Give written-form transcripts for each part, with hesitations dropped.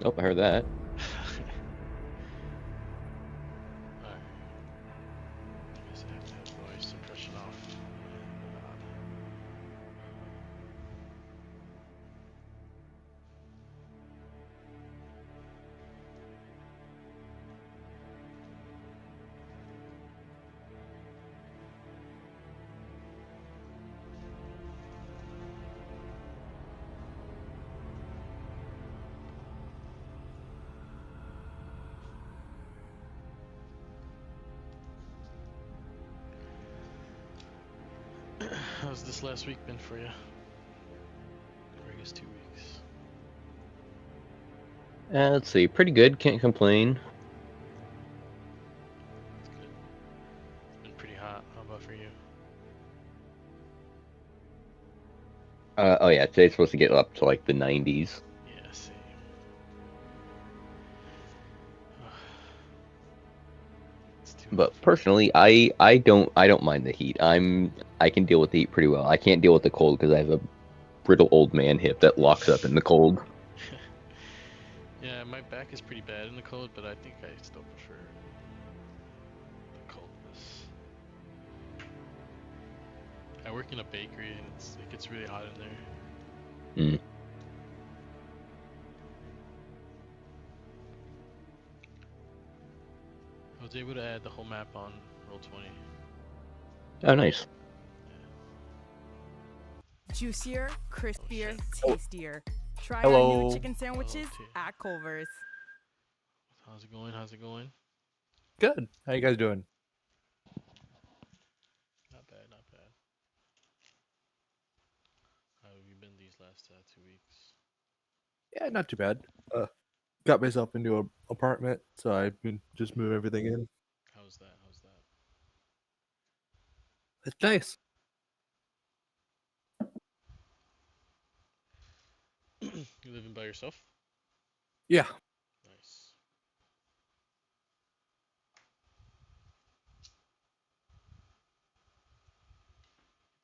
Oh, I heard that. Alright. I guess I have to have voice suppression off. How's this last week been for you? Or I guess 2 weeks. Let's see. Pretty good. Can't complain. That's good. It's been pretty hot. How about for you? Oh yeah, today's supposed to get up to like the 90s. Yeah, same. It's too hot But for me. personally, I don't mind the heat. I can deal with the heat pretty well. I can't deal with the cold because I have a brittle old man hip that locks up in the cold. Yeah, my back is pretty bad in the cold, but I think I still prefer the coldness. I work in a bakery and it gets really hot in there. Mm. I was able to add the whole map on Roll20. Oh, nice. Juicier, crispier, Oh. tastier. Try Hello. our new chicken sandwiches Hello, at Culver's. How's it going? How's it going? Good. How you guys doing? Not bad, not bad. How have you been these last 2 weeks? Yeah, not too bad. Got myself into an apartment, so I've been just moving everything in. How's that? How's that? It's nice. You living by yourself? Yeah. Nice.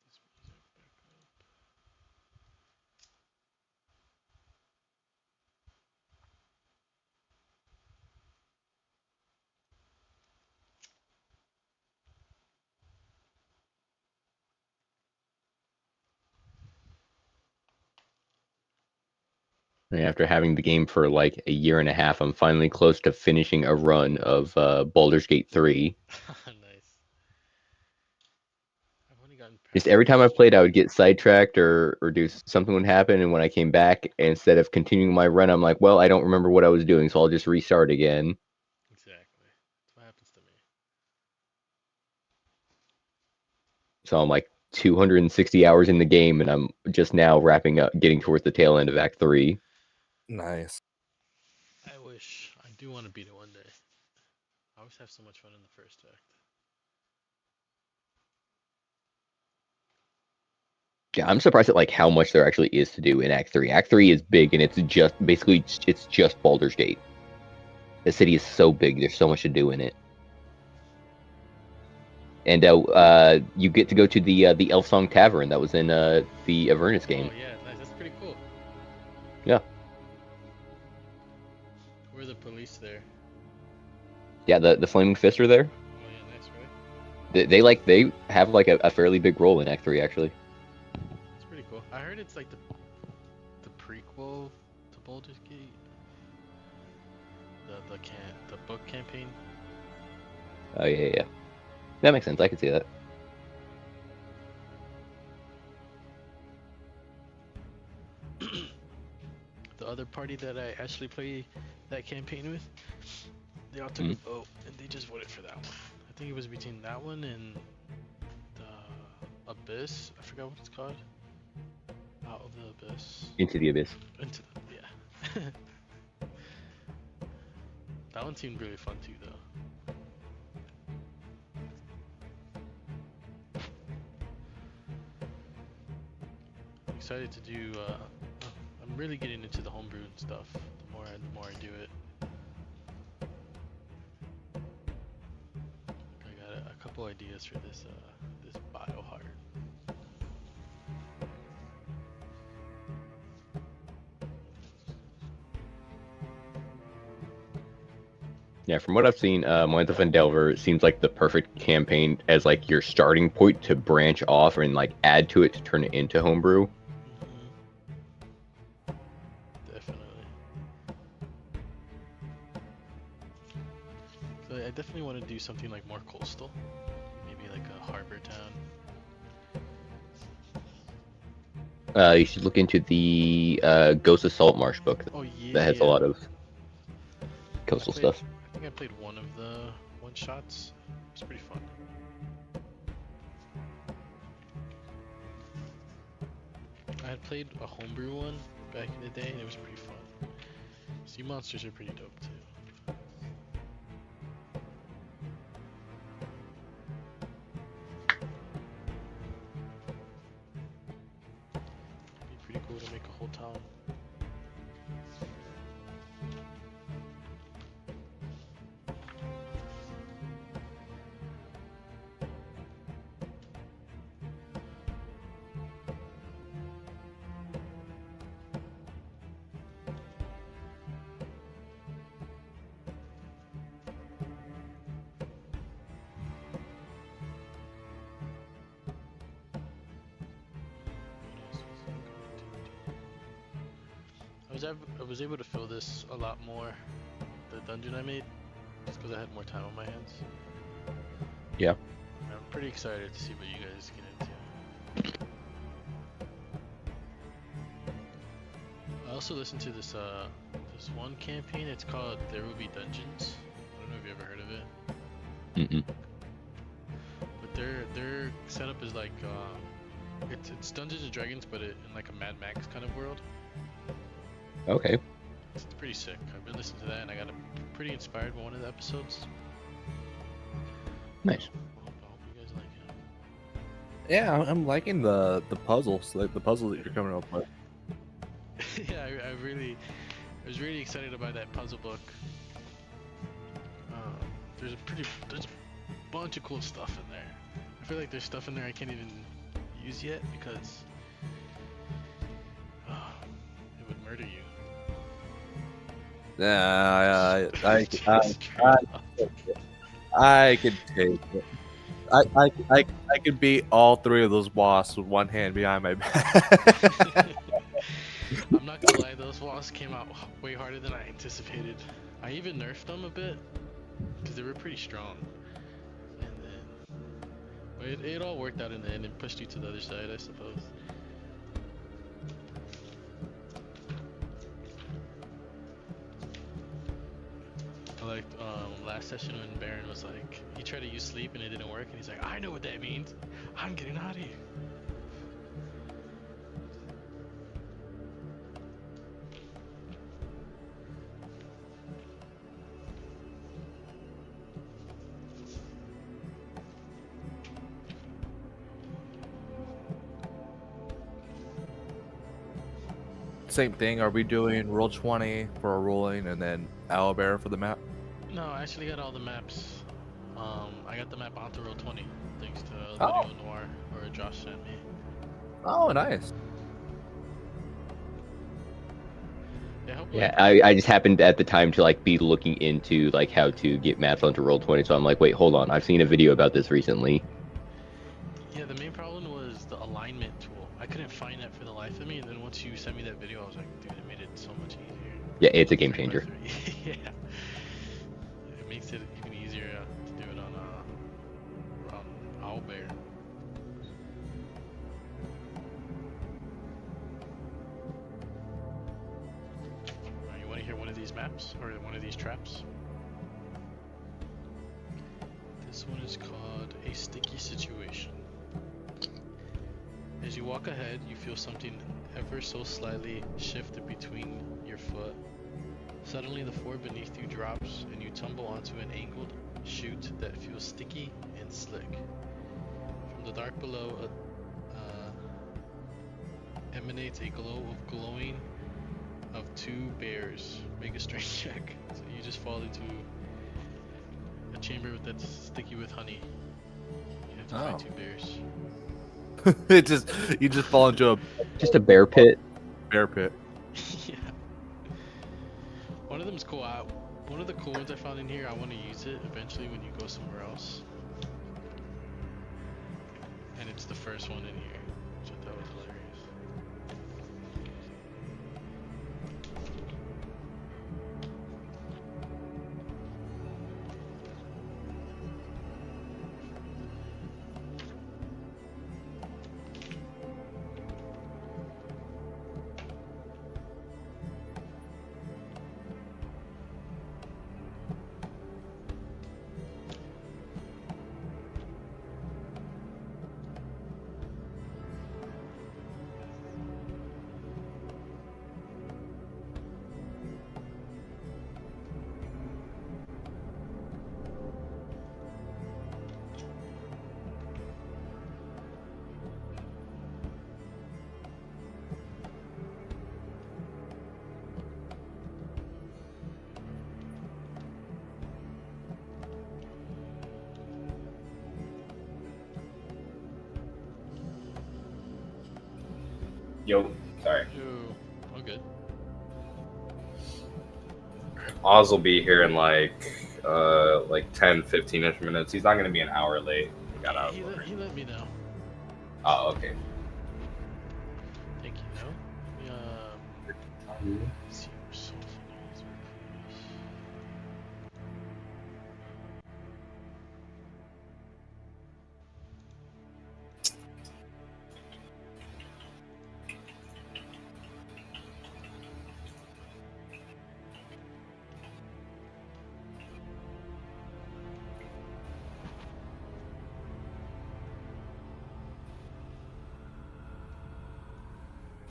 This music back up. And after having the game for like a year and a half, I'm finally close to finishing a run of Baldur's Gate 3. Nice. I've only gotten Just past the every time I first played, I chapter. would get sidetracked or do something would happen, and when I came back, instead of continuing my run, I'm like, well, I don't remember what I was doing, so I'll just restart again. Exactly. That's what happens to me. So I'm like 260 hours in the game, and I'm just now wrapping up, getting towards the tail end of Act 3. Nice. I wish. I do want to beat it one day. I always have so much fun in the first act. Yeah, I'm surprised at like how much there actually is to do in Act 3. Act 3 is big, and it's just Baldur's Gate. The city is so big. There's so much to do in it. And you get to go to the Elf Song Tavern that was in the Avernus game. Oh yeah, nice. That's pretty cool. Yeah. Where are the police there? Yeah, the Flaming Fists are there. Oh yeah, nice, right? They have like a fairly big role in Act 3 actually. It's pretty cool. I heard it's like the prequel to Baldur's Gate. The book campaign. Oh yeah. That makes sense. I can see that. The other party that I actually play that campaign with, they all took a vote and they just voted for that one. I think it was between that one and the Abyss. I forgot what it's called. Out of the Abyss. Into the Abyss. Into the, yeah. That one seemed really fun too, though. I'm excited to do. I'm really getting into the homebrew and stuff. The more I do it. I got a couple ideas for this bioheart. Yeah, from what I've seen, Montef and Delver seems like the perfect campaign as like your starting point to branch off and like add to it to turn it into homebrew. Definitely. So I definitely want to do something like more coastal, maybe like a harbor town. You should look into the Ghost of Saltmarsh book Oh yeah. that has a lot of coastal stuff. I think I played one of the one shots. It was pretty fun. I had played a homebrew one back in the day, and it was pretty fun. Sea monsters are pretty dope too. It'd be pretty cool to make a whole town. I was able to fill this a lot more, the dungeon I made, just because I had more time on my hands. Yeah. And I'm pretty excited to see what you guys get into. I also listened to this this one campaign. It's called There Will Be Dungeons. I don't know if you ever heard of it. Mm-mm. But their setup is like it's Dungeons and Dragons, but in like a Mad Max kind of world. Okay. It's pretty sick. I've been listening to that, and I got pretty inspired by one of the episodes. Nice. I hope you guys like it. Yeah, I'm liking the puzzles, like the puzzle that you're coming up with. Yeah, I was really excited about that puzzle book. There's a bunch of cool stuff in there. I feel like there's stuff in there I can't even use yet because it would murder you. Yeah, I could take it. I could beat all three of those bosses with one hand behind my back. I'm not gonna lie, those wasps came out way harder than I anticipated. I even nerfed them a bit because they were pretty strong. And then, but it all worked out in the end and pushed you to the other side, I suppose. I liked last session when Baron was like, he tried to use sleep and it didn't work, and he's like, I know what that means. I'm getting out of here. Same thing. Are we doing roll 20 for a rolling and then owlbear for the map? No, I actually got all the maps. I got the map onto roll 20 thanks to Oh. Video Noir, or Josh sent me. Oh, nice. Yeah, Yeah, I just happened at the time to like be looking into like how to get maps onto Roll20, so I'm like, wait, hold on, I've seen a video about this recently. Yeah, the main problem was the alignment tool. I couldn't find it for the life of me, and then once you sent me that video, I was like, dude, it made it so much easier. Yeah, it's a game changer. Yeah. It makes it even easier to do it on Owlbear. You want to hear one of these maps, or one of these traps? This one is called A Sticky Situation. As you walk ahead, you feel something ever so slightly shift between your foot. Suddenly the floor beneath you drops and you tumble onto an angled chute that feels sticky and slick. From the dark below emanates a glow of glowing of two bears. Make a strength check. So you just fall into a chamber that's sticky with honey. You have to find two bears. You just fall into a Just a bear pit. bear pit. Yeah. One of them's cool. One of the cool ones I found in here, I want to use it eventually when you go somewhere else. And it's the first one in here, which I thought was hilarious. Yo, sorry. Yo, all good. Oz will be here in like 10, 15-ish minutes. He's not gonna be an hour late. He got out. He let me know. Oh, okay. Thank you, though. Let's see where Sultan is.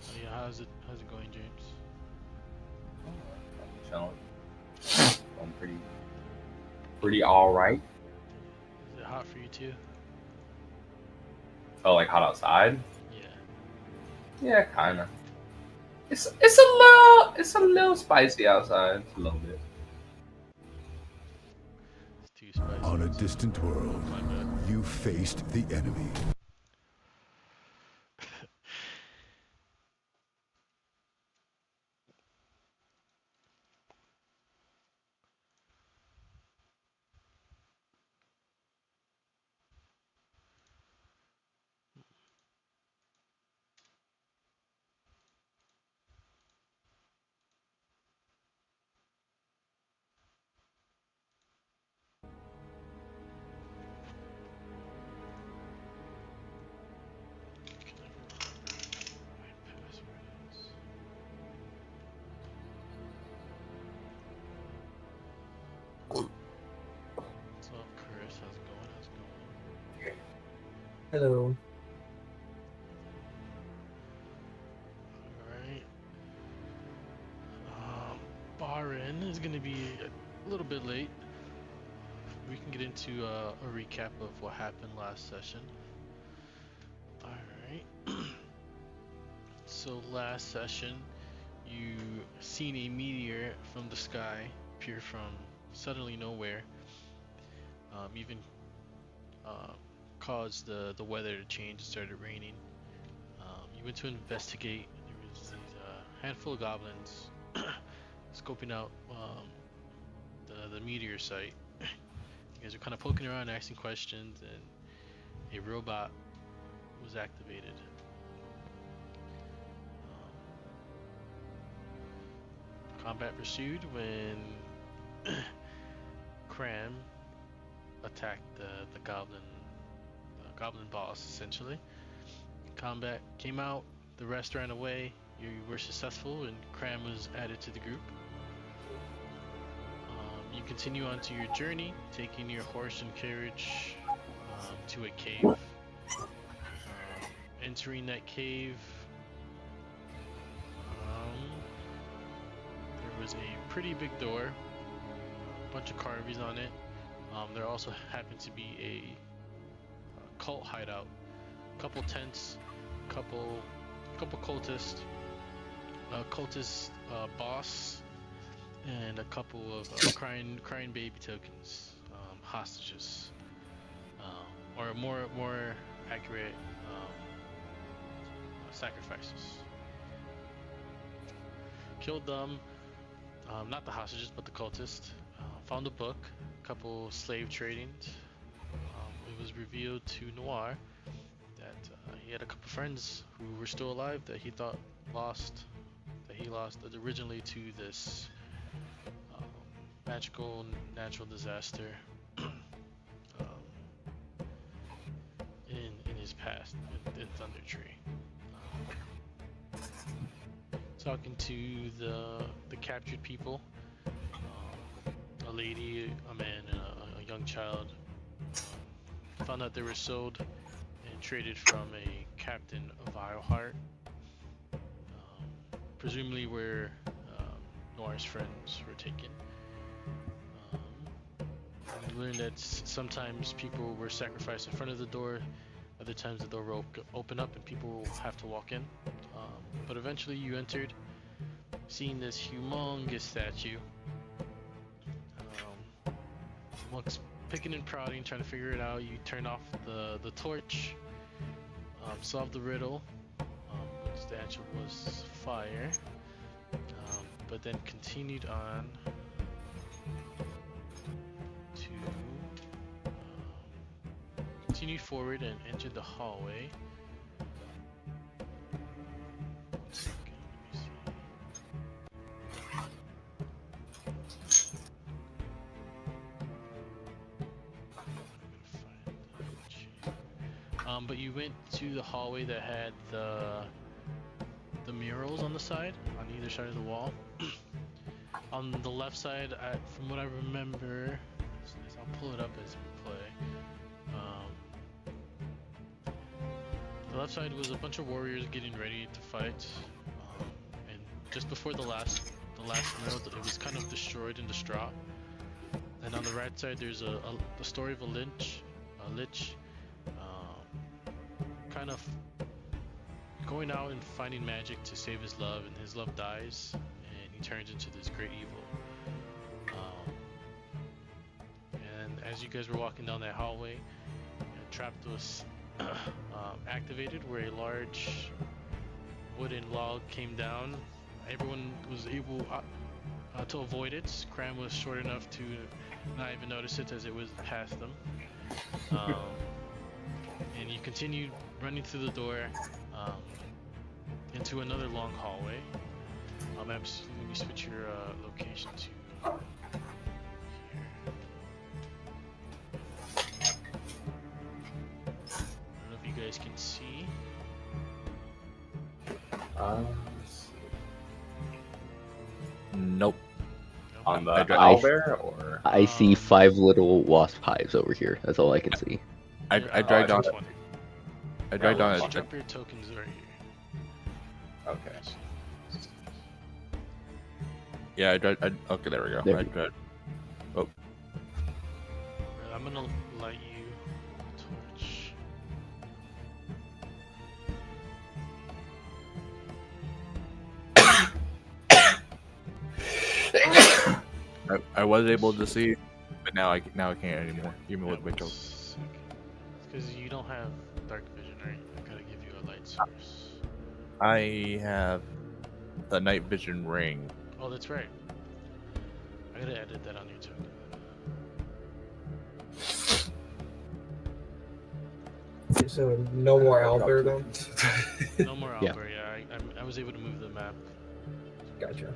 Oh, yeah, how's it going, James? I'm pretty all right. Is it hot for you too? Oh, like hot outside? Yeah. Yeah, kinda. It's a little spicy outside. It's a little bit. It's too spicy. On a distant world, My bad. you faced the enemy. My password is. What's up, Chris? How's it going? How's it going? Hello. Alright. Barin is going to be a little bit late. We can get into a recap of what happened last session. Alright. So last session, you seen a meteor from the sky appear from suddenly nowhere. Even caused the weather to change. It started raining. You went to investigate. There was these handful of goblins scoping out the meteor site. You guys are kind of poking around, asking questions, and a robot was activated. Combat pursued when Cram attacked the goblin boss, essentially. Combat came out, the rest ran away, you were successful, and Cram was added to the group. You continue on to your journey, taking your horse and carriage to a cave. Entering that cave, there was a pretty big door, a bunch of carvings on it. There also happened to be a cult hideout, a couple tents, couple cultists, a cultist boss, and a couple of crying baby tokens, hostages, or more accurate, sacrifices. Killed them, not the hostages, but the cultist. found a book, a couple slave tradings. It was revealed to Noir that he had a couple friends who were still alive that he thought he lost originally to this magical natural disaster in his past in Thunder Tree. Talking to the captured people, a lady, a man, and a young child, found out they were sold and traded from a captain of Vileheart, presumably where Noir's friends were taken. And we learned that sometimes people were sacrificed in front of the door, other times the door will open up and people will have to walk in. But eventually you entered, seeing this humongous statue. Amongst picking and prodding, trying to figure it out, you turn off the torch, solve the riddle. The statue was fire, but then continued on to continue forward and entered the hallway. One second, let me see. But you went to the hallway that had the murals on the side, on either side of the wall. On the left side, from what I remember, I'll pull it up as we play. The left side was a bunch of warriors getting ready to fight, and just before the last mural, it was kind of destroyed and distraught. And on the right side, there's the story of a lich, kind of going out and finding magic to save his love, and his love dies, and he turns into this great evil. And as you guys were walking down that hallway, a trap was activated where a large wooden log came down. Everyone was able to avoid it. Cram was short enough to not even notice it as it was past them. And you continued running through the door into another long hallway. Let me switch your location to here. I don't know if you guys can see. Nope. On the I- owlbear, or I see 5 little wasp hives over here. That's all I can see. I dragged on. 20. I dragged on. You a- drop your tokens right here. okay. Yeah, I dragged. Okay, there we go. There I you dragged. I'm gonna light you a torch. I was able to see, but now I can't anymore. Even with my token. It's because you don't have dark vision, right? I gotta give you a light source. I have the night vision ring. Oh, that's right. I gotta edit that on your token. So no more Albert then? No more Yeah. Albert. Yeah, I was able to move the map. Gotcha.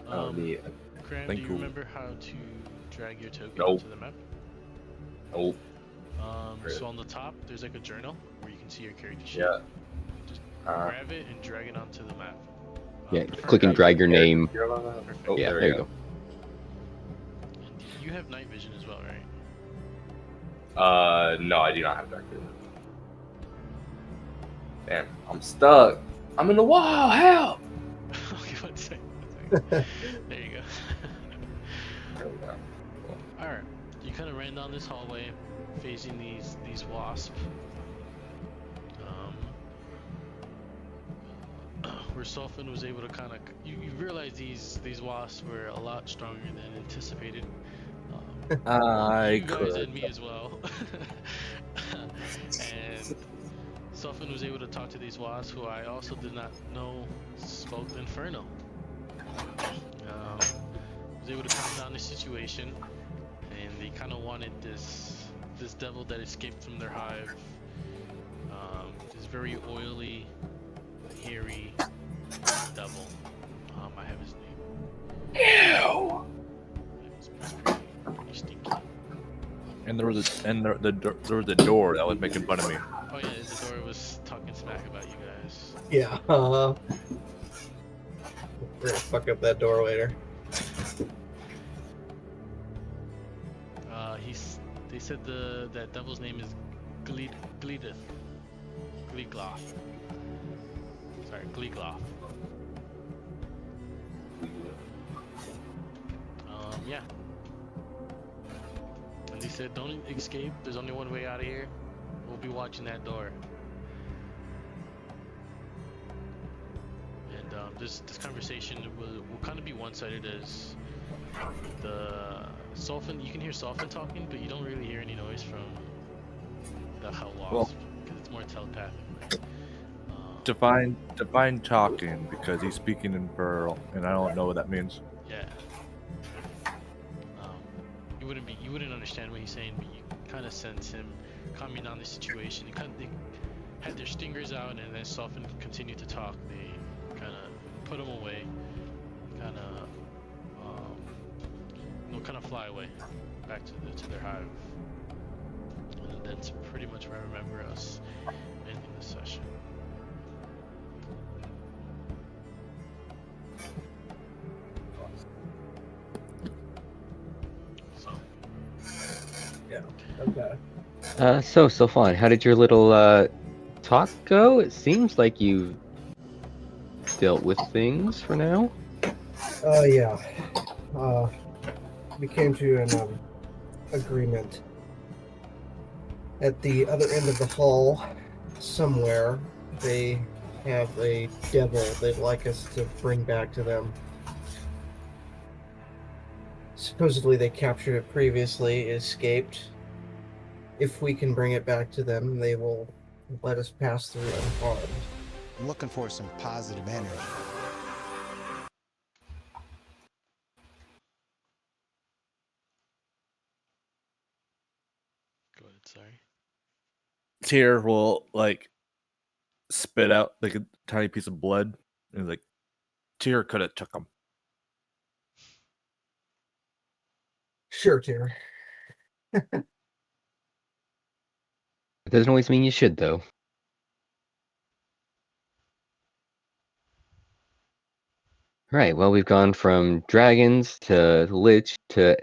Cram, Thank do you you. remember how to drag your token Nope. to the map? Nope. So on the top, there's like a journal where you can see your character sheet. Yeah. Just Uh, grab it and drag it onto the map. Yeah, Perfect. click and drag your name. Perfect. Oh, Yeah, there, there we you go. And you have night vision as well, right? No, I do not have dark vision. Damn, I'm stuck. I'm in the wall. Help! Okay, one second. There you go. There we go. Alright, you kind of ran down this hallway, facing these wasps. Where Sulfin was able to kind of, you realize these wasps were a lot stronger than anticipated. I You guys could. and me as well. And Sulfin was able to talk to these wasps, who I also did not know spoke Infernal. was able to calm down the situation, and they kind of wanted this devil that escaped from their hive. This very oily, hairy devil. I have his name. Ew. It's pretty stinky. And there was there was a door that was making fun of me. Oh yeah, the door was talking smack about you guys. Yeah. We're gonna fuck up that door later. They said that devil's name is Gleedith. Gleegloth. Sorry, Gleegloth. Yeah. And they said, don't escape. There's only one way out of here. We'll be watching that door. And this conversation will kind of be one-sided as the Sulfin. You can hear Sulfin talking, but you don't really hear any noise from the Hell Wasp because it's more telepathic. Define talking because he's speaking in Pearl, and I don't know what that means. Yeah. You wouldn't understand what he's saying, but you kind of sense him calming down the situation. They had their stingers out, and then Sulfin continued to talk. They kind of put him away, kind of fly away back to their hive. And that's pretty much where I remember us ending the session. So. Yeah. Okay. So fun. How did your little talk go? It seems like you've dealt with things for now. Yeah. We came to an agreement. At the other end of the hall, somewhere, they have a devil they'd like us to bring back to them. Supposedly they captured it previously, it escaped. If we can bring it back to them, they will let us pass through unharmed. I'm looking for some positive energy. Go ahead, sorry. Tyr will like spit out like a tiny piece of blood, and he's like, Tyr could have took him. Sure, Tyr. It doesn't always mean you should, though. Right, well, we've gone from dragons to lich to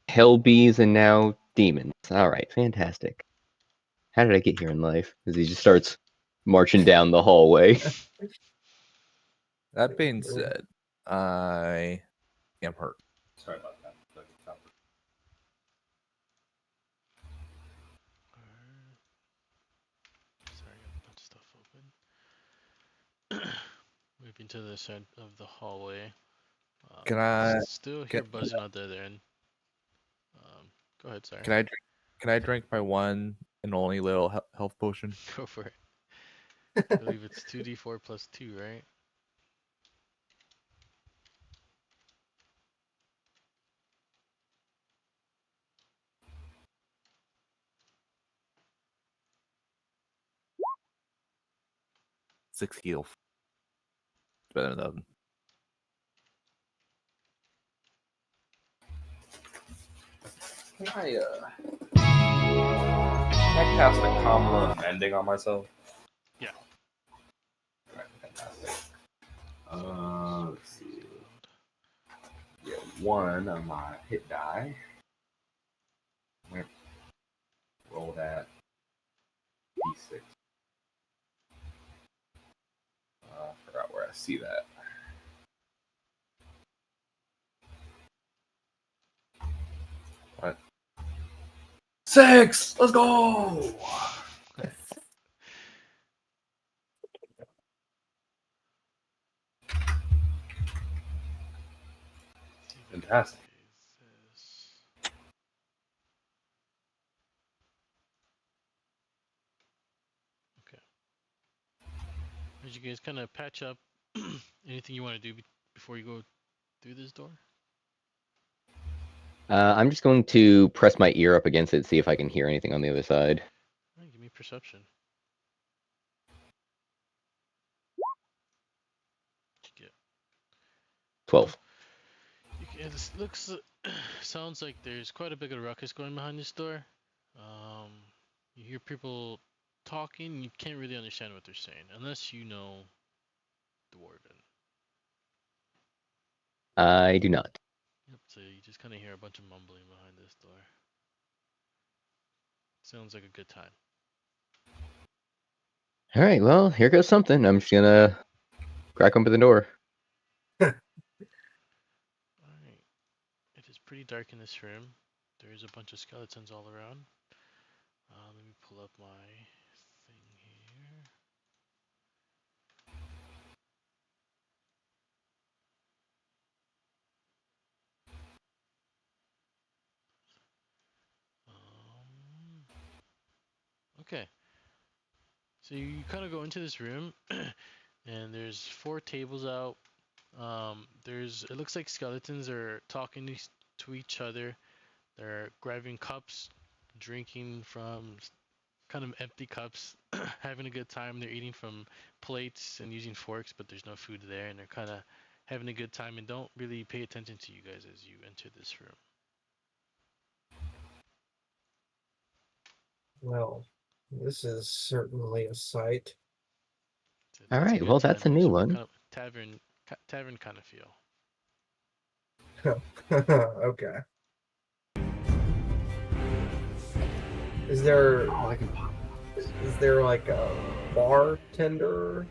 hell bees and now demons. All right, fantastic. How did I get here in life? As he just starts marching down the hallway. That being said, I am hurt. Sorry about that. Sorry, I got a bunch of stuff open. Moving to the side of the hallway. Can I still hear buzzing out there? Then. Go ahead, sorry. Can I drink my one and only little health potion? Go for it. I believe it's 2d4 plus 2, right? Six heal. It's better than nothing. Can I cast a combo of mending on myself? Yeah. Alright, fantastic. Let's see. Yeah, 1 on my hit die. Roll that. D6. I forgot where I see that. What? 6! Let's go! Fantastic. Okay. Did you guys kind of patch up anything you want to do before you go through this door? I'm just going to press my ear up against it, see if I can hear anything on the other side. Alright, give me perception. What'd you get? 12. This looks, sounds like there's quite a bit of ruckus going behind this door. You hear people talking, you can't really understand what they're saying, unless you know Dwarven. I do not. Yep, so you just kind of hear a bunch of mumbling behind this door. Sounds like a good time. All right, well, here goes something. I'm just gonna crack open the door. Alright. It is pretty dark in this room. There's a bunch of skeletons all around. Let me pull up my thing here. Okay. So you kind of go into this room, and there's 4 tables out. It looks like skeletons are talking to each other. They're grabbing cups, drinking from kind of empty cups, having a good time. They're eating from plates and using forks, but there's no food there, and they're kind of having a good time and don't really pay attention to you guys as you enter this room. Well, this is certainly a sight. All It's a right, good well, time. that's a new one. Kind of tavern kind of feel. Okay. Is there like a bartender?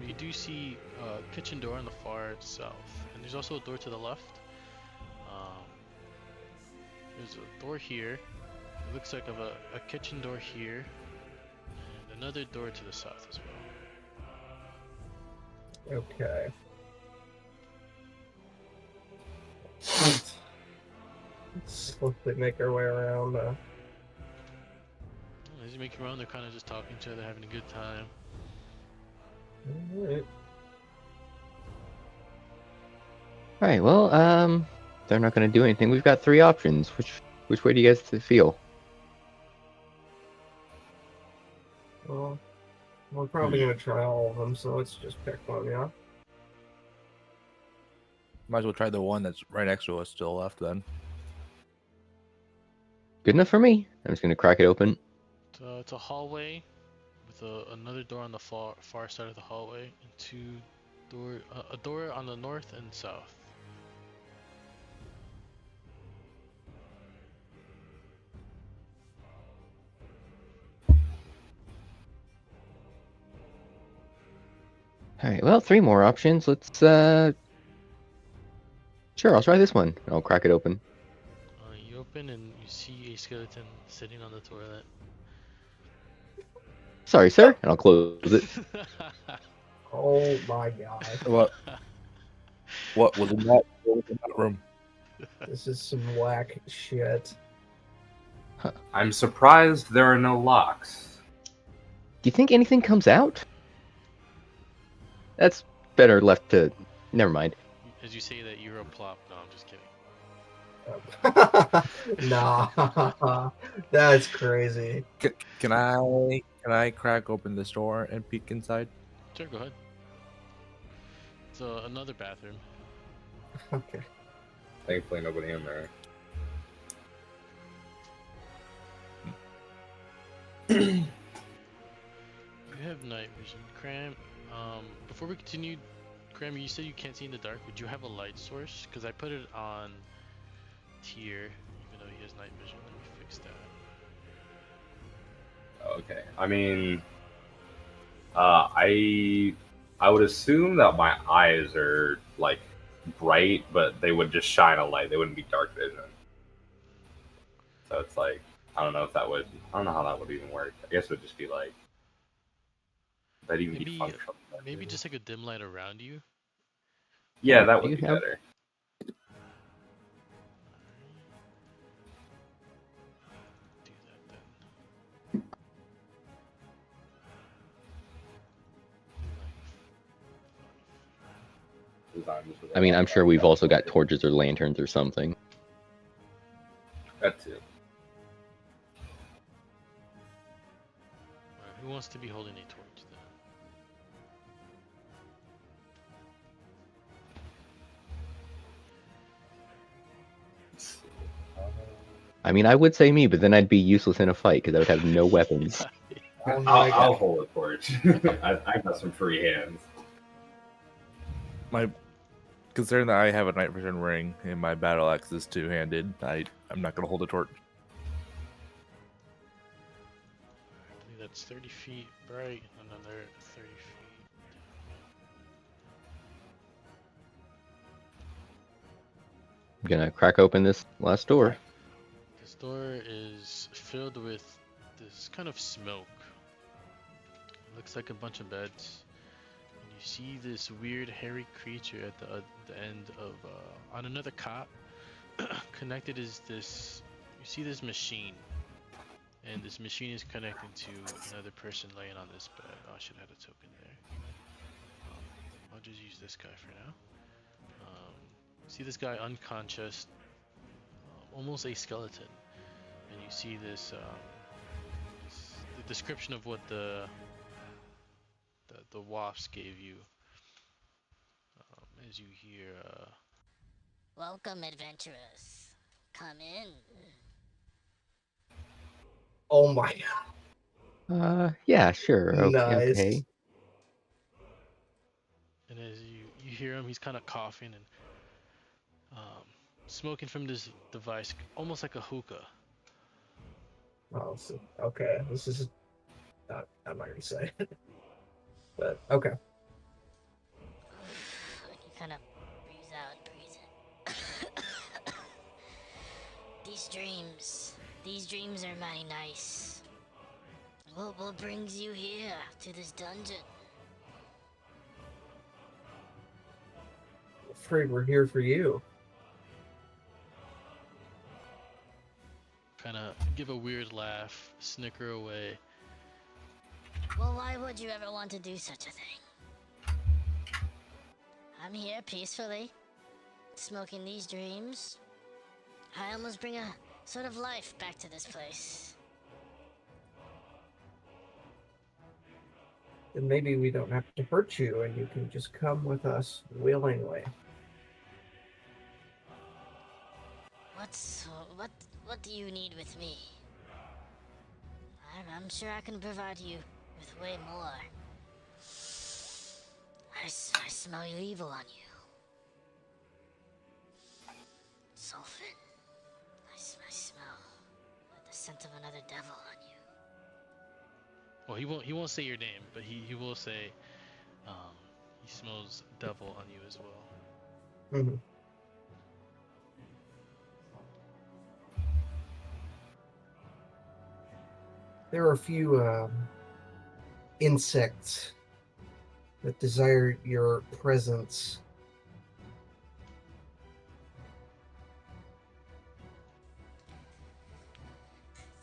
You do see a kitchen door on the far south, and there's also a door to the left. There's a door here. It looks like a kitchen door here, and another door to the south as well. Okay. Slowly make our way around. As you make your own, they're kind of just talking to each other, having a good time. Alright. All right, well, they're not gonna do anything. We've got 3 options. Which way do you guys feel? Well, we're probably gonna try all of them, so let's just pick one, yeah? Might as well try the one that's right next to us still left then. Good enough for me. I'm just gonna crack it open. So it's a hallway with another door on the far side of the hallway, and a door on the north and south. All right, well, 3 more options. Let's sure, I'll try this one. I'll crack it open. You open and you see a skeleton sitting on the toilet. Sorry, sir, and I'll close it. Oh my god. What was in that room? This is some whack shit. I'm surprised there are no locks. Do you think anything comes out? That's better left to... Never mind. As you say that, you're a plop. No, I'm just kidding. Nah, that's crazy. Can I crack open this door and peek inside? Sure, go ahead. So another bathroom. Okay. Thankfully, nobody in there. You have night vision, Cram. Before we continue, Cram, you said you can't see in the dark. Would you have a light source? Because I put it on tier, even though he has night vision. Let me fix that. Okay. I mean, I would assume that my eyes are like bright, but they would just shine a light. They wouldn't be dark vision. So it's like I don't know how that would even work. I guess it would just be like that'd even be functional. Maybe just like a dim light around you. Yeah, that would You be have- better. Do that then. I mean, I'm sure we've also got torches or lanterns or something. to be holding a torch then. I mean, I would say me, but then I'd be useless in a fight because I would have no weapons. Oh my I'll god. hold a torch. I've got some free hands. Considering that I have a night vision ring and my battle axe is two-handed, I'm not gonna hold a torch. I believe that's 30 feet bright, and another 30 feet. I'm gonna crack open this last door. This door is filled with this kind of smoke. Looks like a bunch of beds. And you see this weird hairy creature at the end of on another cot. Connected is this. You see this machine, and this machine is connected to another person laying on this bed. Oh, I should have had a token there. I'll just use this guy for now. See this guy unconscious, almost a skeleton, and you see this, the description of what the wasps gave you, as you hear, Welcome, adventurers. Come in. Oh my god. Yeah, sure. Okay, Nice. okay. and as you hear him, he's kind of coughing and smoking from this device, almost like a hookah. Oh, so, okay. This is. I'm not gonna say it. But okay. You kind of breathe out, breathe in. These dreams are mighty nice. What brings you here to this dungeon? Afraid we're here for you. Kind of give a weird laugh, snicker away. Well, why would you ever want to do such a thing? I'm here peacefully, smoking these dreams. I almost bring a sort of life back to this place. Then maybe we don't have to hurt you and you can just come with us willingly. What do you need with me? I'm sure I can provide you with way more. I smell your evil on you. Sulfin. I smell the scent of another devil on you. Well, he won't say your name, but he will say, he smells devil on you as well. Mm-hmm. There are a few insects that desire your presence.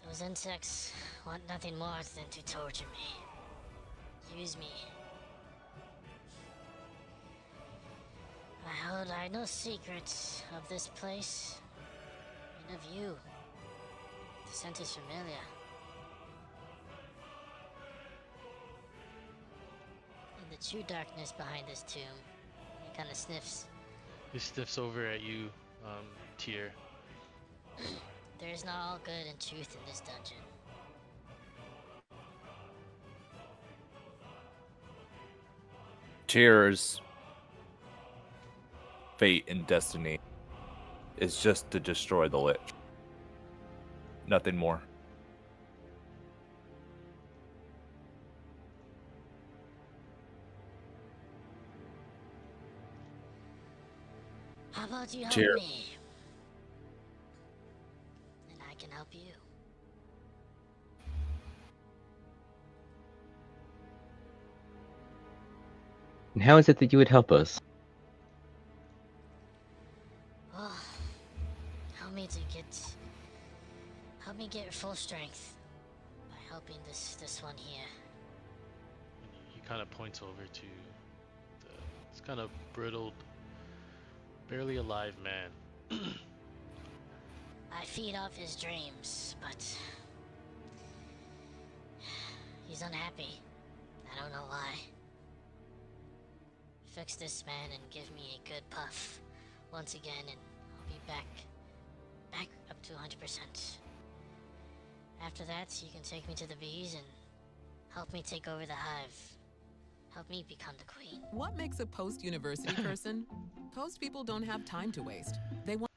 Those insects want nothing more than to torture me. Use me. I know secrets of this place and of you. The scent is familiar. In the true darkness behind this tomb, he kind of sniffs. He sniffs over at you, Tyr. There is not all good and truth in this dungeon. Tyr's fate and destiny is just to destroy the Lich. Nothing more. How about you help Tyr. me? And I can help you. And how is it that you would help us? Oh, help me get full strength by helping this one here. And he kind of points over to this kind of brittled, barely alive man. I feed off his dreams, but He's unhappy. I don't know why. Fix this man and give me a good puff once again, and I'll be back up to 100%. After that, you can take me to the bees and help me take over the hive. Help me become the queen. What makes a post-university person? Post people don't have time to waste. They want.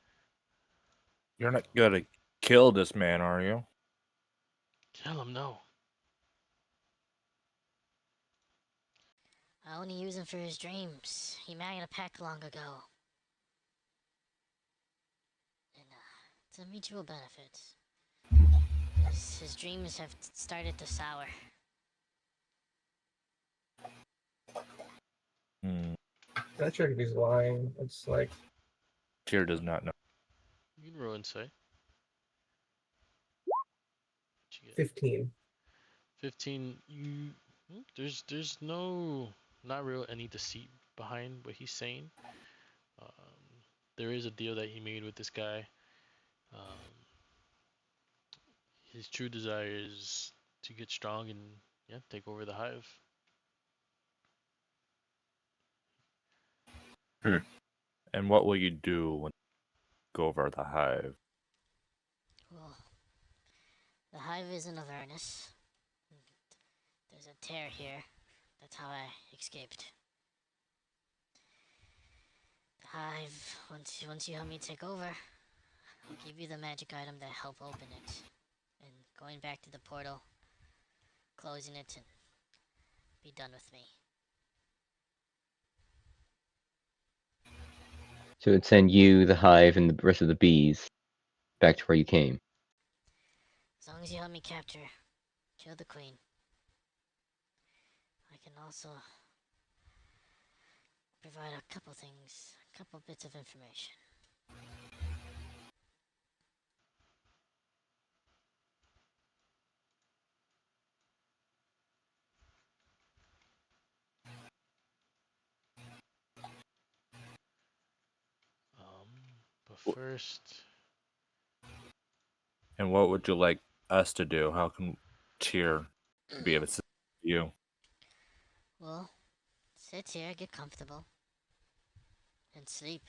You're not gonna kill this man, are you? Tell him no. I only use him for his dreams. He married a pack long ago. And it's a mutual benefit. His dreams have started to sour. Not sure if he's lying. It's like Tyr does not know. You can roll insight. What'd you get? 15. 15. There's no not real any deceit behind what he's saying. There is a deal that he made with this guy. His true desire is to get strong and take over the hive. And what will you do when you go over the hive? Well, the hive is in Avernus. There's a tear here. That's how I escaped. The hive, once you help me take over, I'll give you the magic item that help open it. And going back to the portal, closing it, and be done with me. So it'd send you, the hive, and the rest of the bees back to where you came. As long as you help me kill the queen. I can also provide a couple bits of information. But first, And what would you like us to do? How can Tyr be of assistance to you? Well, sit here, get comfortable, and sleep.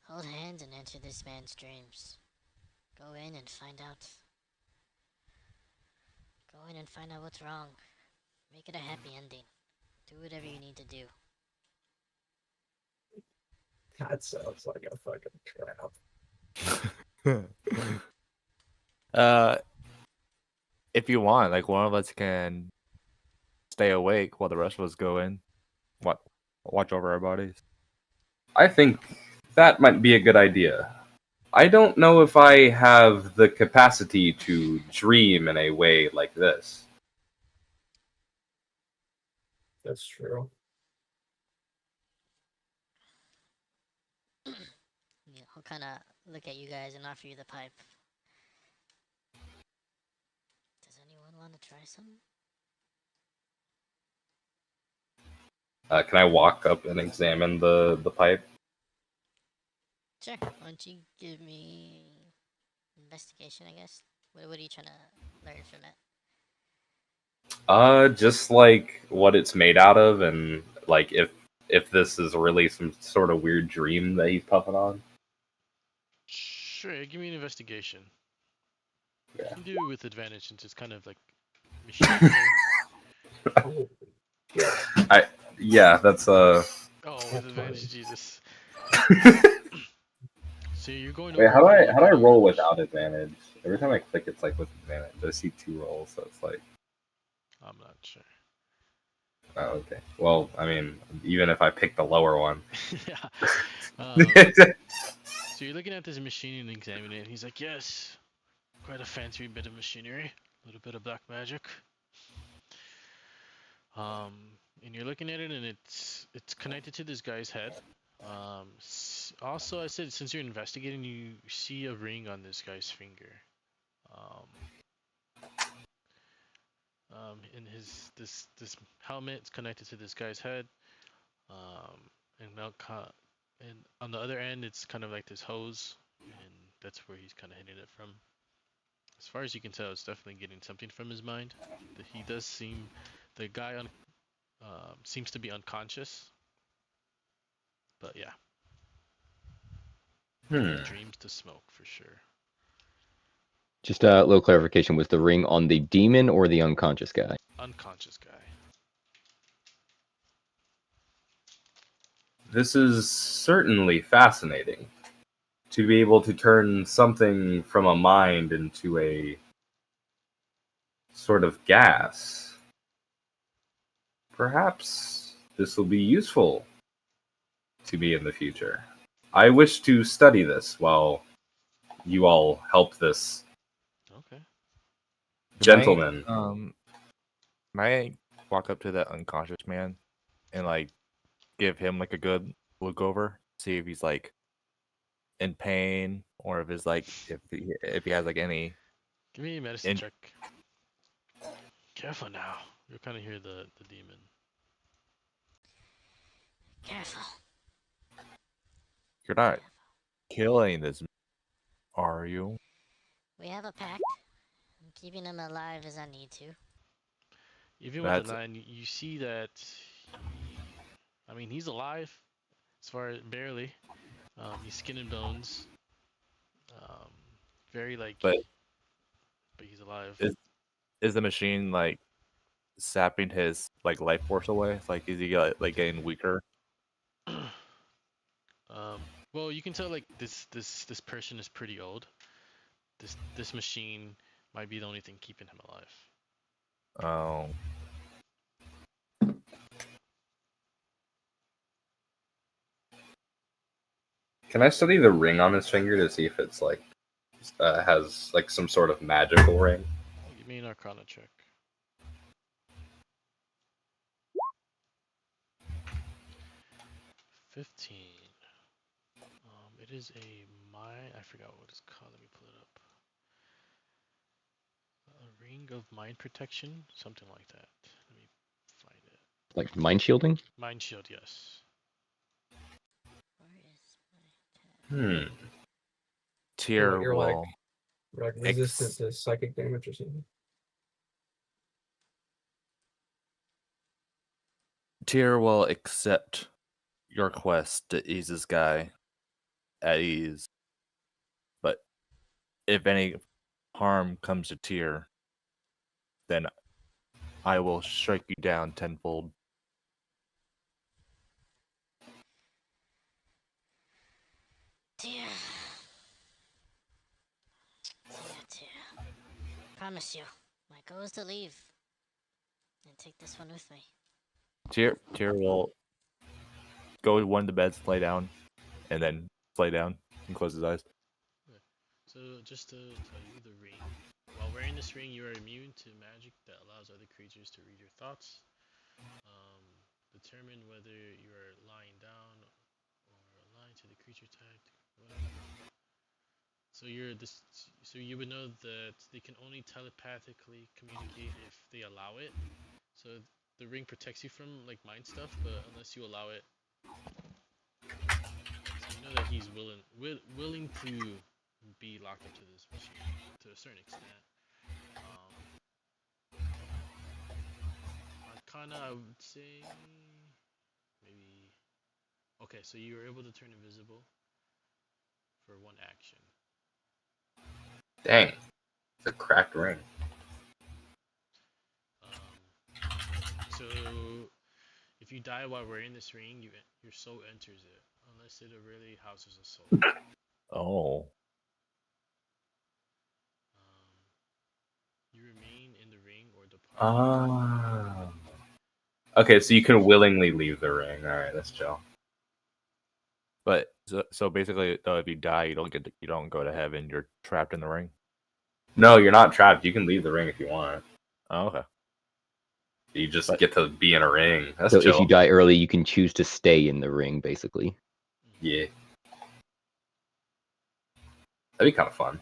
Hold hands and enter this man's dreams. Go in and find out. Go in and find out what's wrong. Make it a happy ending. Do whatever you need to do. that sounds like a fucking trap. If you want, like one of us can stay awake while the rest of us go in. Watch over our bodies. I think that might be a good idea. I don't know if I have the capacity to dream in a way like this. That's true. Yeah, I'll kind of look at you guys and offer you the pipe. Does anyone want to try some? Can I walk up and examine the pipe? Sure. Why don't you give me investigation, I guess? What are you trying to learn from it? Just like what it's made out of, and like if this is really some sort of weird dream that he's puffing on. sure, give me an investigation. Yeah. You can do it with advantage since it's kind of like machinery. Yeah, that's Oh, with advantage, Jesus. So you're going Wait, over. how do I roll without advantage? Every time I click, it's like with advantage. I see 2 rolls, so it's like. I'm not sure. Oh, okay. Well, I mean, even if I pick the lower one. Yeah. So you're looking at this machine and examining it. And he's like, yes, quite a fancy bit of machinery, a little bit of black magic. And you're looking at it, and it's connected to this guy's head. Also, I said since you're investigating, you see a ring on this guy's finger. In his this helmet, it's connected to this guy's head. And on the other end, it's kind of like this hose, and that's where he's kind of hitting it from. As far as you can tell, it's definitely getting something from his mind. He does seem, the guy seems to be unconscious. But yeah, dreams to smoke for sure. Just a little clarification: was the ring on the demon or the unconscious guy? Unconscious guy. This is certainly fascinating. To be able to turn something from a mind into a sort of gas. Perhaps this will be useful to me in the future. I wish to study this while you all help this Okay. gentleman. Might walk up to that unconscious man and like give him like a good look over, see if he's like in pain or if it's like if he has like any. Give me a medicine check. Careful now. You'll kind of hear the demon. Careful. You're not killing this, are you? We have a pact. I'm keeping him alive as I need to. Even with the 9, you see that I mean, he's alive, as far as barely. He's skin and bones. Very like, but he's alive. Is the machine like sapping his like life force away? Like, is he like getting weaker? Well, you can tell like this person is pretty old. This machine might be the only thing keeping him alive. Oh. Can I study the ring on his finger to see if it's like has like some sort of magical ring? Give me an Arcana check. 15. It is I forgot what it's called. Let me pull it up. A ring of mind protection, something like that. Let me find it. Like mind shielding? Mind shield, yes. Tier You're will like resistant to psychic damage or something. Tier will accept your quest to ease this guy at ease. But if any harm comes to Tier, then I will strike you down tenfold. Dear. Promise you, my goal is to leave and take this one with me. Tier will go to one of the beds, lay down, and then lay down and close his eyes. Okay. So just to tell you, the ring. While wearing this ring, you are immune to magic that allows other creatures to read your thoughts. Determine whether you are lying down or aligned to the creature type. So So you would know that they can only telepathically communicate if they allow it. So the ring protects you from like mind stuff, but unless you allow it, so you know that he's willing to be locked up to this machine to a certain extent. Arcana, I would say maybe. Okay, so you were able to turn invisible for one action. Dang, it's a cracked ring. So if you die while wearing this ring, your soul enters it, unless it really houses a soul. Oh. You remain in the ring or depart. Okay, so you can willingly leave the ring. All right, that's chill. But so basically, if you die, you don't go to heaven. You're trapped in the ring. No, you're not trapped. You can leave the ring if you want. Oh, okay. You just get to be in a ring. That's so chill. if you die early, you can choose to stay in the ring, basically. Yeah. That'd be kind of fun.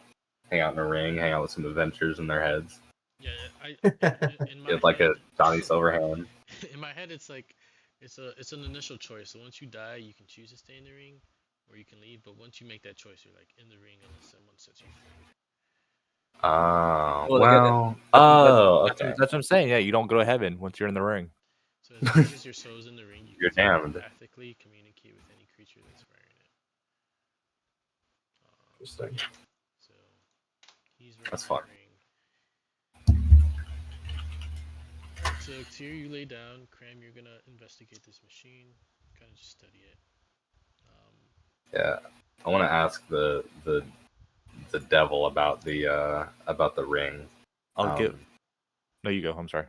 Hang out in a ring, hang out with some adventures in their heads. Yeah, in my Get like head, a Johnny Silverhand. In my head, it's like it's an initial choice. So once you die, you can choose to stay in the ring, or you can leave. But once you make that choice, you're like in the ring unless someone sets you free. Oh, Well, well. That's Okay. what I'm saying. Yeah, you don't go to heaven once you're in the ring. So as long as your soul's in the ring, you You're can damned. telepathically communicate with any creature that's wearing it. Interesting. So he's wearing That's the fun. ring. Alright, so Tyr, you lay down. Cram, you're gonna investigate this machine, kind of just study it. Yeah. I want to ask the devil about the ring. I'll give. No, you go. I'm sorry.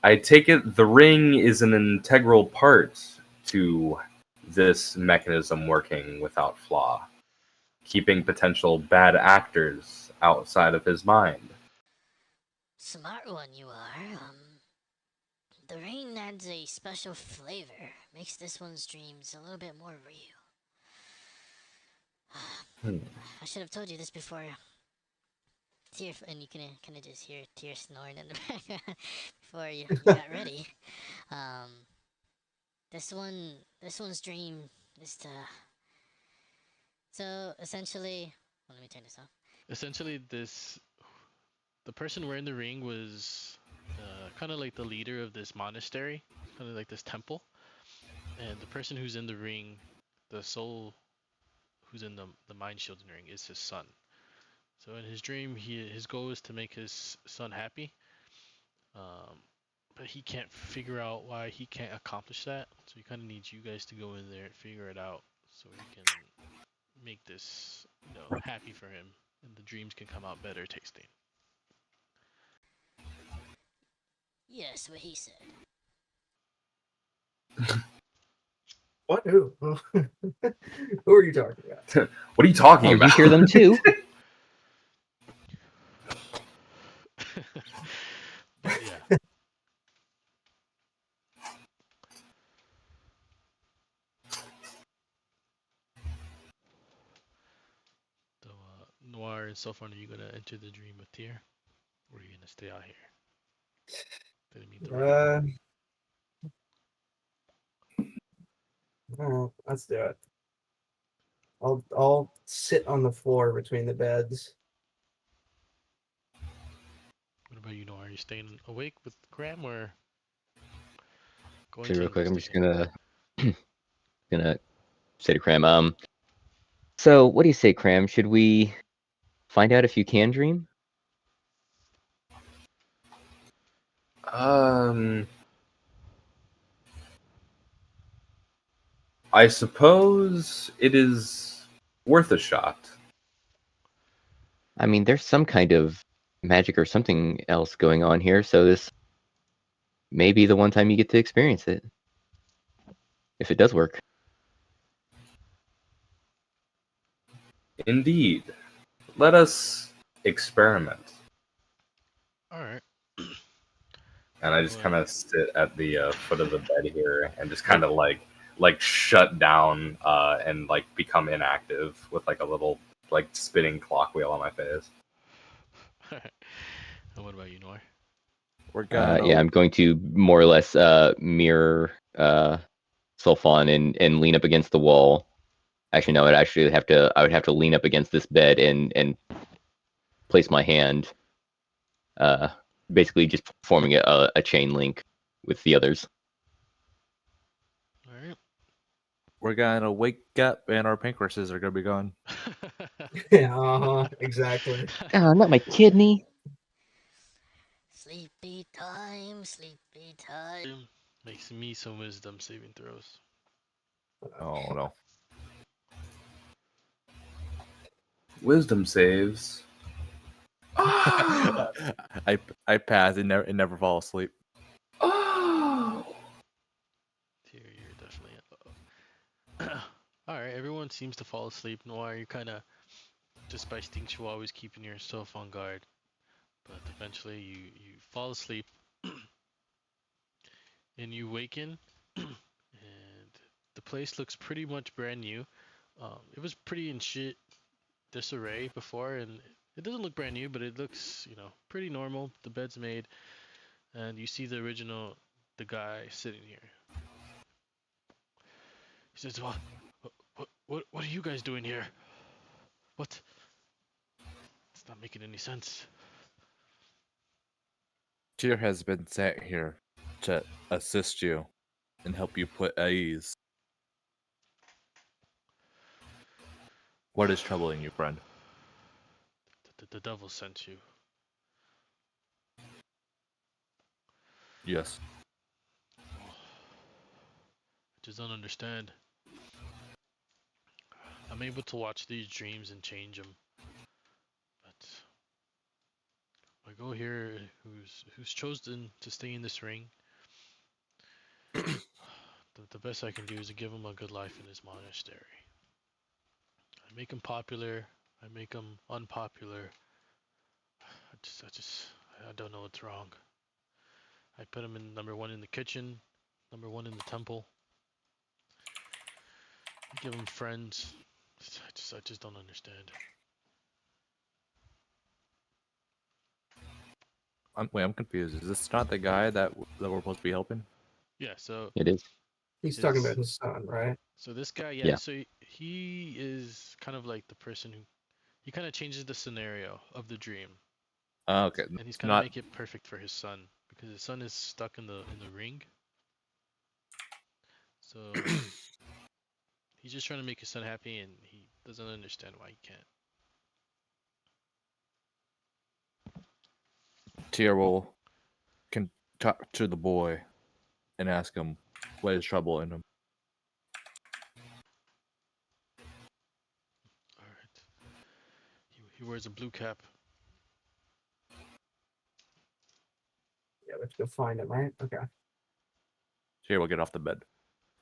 I take it the ring is an integral part to this mechanism working without flaw, keeping potential bad actors outside of his mind. Smart one you are. The rain adds a special flavor, makes this one's dreams a little bit more real. I should have told you this before. Tear, and you can kind of just hear tears snoring in the background before you got ready. This one's dream is to. So essentially, well, let me turn this off. Essentially, the person wearing the ring was kind of like the leader of this monastery, kind of like this temple. And the person who's in the ring, the soul who's in the mind shielding ring, is his son. So in his dream, his goal is to make his son happy. But he can't figure out why he can't accomplish that. So he kind of needs you guys to go in there and figure it out, so he can make this, happy for him, and the dreams can come out better tasting. Yes, what he said. What? Who? Who are you talking about? What are you talking Oh, about? you hear them too? But yeah. So Noir and so far, are you gonna enter the dream with Tyr, or are you gonna stay out here? Did it meet the ring? Oh, let's do it. I'll sit on the floor between the beds. What about you, Noir? Are you staying awake with Graham, or going Actually, to real quick, I'm just investigate? gonna say to Cram. So what do you say, Cram? Should we find out if you can dream? I suppose it is worth a shot. I mean, there's some kind of magic or something else going on here, so this may be the one time you get to experience it. If it does work. Indeed. Let us experiment. All right. And I just kind Well, of sit at the foot of the bed here and just kind of like shut down and like become inactive with like a little like spinning clock wheel on my face. and what about you, Noir? We're gonna. Yeah, I'm going to more or less mirror Sulfon and lean up against the wall. Actually, no, I would have to lean up against this bed and place my hand, uh, basically just forming a chain link with the others. All right. We're gonna wake up and our pancreases are gonna be gone. Yeah, exactly. Not my kidney. Sleepy time, sleepy time. Makes me some wisdom saving throws. Oh no. Wisdom saves. I pass and never fall asleep. Oh. Tyr, you're definitely. All right. Everyone seems to fall asleep. Noir, you kind of, just by instinctual, always keeping yourself on guard. But eventually, you fall asleep, and you waken, and the place looks pretty much brand new. It was pretty in shit disarray before, and it doesn't look brand new, but it looks, pretty normal. The bed's made, and you see the guy sitting here. He says, "What are you guys doing here? What?" It's not making any sense. Tyr has been sent here to assist you and help you put at ease. What is troubling you, friend? The devil sent you. Yes. I just don't understand. I'm able to watch these dreams and change them, but I go here who's chosen to stay in this ring. The best I can do is to give him a good life in his monastery. I make him popular. I make him unpopular. I don't know what's wrong. I put him in number 1 in the kitchen, number 1 in the temple. I give him friends. I just don't understand. I'm confused. Is this not the guy that we're supposed to be helping? Yeah, so It is. He's talking about his son, right? So this guy, Yeah. so he is kind of like the person who he kind of changes the scenario of the dream, Okay. and he's kind of make it perfect for his son because his son is stuck in the ring. So he's just trying to make his son happy, and he doesn't understand why he can't. Tyr can talk to the boy and ask him what is trouble in him. All right. He wears a blue cap. Yeah, let's go find him, right? Okay. Tyr will get off the bed.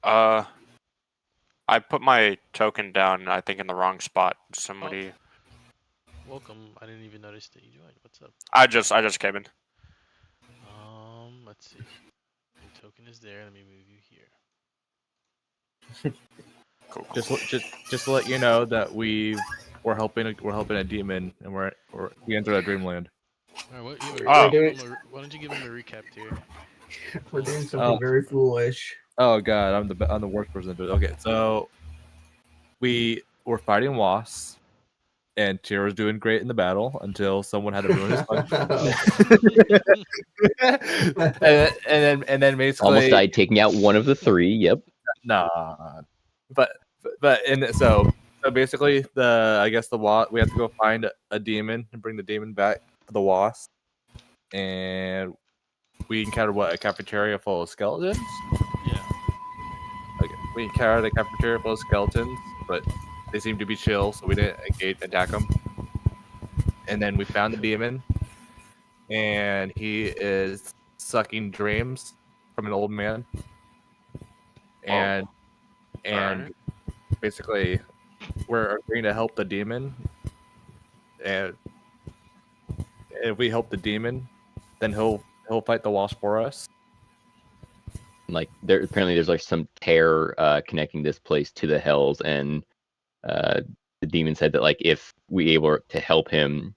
I put my token down, I think, in the wrong spot. Somebody. Welcome. I didn't even notice that you joined. What's up? I just came in. Let's see. Your token is there. Let me move you here. Cool. Just to let you know that we're helping a demon and we entered a dreamland. All right, Oh. why don't you give him a recap here? We're doing something very foolish. Oh god, I'm the worst person to do it. Okay, so we were fighting wasps, and Tyr was doing great in the battle until someone had to ruin his fun. and then basically Almost died taking out one of the 3. Yep. Nah, but so basically I guess we have to go find a demon and bring the demon back to the wasp, and we encountered a cafeteria full of skeletons. Yeah. Okay, we encountered a cafeteria full of skeletons, but they seemed to be chill, so we didn't attack them. And then we found the demon, and he is sucking dreams from an old man. And basically, we're agreeing to help the demon. And if we help the demon, then he'll fight the wasp for us. Like there's like some tear connecting this place to the hells, and the demon said that like if we able to help him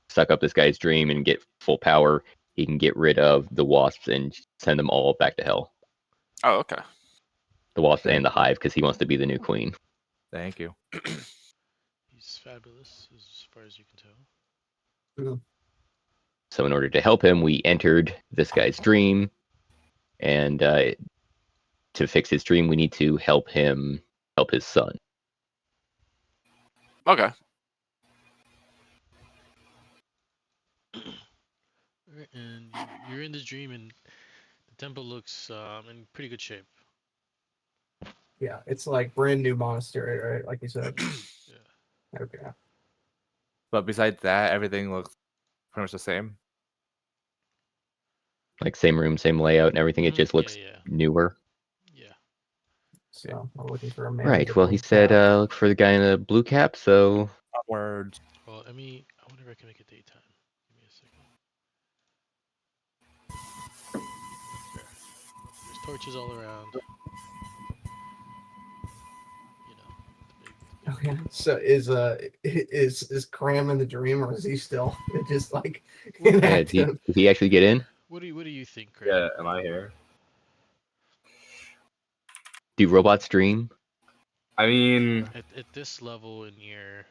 suck up this guy's dream and get full power, he can get rid of the wasps and send them all back to hell. Oh, okay. The wasps and the hive, because he wants to be the new queen. Thank you. He's fabulous, as far as you can tell. So in order to help him, we entered this guy's dream, and to fix his dream, we need to help his son. Okay. And you're in this dream, and the temple looks in pretty good shape. Yeah, it's like brand new monastery, right? Like you said. Yeah. Okay. But besides that, everything looks pretty much the same. Like same room, same layout, and everything. It just looks newer. Yeah. So we're looking for a man. Right. Well, he said look for the guy in the blue cap. So. Words. Well, I wonder if I can make it daytime. Give me a second. There's torches all around. Okay. So is Cram in the dream, or is he still just like inactive? Did he actually get in? What do you think, Craig? Yeah, am I here? Do robots dream? I mean, at this level in your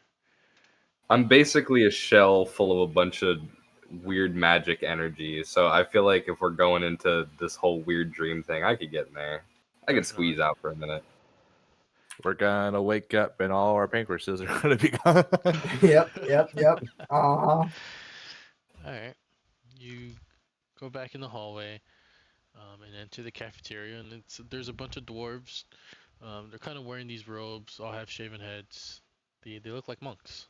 I'm basically a shell full of a bunch of weird magic energy. So I feel like if we're going into this whole weird dream thing, I could get in there. I could squeeze Definitely. out for a minute. We're gonna wake up and all our pancreases are gonna be gone. Yep. All right. You go back in the hallway, and enter the cafeteria, and there's a bunch of dwarves. They're kind of wearing these robes, all have shaven heads. They look like monks.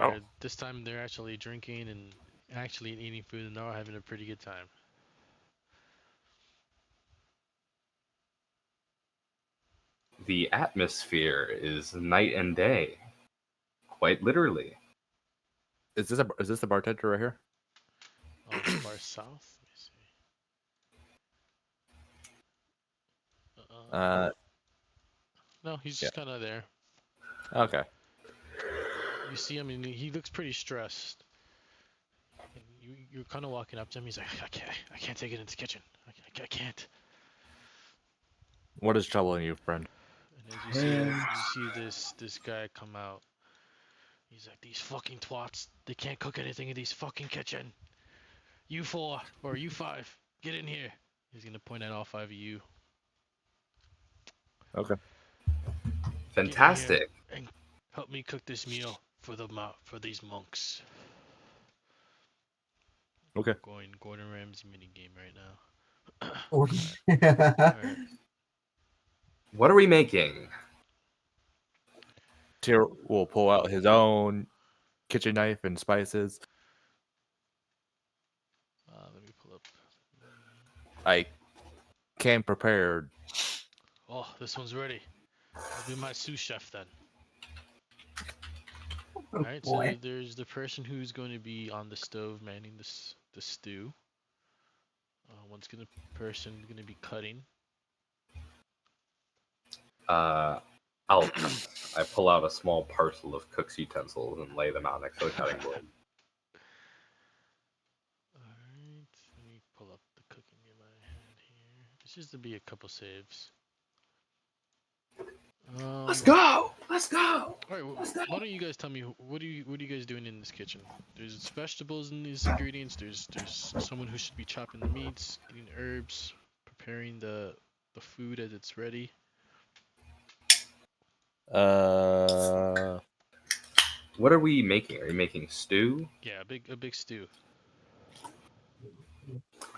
Oh. This time they're actually drinking and actually eating food, and they're all having a pretty good time. The atmosphere is night and day. Quite literally. Is this the bartender right here? The bar south. Let me see. No, he's just kind of there. Okay. You see him, and he looks pretty stressed. And you're kind of walking up to him. He's like, I can't take it in the kitchen. I can't. What is troubling you, friend? And as you see this guy come out. He's like, these fucking twats. They can't cook anything in these fucking kitchen. You 4 or you 5, get in here. He's gonna point at all 5 of you. Okay. Fantastic. And help me cook this meal for these monks. Okay. Going Gordon Ramsay minigame right now. Alright. What are we making? Tyr will pull out his own kitchen knife and spices. Let me pull up. I came prepared. Oh, this one's ready. I'll be my sous chef then. Alright, so there's the person who's going to be on the stove manning the stew. Person gonna be cutting. I pull out a small parcel of cook's utensils and lay them out next to the cutting board. Alright, let me pull up the cooking in my hand here. This is to be a couple saves. Let's go! Let's go! Alright, why don't you guys tell me what are you guys doing in this kitchen? There's vegetables in these ingredients. There's someone who should be chopping the meats, getting herbs, preparing the food as it's ready. What are we making? Are you making stew? Yeah, a big stew.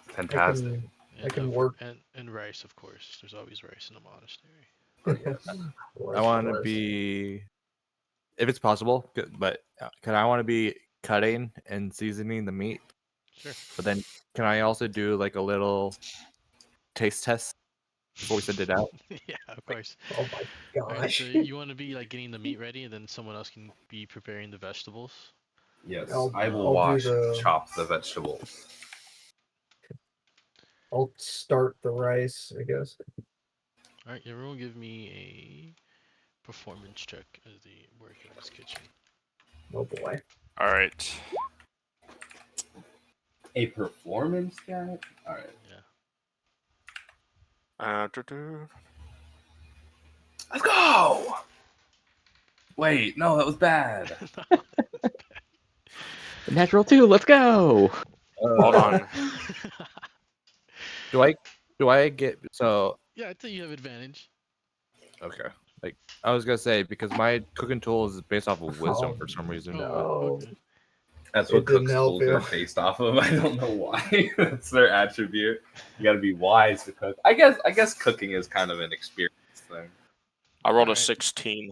Fantastic. I can work. And rice, of course. There's always rice in a monastery. I want to be, if it's possible, but I want to be cutting and seasoning the meat. Sure. But then, can I also do like a little taste test before we send it out? Yeah, of course. Oh my gosh. Right, so you want to be like getting the meat ready, and then someone else can be preparing the vegetables. Yes, I'll wash do and chop the vegetables. I'll start the rice, I guess. Alright, everyone give me a performance check as they work in this kitchen. Oh boy. Alright. A performance check? Alright. Yeah. Let's go! Wait, no, that was bad. Natural 2, let's go! Hold on. Do I get so? Yeah, I think you have advantage. Okay. Like I was gonna say, because my cooking tool is based off of wisdom for some reason. No. Okay. That's what It didn't cook's help tools you. are based off of. I don't know why. That's their attribute. You gotta be wise to cook. I guess cooking is kind of an experience thing. I rolled a Alright. 16.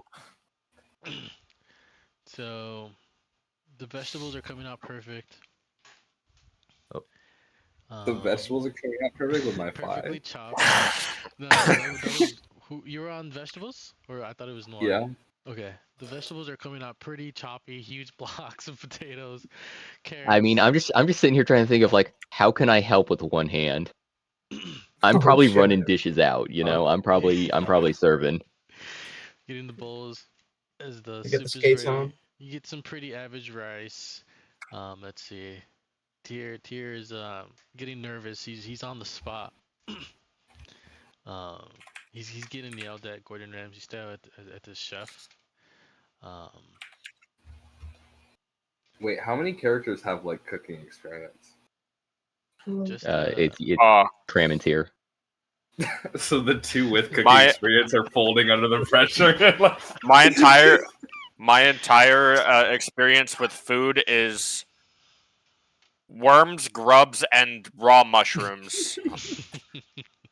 So, the vegetables are coming out perfect. The vegetables are coming out perfect with my perfectly 5. chopped. No, that was you were on vegetables, or I thought it was noir. Yeah. Okay, the vegetables are coming out pretty choppy, huge blocks of potatoes, carrots. I mean, I'm just sitting here trying to think of like, how can I help with one hand? I'm Oh, probably shit. running dishes out, you know. I'm probably serving. Getting the bowls as the You soup get the is skates ready. on? You get some pretty average rice. Let's see. Tyr is getting nervous. He's on the spot. He's getting yelled at Gordon Ramsay style at the chef. Um, Wait, how many characters have like cooking experience? just It's Uh, cram and tier. So the two with cooking My- experience are folding under the pressure. Like- my entire experience with food is worms, grubs, and raw mushrooms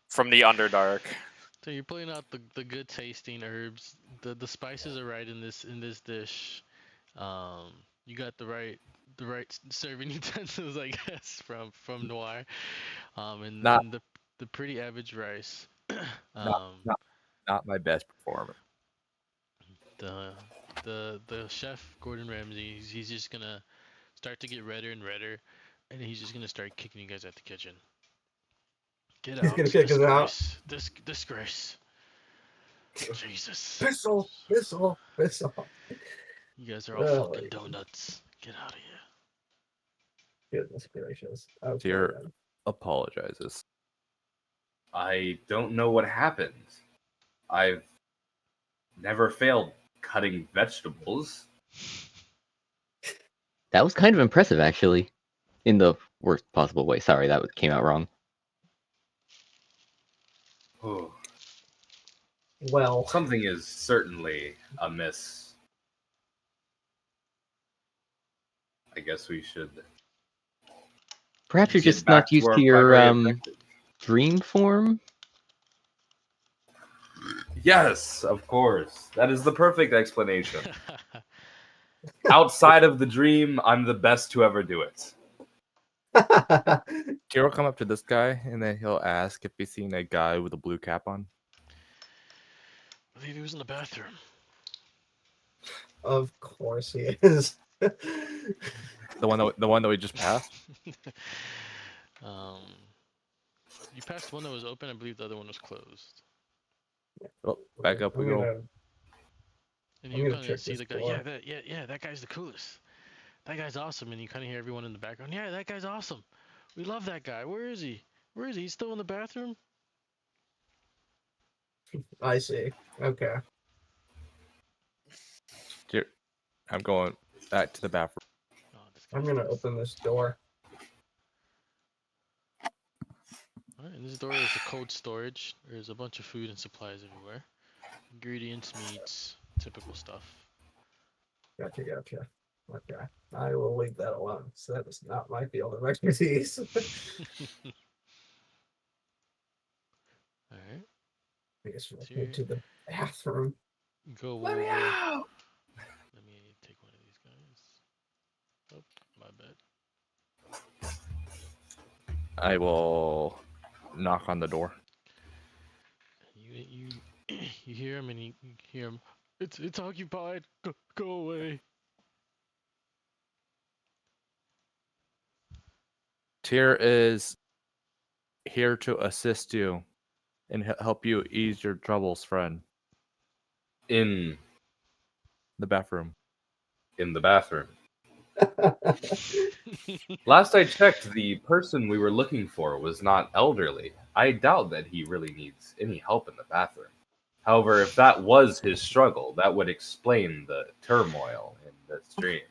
from the Underdark. so you're pulling out the good tasting herbs. The spices are right in this dish. You got the right serving utensils, I guess, from Noir. And Not- and the pretty average rice. Not my best performance. The chef Gordon Ramsay, he's just gonna start to get redder and redder, and he's just gonna start kicking you guys out the kitchen. Get He's out! gonna kick us out. Disgrace! Jesus! Piss off! Piss off! Piss off! You guys are all Oh, fucking donuts. Get out of here! Goodness gracious. Okay, Tier then. apologizes. I don't know what happened. I've never failed cutting vegetables. That was kind of impressive, actually, in the worst possible way. Sorry, came out wrong. Oh, Well, something is certainly amiss. I guess we should. Perhaps you're get just back not used our to your primary objective. dream form. Yes, of course. That is the perfect explanation. Outside of the dream, I'm the best to ever do it. Tier will come up to this guy and then he'll ask if he's seen a guy with a blue cap on. I believe he was in the bathroom. of course he is. The one that we just passed. You passed one that was open. I believe the other one was closed. Well, back up we I'm go. gonna- And I'm you gonna kind of check see this the guy. door. Yeah, that guy's the coolest. That guy's awesome. And you kind of hear everyone in the background. Yeah, that guy's awesome. We love that guy. Where is he? Where is he? He's still in the bathroom? I see. Okay. Tier, I'm going back to the bathroom. Oh, this I'm guy's gonna nuts. open this door. Alright, and this door is a cold storage. There's a bunch of food and supplies everywhere. Ingredients, meats, typical stuff. Gotcha. Okay. I will leave that alone. So that is not my field of expertise. Alright, I guess we'll Here. go to the bathroom. go Let me over. out! Let me take one of these guys. Oh, my bad. I will knock on the door. You you hear him and you hear him. It's occupied. Go away. Tier is here to assist you and help you ease your troubles, friend. In The bathroom. the bathroom. Last I checked, the person we were looking for was not elderly. I doubt that he really needs any help in the bathroom. However, if that was his struggle, that would explain the turmoil in the stream.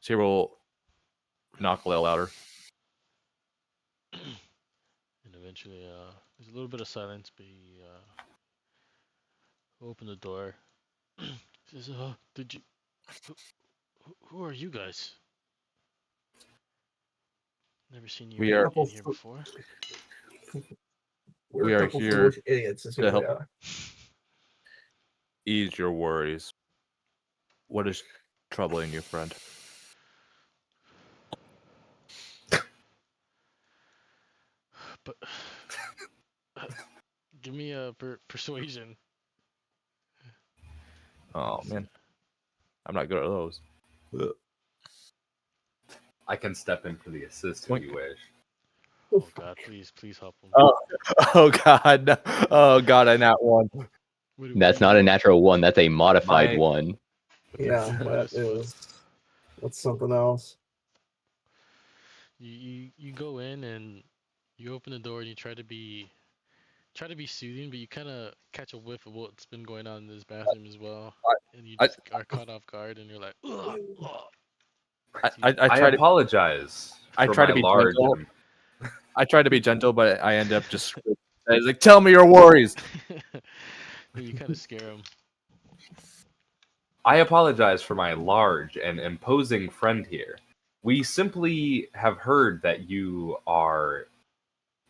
Tier will knock a little louder. And eventually, there's a little bit of silence, but he open the door. Says, did you? Who are you guys? Never seen you We in are- here before. We're We a are couple here foolish idiots. Is who to we help. are. Ease your worries. What is troubling you, friend? But give me a persuasion. Oh man, I'm not good at those. Ugh. I can step in for the assist if Wait. you wish. Oh God, please help him. Oh god, no. Oh god, I not one. What That's do you not a got? natural one. That's a modified My- one. Yeah, What that is what? is. That's something else. You go in and you open the door and you try to be try to be soothing, but you kind of catch a whiff of what's been going on in this bathroom as well, and you I, just are caught off guard, and you're like, ugh, ugh. I I try to apologize I for try my to be large. gentle. I try to be gentle, but I end up just it's like, tell me your worries. You kind of scare them. I apologize for my large and imposing friend here. We simply have heard that you are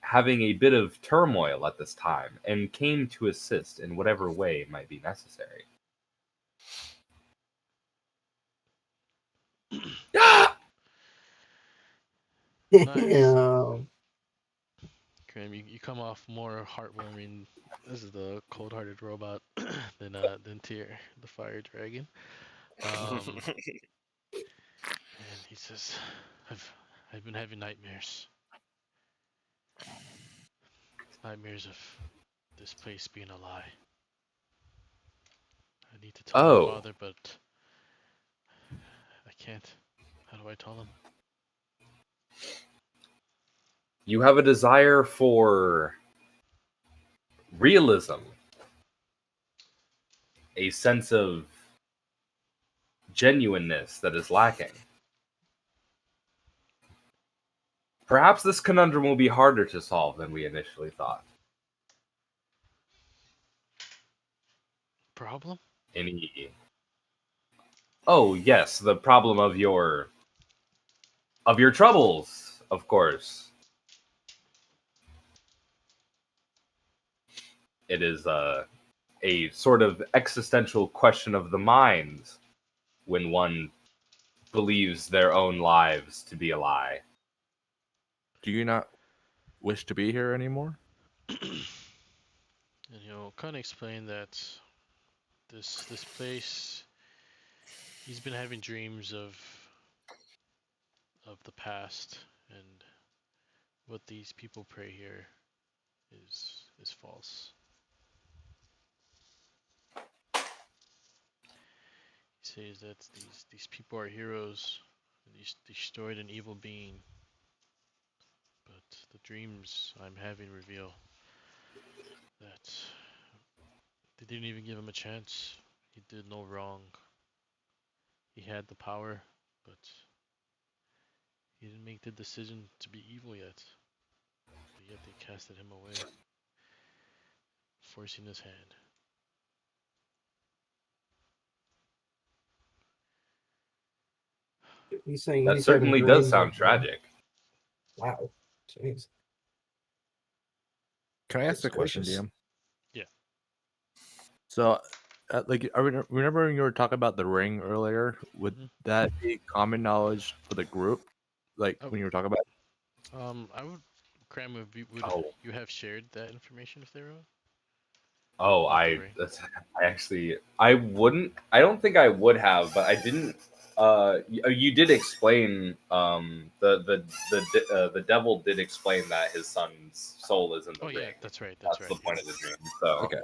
having a bit of turmoil at this time and came to assist in whatever way might be necessary. Nice. Damn. Graham, you come off more heartwarming. This is the cold-hearted robot than Tyr, the fire dragon. And he says, I've been having nightmares. Nightmares of this place being a lie. I need to tell my Oh, father, but I can't. How do I tell him? you have a desire for realism, a sense of genuineness that is lacking. Perhaps this conundrum will be harder to solve than we initially thought. Problem? Any? Oh yes, the problem of your troubles, of course. It is a sort of existential question of the mind when one believes their own lives to be a lie. Do you not wish to be here anymore? And he'll kind of explain that this place, he's been having dreams of the past, and what these people pray here is false. He says that these people are heroes, and these destroyed an evil being, but the dreams I'm having reveal that they didn't even give him a chance. He did no wrong. He had the power, but he didn't make the decision to be evil yet. But yet they casted him away, forcing his hand. He's saying That he's having certainly does dreams sound of- tragic. Wow. Jeez. Can I ask a question, Suspicious. DM? Yeah. So, like, remember when you were talking about the ring earlier? Would Mhm. that be common knowledge for the group? Like Oh. when you were talking about? I would, Cram, would Oh. you have shared that information if they were? Oh, About the ring? I wouldn't. I don't think I would have, but I didn't. You did explain. The devil did explain that his son's soul is in the Oh ring. yeah, that's right. That's That's the right. point of the dream. So Okay.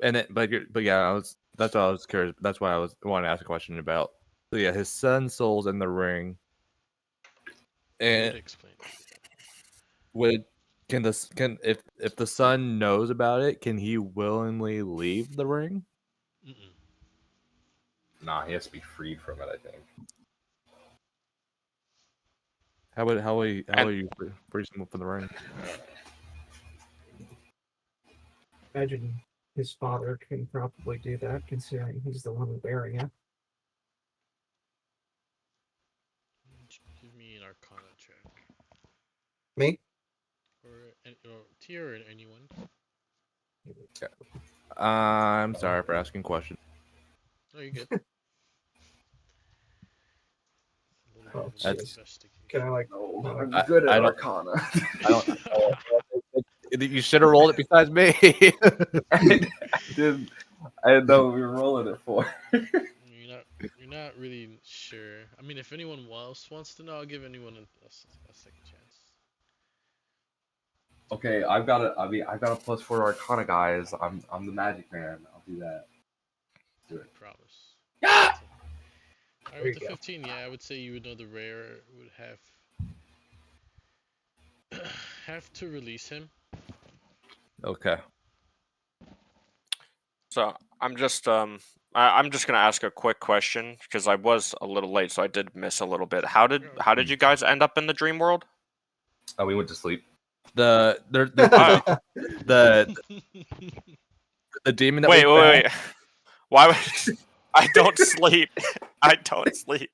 And it, but yeah, that's what I was curious. That's why I wanted to ask a question about. So yeah, his son's soul's in the ring, He and did explain that. would if the son knows about it, can he willingly leave the ring? Mm-mm. nah, he has to be freed from it. I think. How will you free someone from the ring? Imagine his father can probably do that, considering he's the one wearing it. Give me an Arcana check, Me? or Tier, or anyone. I'm sorry for asking questions. Oh, you're good. Oh, That's- Investigation. Can I like? I'm I- good at I don't- Arcana. You should have rolled it besides me. I did. I didn't know what we were rolling it for. You're not really sure. I mean, if anyone else wants to know, I'll give anyone a second chance. Okay, I've got a +4 Arcana, guys. I'm the magic man. I'll do that. Do it. I promise. Yeah! Alright, There with you the go. 15, yeah, I would say you would know the rare would have to release him. Okay. So I'm just I'm just gonna ask a quick question because I was a little late, so I did miss a little bit. How did you guys end up in the dream world? Oh, we went to sleep. The Oh, the the demon that wait, we wait, wait. Why would I don't sleep? I don't sleep.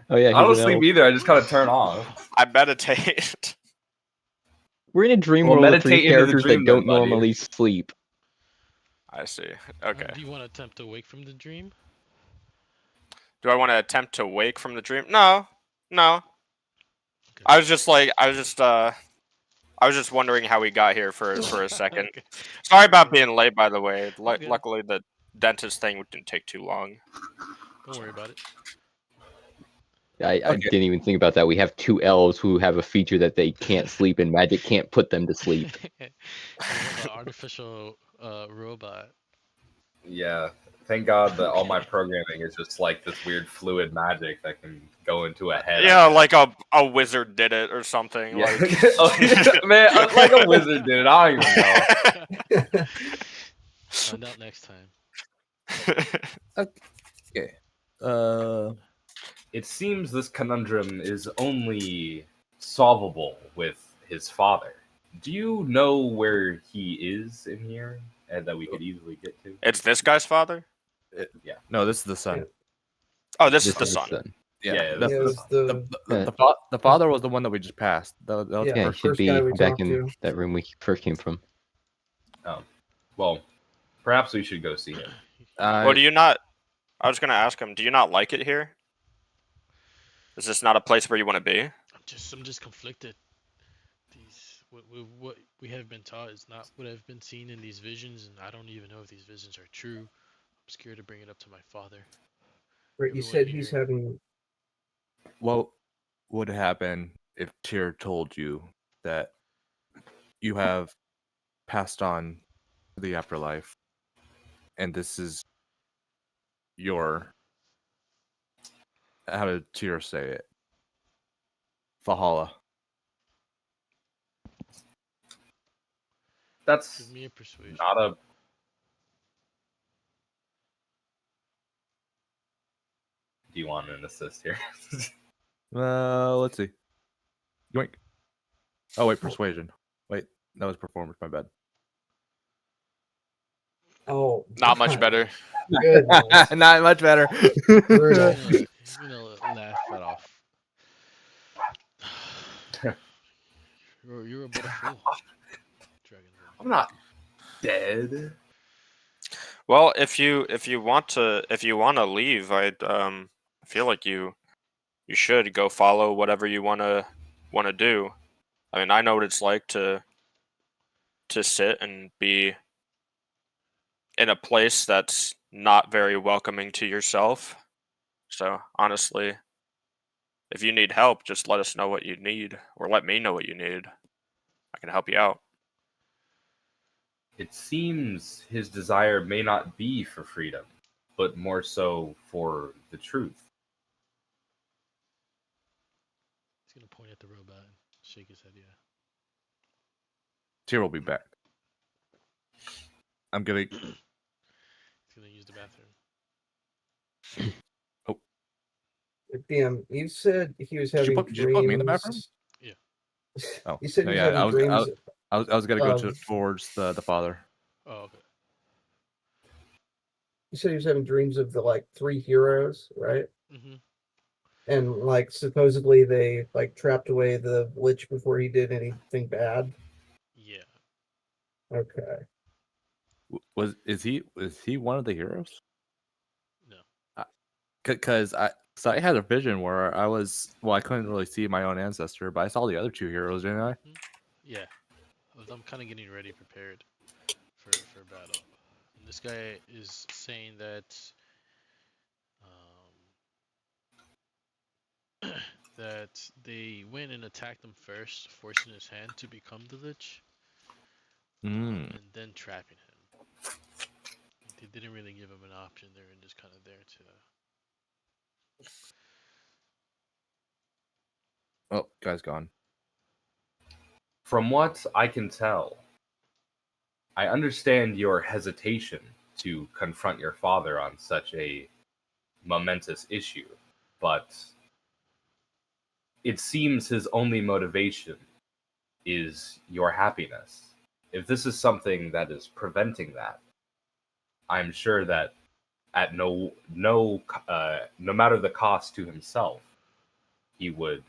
Oh yeah, I don't he's an sleep elf. either. I just kind of turn off. I meditate. We're in a dream Well, world with three meditate into the characters dream that then, don't buddy. normally sleep. I see. Okay. Do you want to attempt to wake from the dream? Do I want to attempt to wake from the dream? No, no. Okay. I was just wondering how we got here for a second. Okay. Sorry about being late, by the way. Okay. Luckily, the dentist thing didn't take too long. Don't worry about it. I Okay. didn't even think about that. We have two elves who have a feature that they can't sleep, and magic can't put them to sleep. We have an artificial robot. Yeah. Thank God that all my programming is just like this weird fluid magic that can go into a head. Yeah, like a wizard did it or something. Yeah. Like Oh, man, like a wizard did it. I don't even know. Find out next time. Okay. It seems this conundrum is only solvable with his father. Do you know where he is in here and that we could easily get to? It's this guy's father? No, this is the son. Oh, this This is the is son. Yeah. Yeah, the, Yeah, it was the father was the one that we just passed. That was Yeah, the Yeah, he first should first be guy we back talked in to. that room we first came from. Oh. Well, perhaps we should go see him. Well, do you not? I was gonna ask him. Do you not like it here? Is this not a place where you want to be? I'm just conflicted. What we have been taught is not what I've been seen in these visions, and I don't even know if these visions are true. I'm scared to bring it up to my father. Right, you Everyone said he's here- having. What would happen if Tyr told you that you have passed on to the afterlife, and this is your, how did Tyr say it? Valhalla. That's Give me a persuasion. not a. Do you want an assist here? Let's see. Yoink. Oh wait, persuasion. Wait, that was performance. My bad. Oh, Not much God. better. Goodness. Not much better. Brutal. He's gonna laugh that off. You're a bit of fool. Dragon. I'm not dead. Well, if you want to leave, I'd feel like you should go follow whatever you wanna do. I mean, I know what it's like to sit and be in a place that's not very welcoming to yourself. So honestly, if you need help, just let us know what you need, or let me know what you need. I can help you out. It seems his desire may not be for freedom, but more so for the truth. He's gonna point at the robot and shake his head. Yeah. Tyr will be back. I'm gonna. He's gonna use the bathroom. Damn, you said he was Did having you dreams. put me in the bathroom? Yeah. Oh, You said no, he was yeah. having I was dreams. I was gonna go of- towards the father. Oh, okay. You said he was having dreams of the like three heroes, right? Mm-hmm. And like supposedly they like trapped away the Lich before he did anything bad. Yeah. Okay. Is he one of the heroes? No. Because I had a vision where I couldn't really see my own ancestor, but I saw the other two heroes, didn't I? Yeah. I'm kind of getting ready, prepared for battle. And this guy is saying that that they went and attacked him first, forcing his hand to become the Lich, and then trapping him. They didn't really give him an option. They were just kind of there to. Oh, guy's gone. From what I can tell, I understand your hesitation to confront your father on such a momentous issue, but it seems his only motivation is your happiness. If this is something that is preventing that, I'm sure that at no matter the cost to himself, he would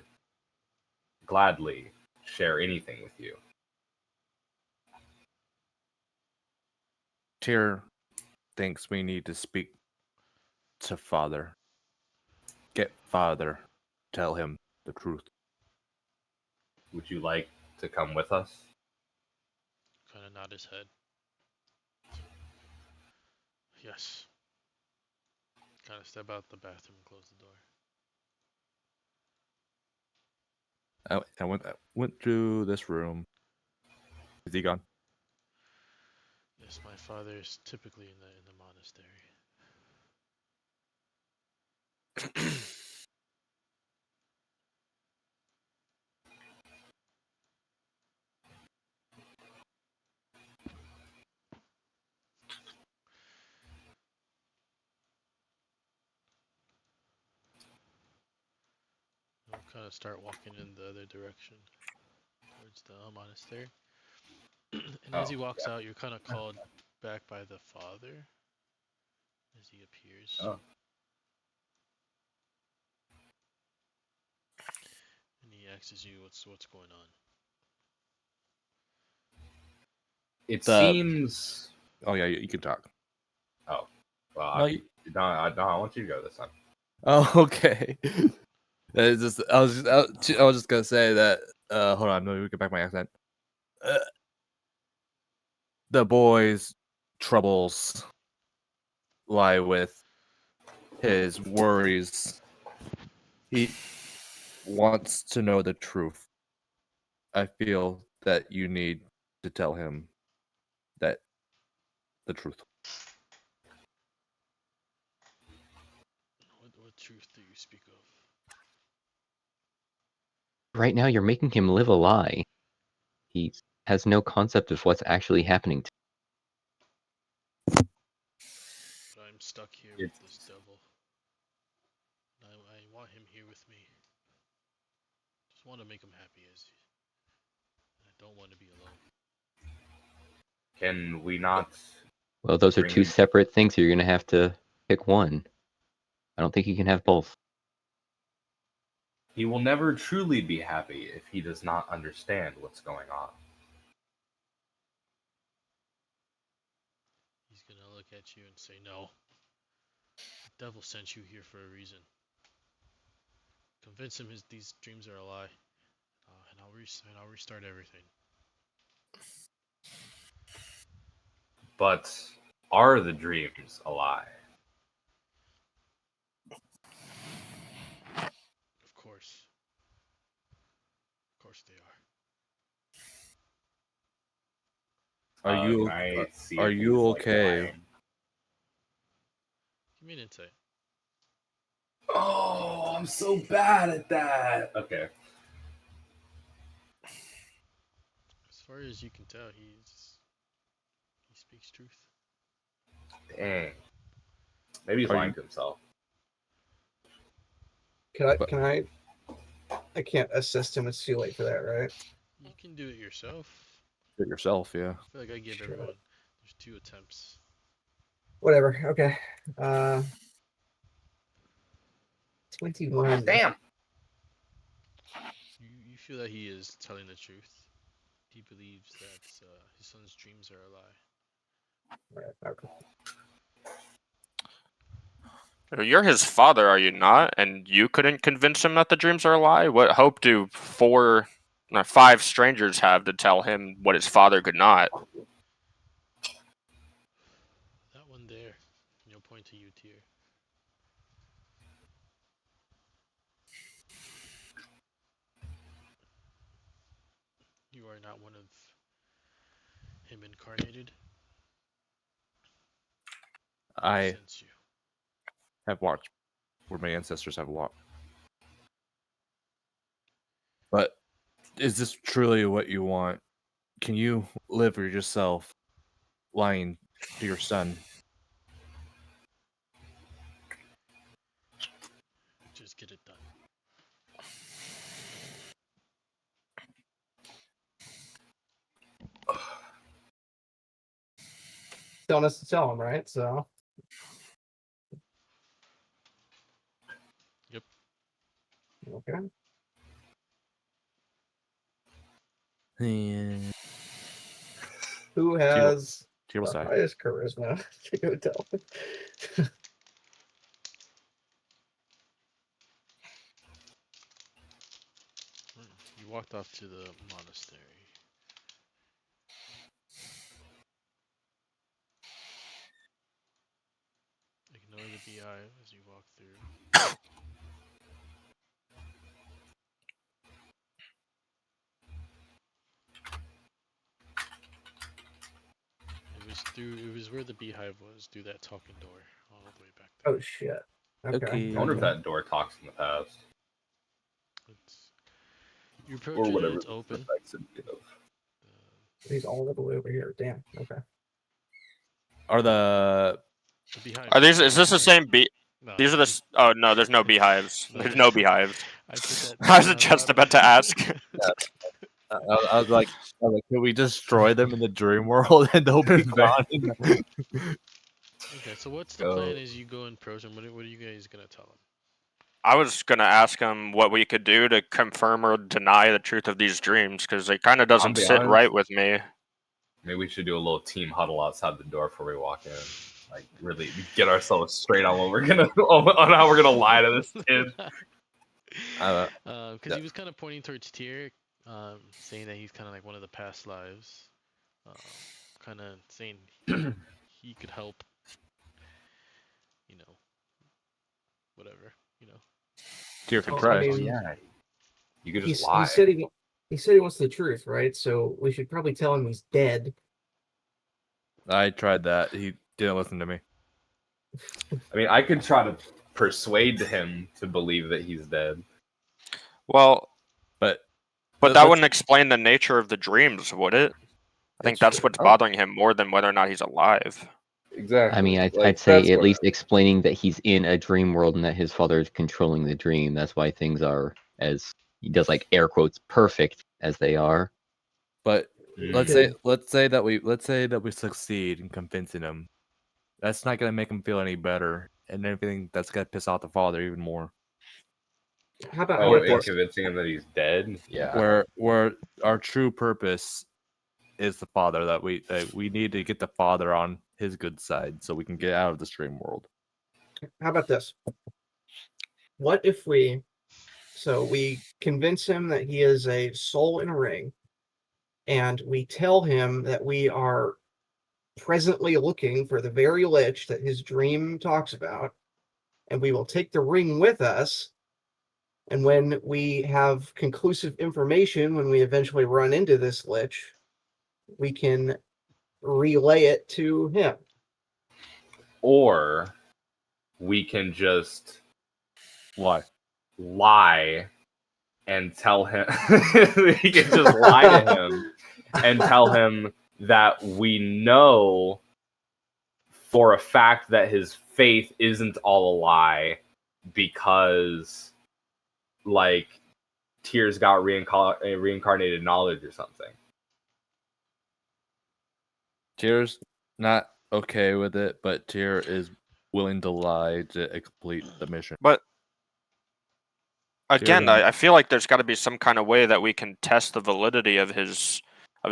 gladly share anything with you. Tyr thinks we need to speak to Father. Get Father. Tell him the truth. Would you like to come with us? Kind of nod his head. Yes. Kind of step out the bathroom and close the door. I went through this room. Is he gone? Yes, my father is typically in the monastery. I'll kind of start walking in the other direction towards the monastery. And as he walks out, you're kind of called back by the father as he appears. Oh. And he asks you what's going on. It seems. Oh yeah, you can talk. Oh, well, No, I want you to go this time. Oh, okay. I was just gonna say that. Hold on, let me get back my accent. The boy's troubles lie with his worries. He wants to know the truth. I feel that you need to tell him that the truth. What truth do you speak of? Right now, you're making him live a lie. He has no concept of what's actually happening to But I'm stuck here with this devil. I want him here with me. Just want to make him happy I don't want to be alone. Can we not? Well, those are bring two him- separate things. You're going to have to pick one. I don't think you can have both. He will never truly be happy if he does not understand what's going on. He's gonna look at you and say, "No. The devil sent you here for a reason. Convince him these dreams are a lie, and I'll restart everything." But are the dreams a lie? Of course. Of course they are. Are you Can I see are if you he's, like, okay? lying? Give me an insight. Oh, I'm so bad at that. Okay. As far as you can tell, he speaks truth. Dang. Maybe he's Are lying you- to himself. Can I? I can't assist him. It's too late for that, right? You can do it yourself. Do it yourself, yeah. I feel like I give Sure. everyone. There's 2 attempts. Whatever. Okay. 21. Damn. You feel that he is telling the truth. He believes that his son's dreams are a lie. Right, okay. You're his father, are you not? And you couldn't convince him that the dreams are a lie? What hope do 5 strangers have to tell him what his father could not? That one there. And you'll point to you, Tyr. You are not one of him incarnated. I Sense you. have watched where my ancestors have walked. But is this truly what you want? Can you live for yourself lying to your son. Just get it done. Telling us to tell him, right? So. Yep. Okay. And Who has Tyr will the say. highest charisma to go tell him? You walked off to the monastery. Ignore the beehive as you walk through. It was where the beehive was, through that talking door, all the way back there. Oh shit. Okay. Okay. I wonder if that door talks in the past. You approach Or it, whatever it's the open. effects it give. He's all the way over here. Damn. Okay. Are the beehive. Are these? Is this the same bee? No, These are the. Oh no, there's no beehives. No. There's no beehives. I put that I was down just loud. about to ask. I was like, can we destroy them in the dream world and they'll be gone? Okay, so what's the plan as you go and approach them? What are you guys gonna tell them? I was gonna ask him what we could do to confirm or deny the truth of these dreams, because it kind of doesn't be sit honest. right with me. Maybe we should do a little team huddle outside the door before we walk in. Like, really get ourselves straight on what we're gonna on how we're gonna lie to this kid. Because he was kind of pointing towards Tyr, saying that he's kind of like one of the past lives, kind of saying he could help, whatever, Tyr can Oh, try. I mean, yeah. You could just lie. He said he wants the truth, right? So we should probably tell him he's dead. I tried that. He didn't listen to me. I mean, I could try to persuade him to believe that he's dead. Well, but that wouldn't explain the nature of the dreams, would it? I think that's what's Oh. bothering him more than whether or not he's alive. Exactly. I mean, Like, I'd say that's at what- least explaining that he's in a dream world and that his father is controlling the dream. That's why things are, as he does, like air quotes, perfect as they are. But let's say that we succeed in convincing him. That's not gonna make him feel any better, and anything that's gonna piss off the father even more. How about in convincing him that he's dead? Yeah. Where our true purpose is the father, that we need to get the father on his good side so we can get out of this dream world. How about this? What if we convince him that he is a soul in a ring, and we tell him that we are presently looking for the very lich that his dream talks about, and we will take the ring with us, and when we have conclusive information, when we eventually run into this lich, we can relay it to him. Or we can just lie and tell him we can just lie to him and tell him that we know for a fact that his faith isn't all a lie, because like Tyr's got reincarnated knowledge or something. Tyr's not okay with it, but Tyr is willing to lie to complete the mission. But again, I feel like there's got to be some kind of way that we can test the validity of his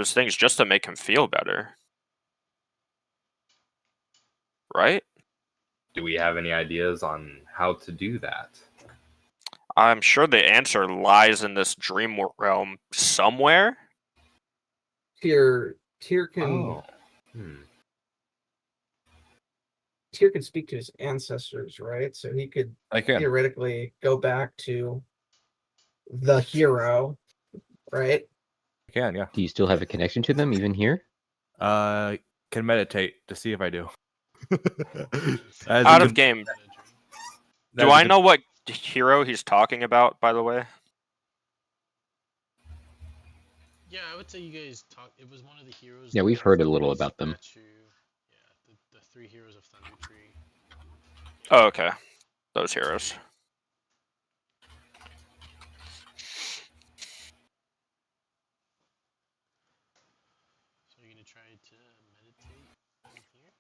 things just to make him feel better. Right? Do we have any ideas on how to do that? I'm sure the answer lies in this dream realm somewhere. Tyr can Tyr can speak to his ancestors, right? So he could theoretically go back to the hero, right? I can, yeah. Do you still have a connection to them even here? Can meditate to see if I do. Out of game. Do I know what hero he's talking about, by the way? Yeah, I would say you guys talked. It was one of the heroes. Yeah, that we've was heard a the little great about them. statue. Yeah, the three heroes of Thunder Tree. Oh, okay. Those heroes. So you're gonna try to meditate in here.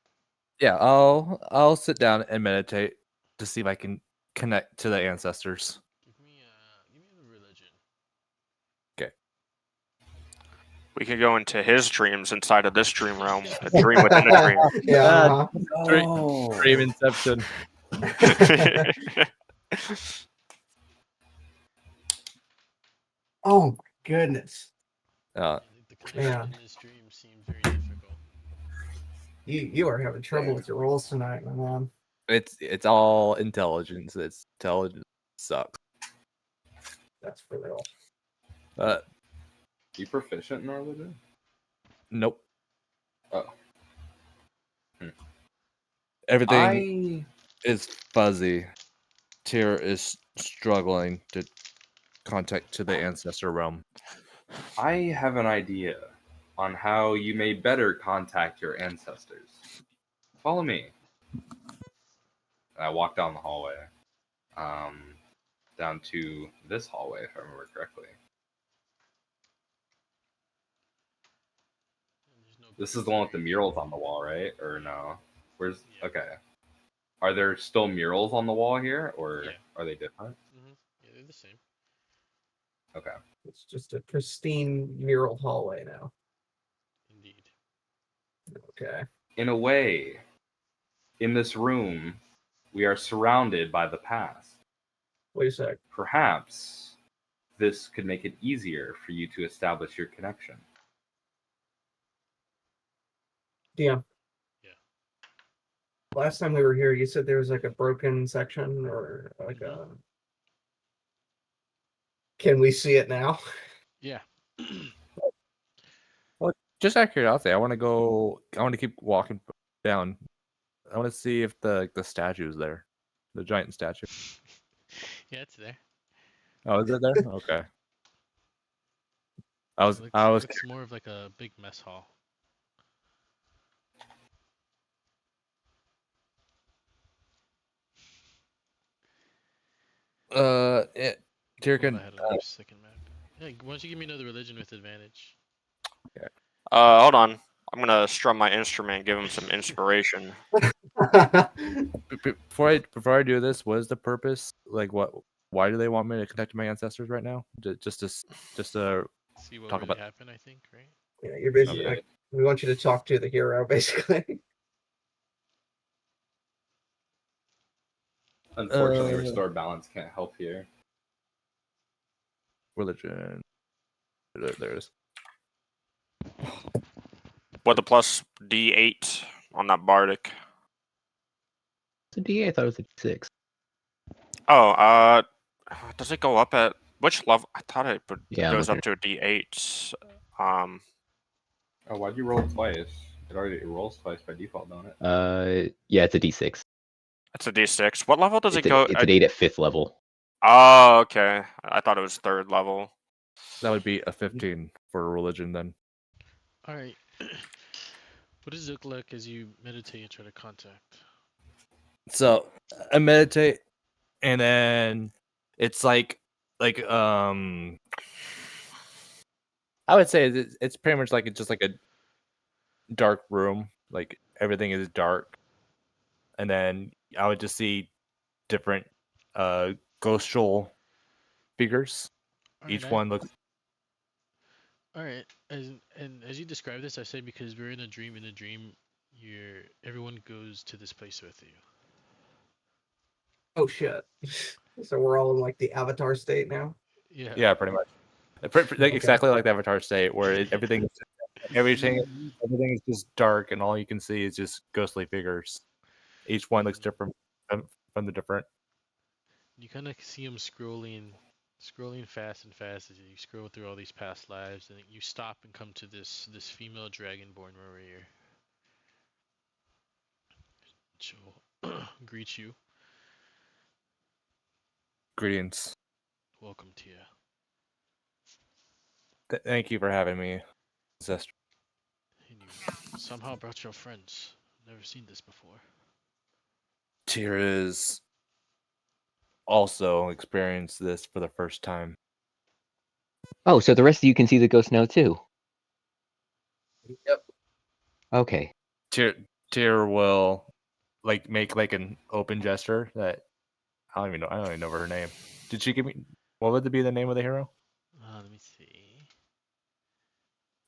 Yeah, I'll sit down and meditate to see if I can connect to the ancestors. Give me the religion. Okay. We could go into his dreams inside of this dream realm. A dream within a dream. Yeah. Dream inception. Oh my goodness. The connection Man. in this dream seemed very difficult. You are having trouble with your rolls tonight, my man. It's all intelligence. It's intelligence sucks. That's for real. You proficient in religion? Nope. Oh. Everything is fuzzy. Tyr is struggling to contact to the ancestor realm. I have an idea on how you may better contact your ancestors. Follow me. And I walk down the hallway. Down to this hallway, if I remember correctly. This is the one with the murals on the wall, right? Or no? Where's okay? Are there still murals on the wall here, or are they different? Yeah, they're the same. Okay. It's just a pristine mural hallway now. Indeed. Okay. In a way, in this room, we are surrounded by the past. Wait a sec. Perhaps this could make it easier for you to establish your connection. DM. Yeah. Last time we were here, you said there was like a broken section or like a. Can we see it now? Yeah. Well, just out of curiosity, I want to keep walking down. I want to see if the statue is there, the giant statue. Yeah, it's there. Oh, is it there? Okay. It looks more of like a big mess hall. Tyr I can. had another second map. Yeah, why don't you give me another religion with advantage? Okay. Hold on. I'm gonna strum my instrument, give him some inspiration. Before I do this, what is the purpose? Like, what? Why do they want me to connect to my ancestors right now? Just to see what talk really about. happened. I think, right? Yeah, you're basically. Yeah. Like, we want you to talk to the hero, basically. Unfortunately, restore balance can't help here. Religion. There it is. What the plus D8 on that bardic? It's a D8. I thought it was a D6. Oh, does it go up at which level? I thought it Yeah, goes up to a D8. Oh, why'd you roll twice? It already rolls twice by default, don't it? Yeah, it's a D6. It's a D6. What level does It's it go? It's an 8 at 5th level. Oh, okay. I thought it was 3rd level. That would be a 15 for religion then. All right. What does it look like as you meditate and try to contact? So I meditate, and then it's like I would say it's pretty much like it's just like a dark room. Like everything is dark, and then I would just see different ghostral figures. Each one looks. All right. And as you describe this, I say because we're in a dream. In a dream, everyone goes to this place with you. Oh shit! So we're all in like the avatar state now. Yeah. Pretty much. Exactly like the Avatar state, where everything is just dark, and all you can see is just ghostly figures. Each one looks different from the different. You kind of see them scrolling fast and fast as you scroll through all these past lives, and you stop and come to this female dragonborn warrior. She'll greet you. Greetings. Welcome, Tia. Thank you for having me, Zest. And you somehow brought your friends. Never seen this before. Tyr is also experienced this for the first time. Oh, so the rest of you can see the ghost now too. Yep. Okay. Tyr will make an open gesture that I don't even know her name. Did she give me? What would be the name of the hero? Let me see.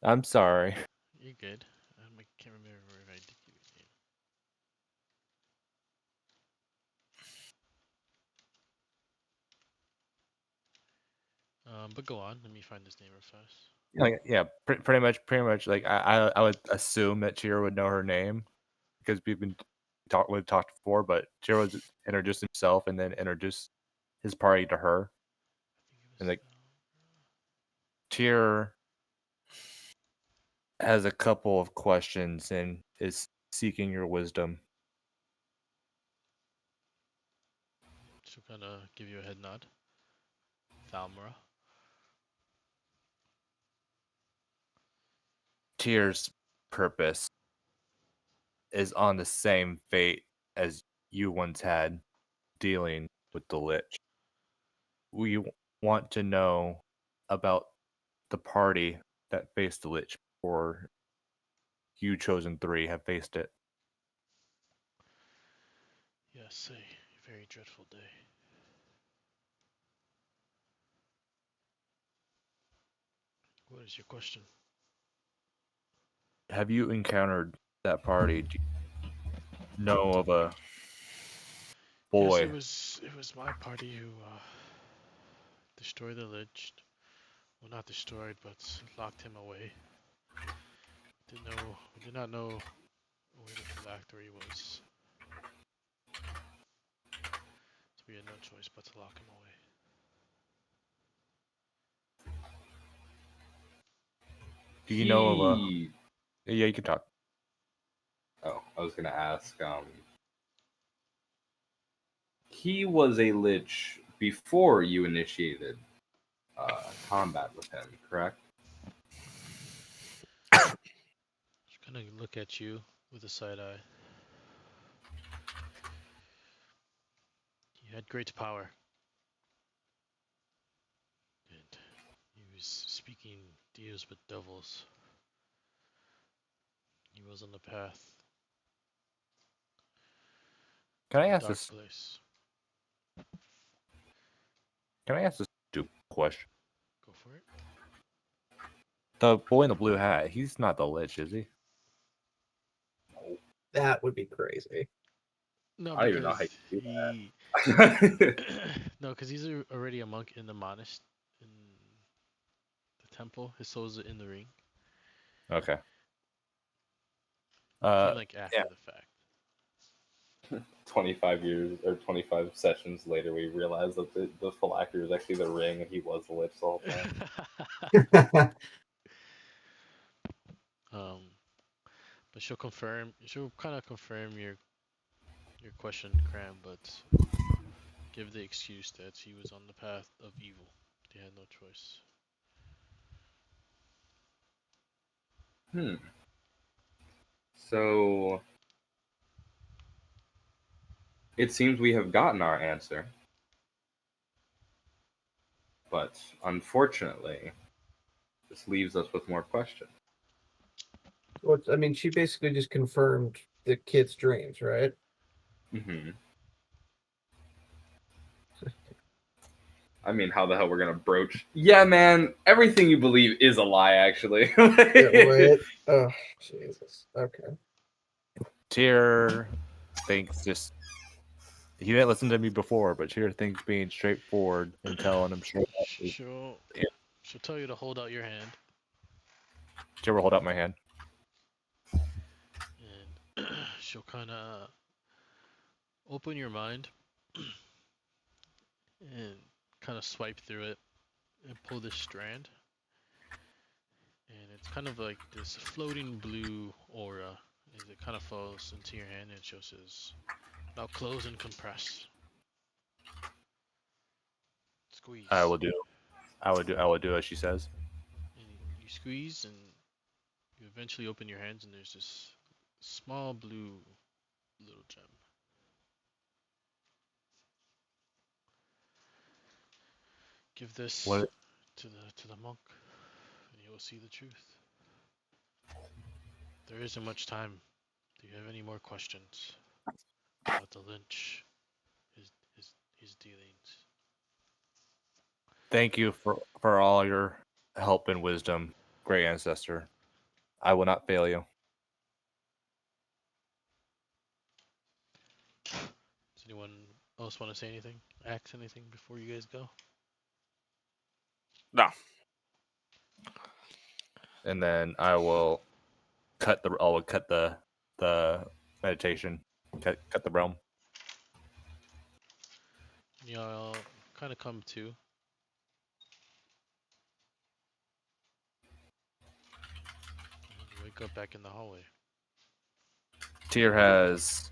I'm sorry. You're good. I can't remember if I did give you a name. But go on. Let me find this name real fast. Yeah, pretty much. Like I would assume that Tyr would know her name because we've talked before, but Tyr would introduce himself and then introduce his party to her. And like Tyr has a couple of questions and is seeking your wisdom. She'll kind of give you a head nod. Thalmora. Tyr's purpose is on the same fate as you once had dealing with the Lich. We want to know about the party that faced the Lich before you chosen 3 have faced it. Yes, a very dreadful day. What is your question? Have you encountered that party? Do you know of a boy? Yes, it was my party who destroyed the Lich. Well, not destroyed, but locked him away. We did not know where the phylactery was. So we had no choice but to lock him away. Do you know of a? Yeah, you can talk. Oh, I was gonna ask. He was a Lich before you initiated combat with him, correct? Just kind of look at you with a side eye. He had great power. And he was speaking deals with devils. He was on the path. Can I ask Dark this? place. Can I ask this stupid question? Go for it. The boy in the blue hat, he's not the Lich, is he? That would be crazy. No, I don't even know how because you do he that. no, because he's already a monk in the monastery, in the temple. His soul's in the ring. Okay. Came like after Yeah. the fact. 25 years or 25 sessions later, we realized that the phylactery was actually the ring, and he was the Lich the whole time. But she'll kind of confirm your question, Cram, but give the excuse that he was on the path of evil. They had no choice. So it seems we have gotten our answer, but unfortunately, this leaves us with more questions. Well, I mean, she basically just confirmed the kid's dreams, right? Mm-hmm. I mean, how the hell we're gonna broach? Yeah, man, everything you believe is a lie, actually. Yeah, right. Oh, Jesus. Okay. Tyr thinks he didn't listen to me before, but Tyr thinks being straightforward and telling him straight up is. She'll tell you to hold out your hand. Tyr will hold out my hand. And she'll kind of open your mind and kind of swipe through it and pull this strand. And it's kind of like this floating blue aura as it kind of falls into your hand, and she says, now close and compress. Squeeze. I will do as she says. And You squeeze and you eventually open your hands and there's this small blue little gem. Give this What? to the monk, and you will see the truth. There isn't much time. Do you have any more questions about the lynch, his his dealings? Thank you for all your help and wisdom, great ancestor. I will not fail you. Does anyone else want to say anything? Ask anything before you guys go? No. And then I will cut the meditation, cut the realm. Y'all kind of come to. You wake up back in the hallway. Tyr has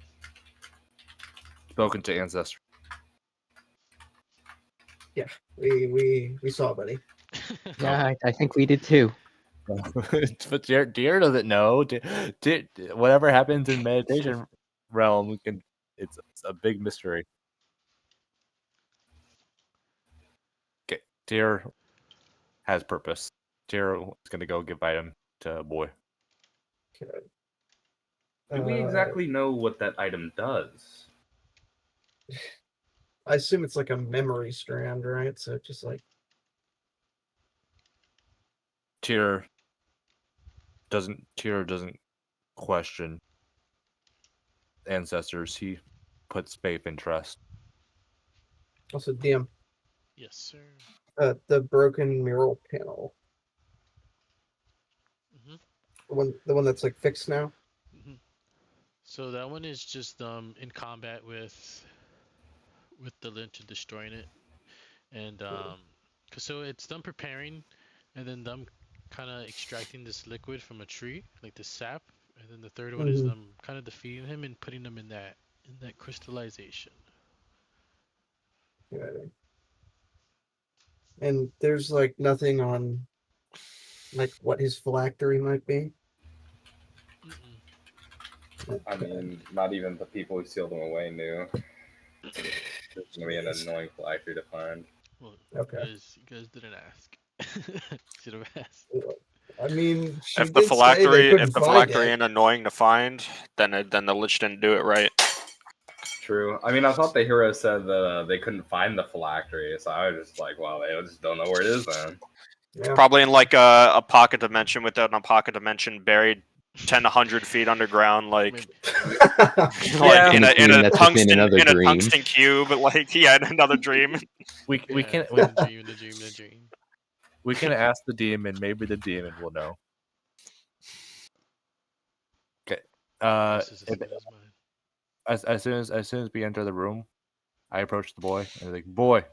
spoken to ancestor. Yeah, we saw, buddy. Yeah, I think we did too. But Tyr doesn't know. Whatever happens in meditation realm, it's a big mystery. Okay, Tyr has purpose. Tyr is gonna go give item to boy. Okay. Do we exactly know what that item does? I assume it's like a memory strand, right? So just like Tyr doesn't question ancestors. He puts faith and trust. also DM. Yes, sir. The broken mural panel. Mhm. The one that's like fixed now. Mhm. So that one is just in combat with the lynch and destroying it, and cause so it's them preparing, and then them kind of extracting this liquid from a tree, like the sap, and then the third one is them kind of defeating him and putting him in that crystallization. Okay. And there's like nothing on like what his phylactery might be. Mm-mm. I mean, not even the people who sealed them away knew. It's gonna be an annoying phylactery to find. Well, Okay. you guys didn't ask. Should have asked. I mean, she If the did say they couldn't if the find phylactery it. ain't annoying to find, then the lich didn't do it right. True. I mean, I thought the hero said that they couldn't find the phylactery, so I was just like, well, they just don't know where it is then. Yeah. Probably in like a pocket dimension within a pocket dimension, buried 10, 100 feet underground, like Yeah. in a That's within another dream. tungsten cube, like in another dream. We can the dream. We can ask the demon. Maybe the demon will know. Okay. As soon as we enter the room, I approach the boy and I'm like, "Boy,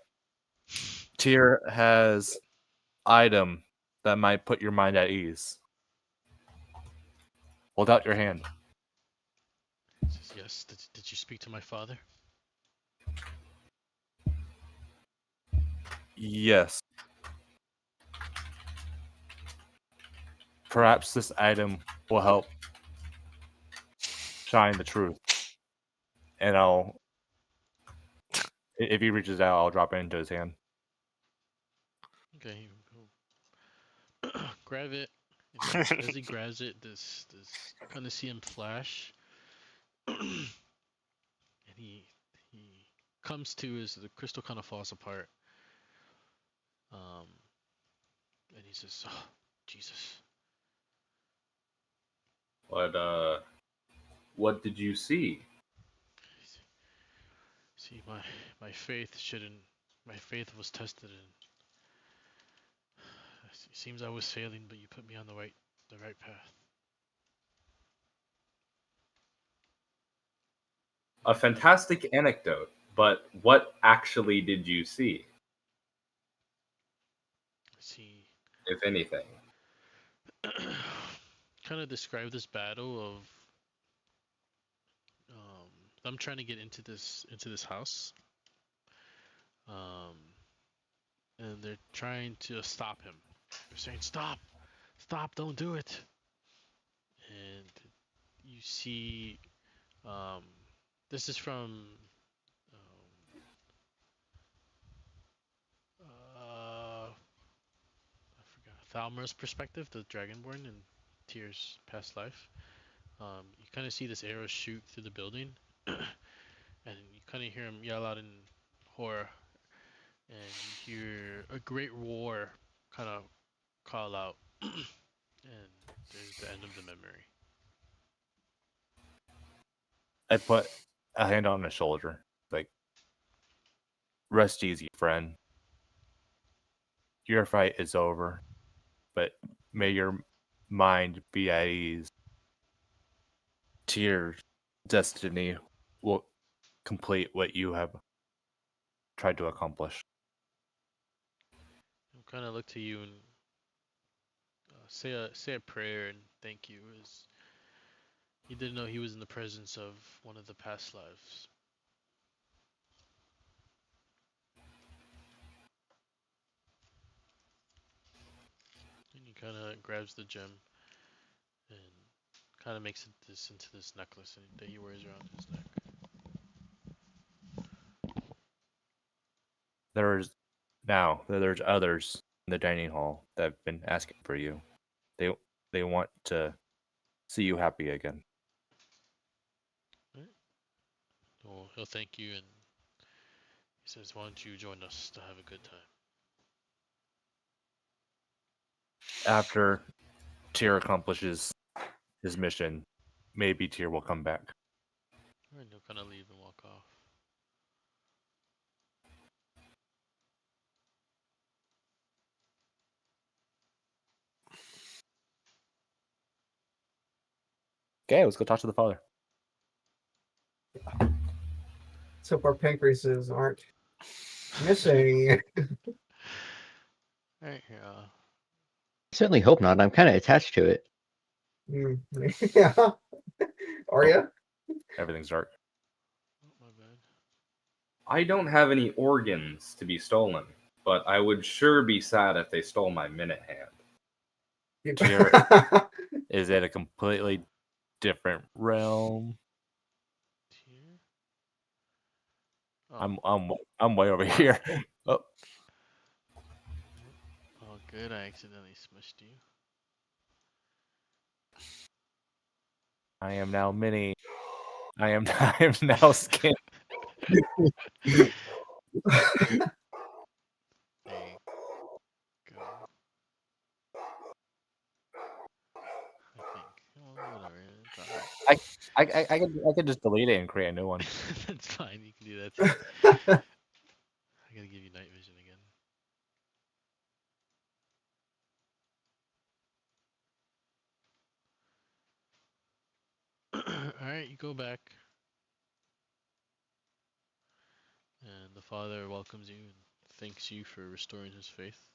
Tyr has item that might put your mind at ease. Hold out your hand." He says, yes. Did you speak to my father? Yes. Perhaps this item will help shine the truth. And if he reaches out, I'll drop it into his hand. Okay, grab it. And as he grabs it, this kind of see him flash, and he comes to as the crystal kind of falls apart. And he says, "Oh, Jesus." What did you see? See, my faith shouldn't. My faith was tested, and it seems I was failing, but you put me on the right path. A fantastic anecdote, but what actually did you see? See, if anything. kind of describe this battle of them trying to get into this house, and they're trying to stop him. They're saying, "Stop, Stop! Don't do it. And you see, this is from I forgot Thalmar's perspective, the Dragonborn in Tyr's past life. You kind of see this arrow shoot through the building, and you kind of hear him yell out in horror, and you hear a great roar kind of call out, and there's the end of the memory. I put a hand on his shoulder, like, rest easy, friend. Your fight is over, but may your mind be at ease. Tyr's destiny will complete what you have tried to accomplish. He'll kind of look to you and say a prayer and thank you, as he didn't know he was in the presence of one of the past lives. And he kind of grabs the gem and kind of makes this into this necklace that he wears around his neck. There's others in the dining hall that have been asking for you. They want to see you happy again. Right. Well, he'll thank you, and he says, "Why don't you join us to have a good time?" After Tyr accomplishes his mission, maybe Tyr will come back. And he'll kind of leave and walk off. Okay, let's go talk to the father. Let's hope our pancreases aren't missing. Alright, I certainly hope not. I'm kind of attached to it. Yeah. Are you? Everything's dark. My bad. I don't have any organs to be stolen, but I would sure be sad if they stole my minute hand. Tyr is in a completely different realm. Tyr? Oh. I'm way over here. Oh. Oh, good. I accidentally smushed you. I am now mini. I am now skin. There you go. I think. Well, whatever. It's alright. I could just delete it and create a new one. That's fine. You can do that too. I gotta give you night vision again. Alright, you go back. And the father welcomes you and thanks you for restoring his faith.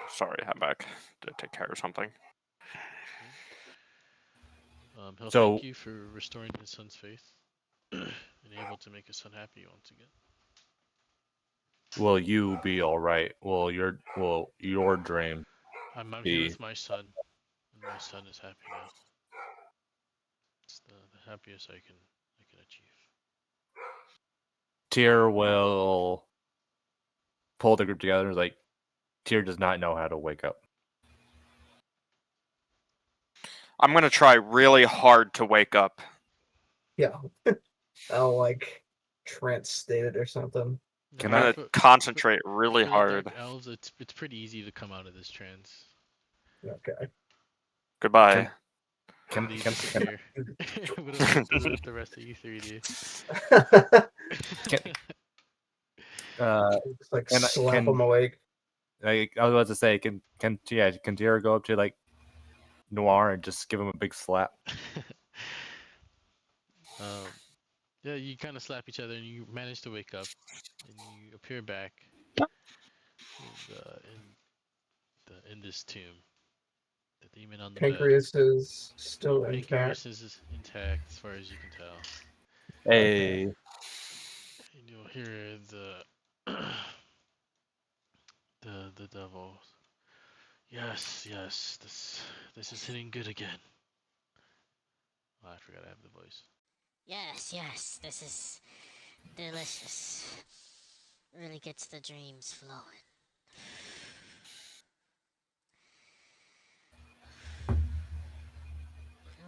Sorry, I'm back to take care of something. He'll So- thank you for restoring his son's faith and able to make his son happy once again. Will you be all right? Will your dream? I'm here be- with my son, and my son is happy now. It's the happiest I can achieve. Tyr will pull the group together. Like, Tyr does not know how to wake up. I'm gonna try really hard to wake up. Yeah. I'll like trance stated or something. Can I'm I- gonna concentrate really For the hard. Dark Elves, it's pretty easy to come out of this trance. Okay. Goodbye. Can Leave can, this can, here. what the rest of you three do? Just like Can I- slap can- them awake. I was about to say, can Tyr go up to like Noir and just give him a big slap? Yeah, you kind of slap each other, and you manage to wake up, and you appear back in this tomb. The demon on the Pancreas is still bed. intact. Pancreas is intact as far as you can tell. Hey, And Here the devil. Yes, yes, this is hitting good again. Oh, I forgot I have the voice. Yes, yes, this is delicious. Really gets the dreams flowing. You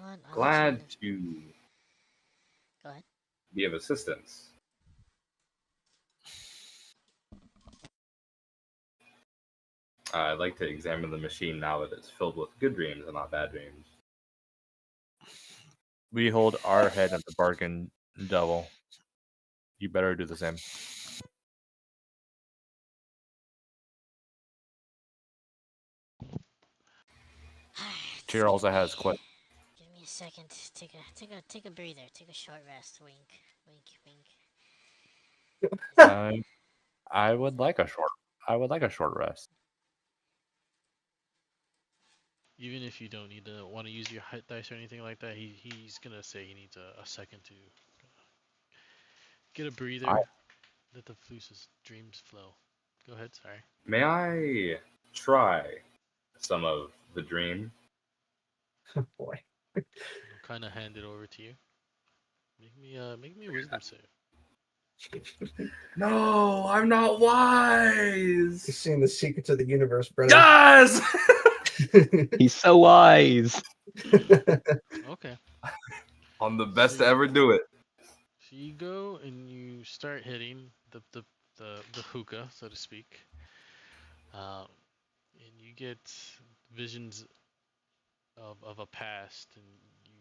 know what? Glad to Go ahead. be of assistance. I'd like to examine the machine now that it's filled with good dreams and not bad dreams. We hold our head at the bargain, devil. You better do the same. Tyr also has questions. Give me a second. Take a breather. Take a short rest. Wink, wink, wink. I would like a short rest. Even if you don't want to use your hit dice or anything like that, he's gonna say he needs a second to get a breather. Let the Fluce's dreams flow. Go ahead. Sorry. May I try some of the dream? Oh boy. I'll kind of hand it over to you. Make me a wisdom save. No, I'm not wise. You've seen the secrets of the universe, brother. Yes. He's so wise. Okay. I'm the best to ever do it. So you go and you start hitting the hookah, so to speak, and you get visions of a past, and you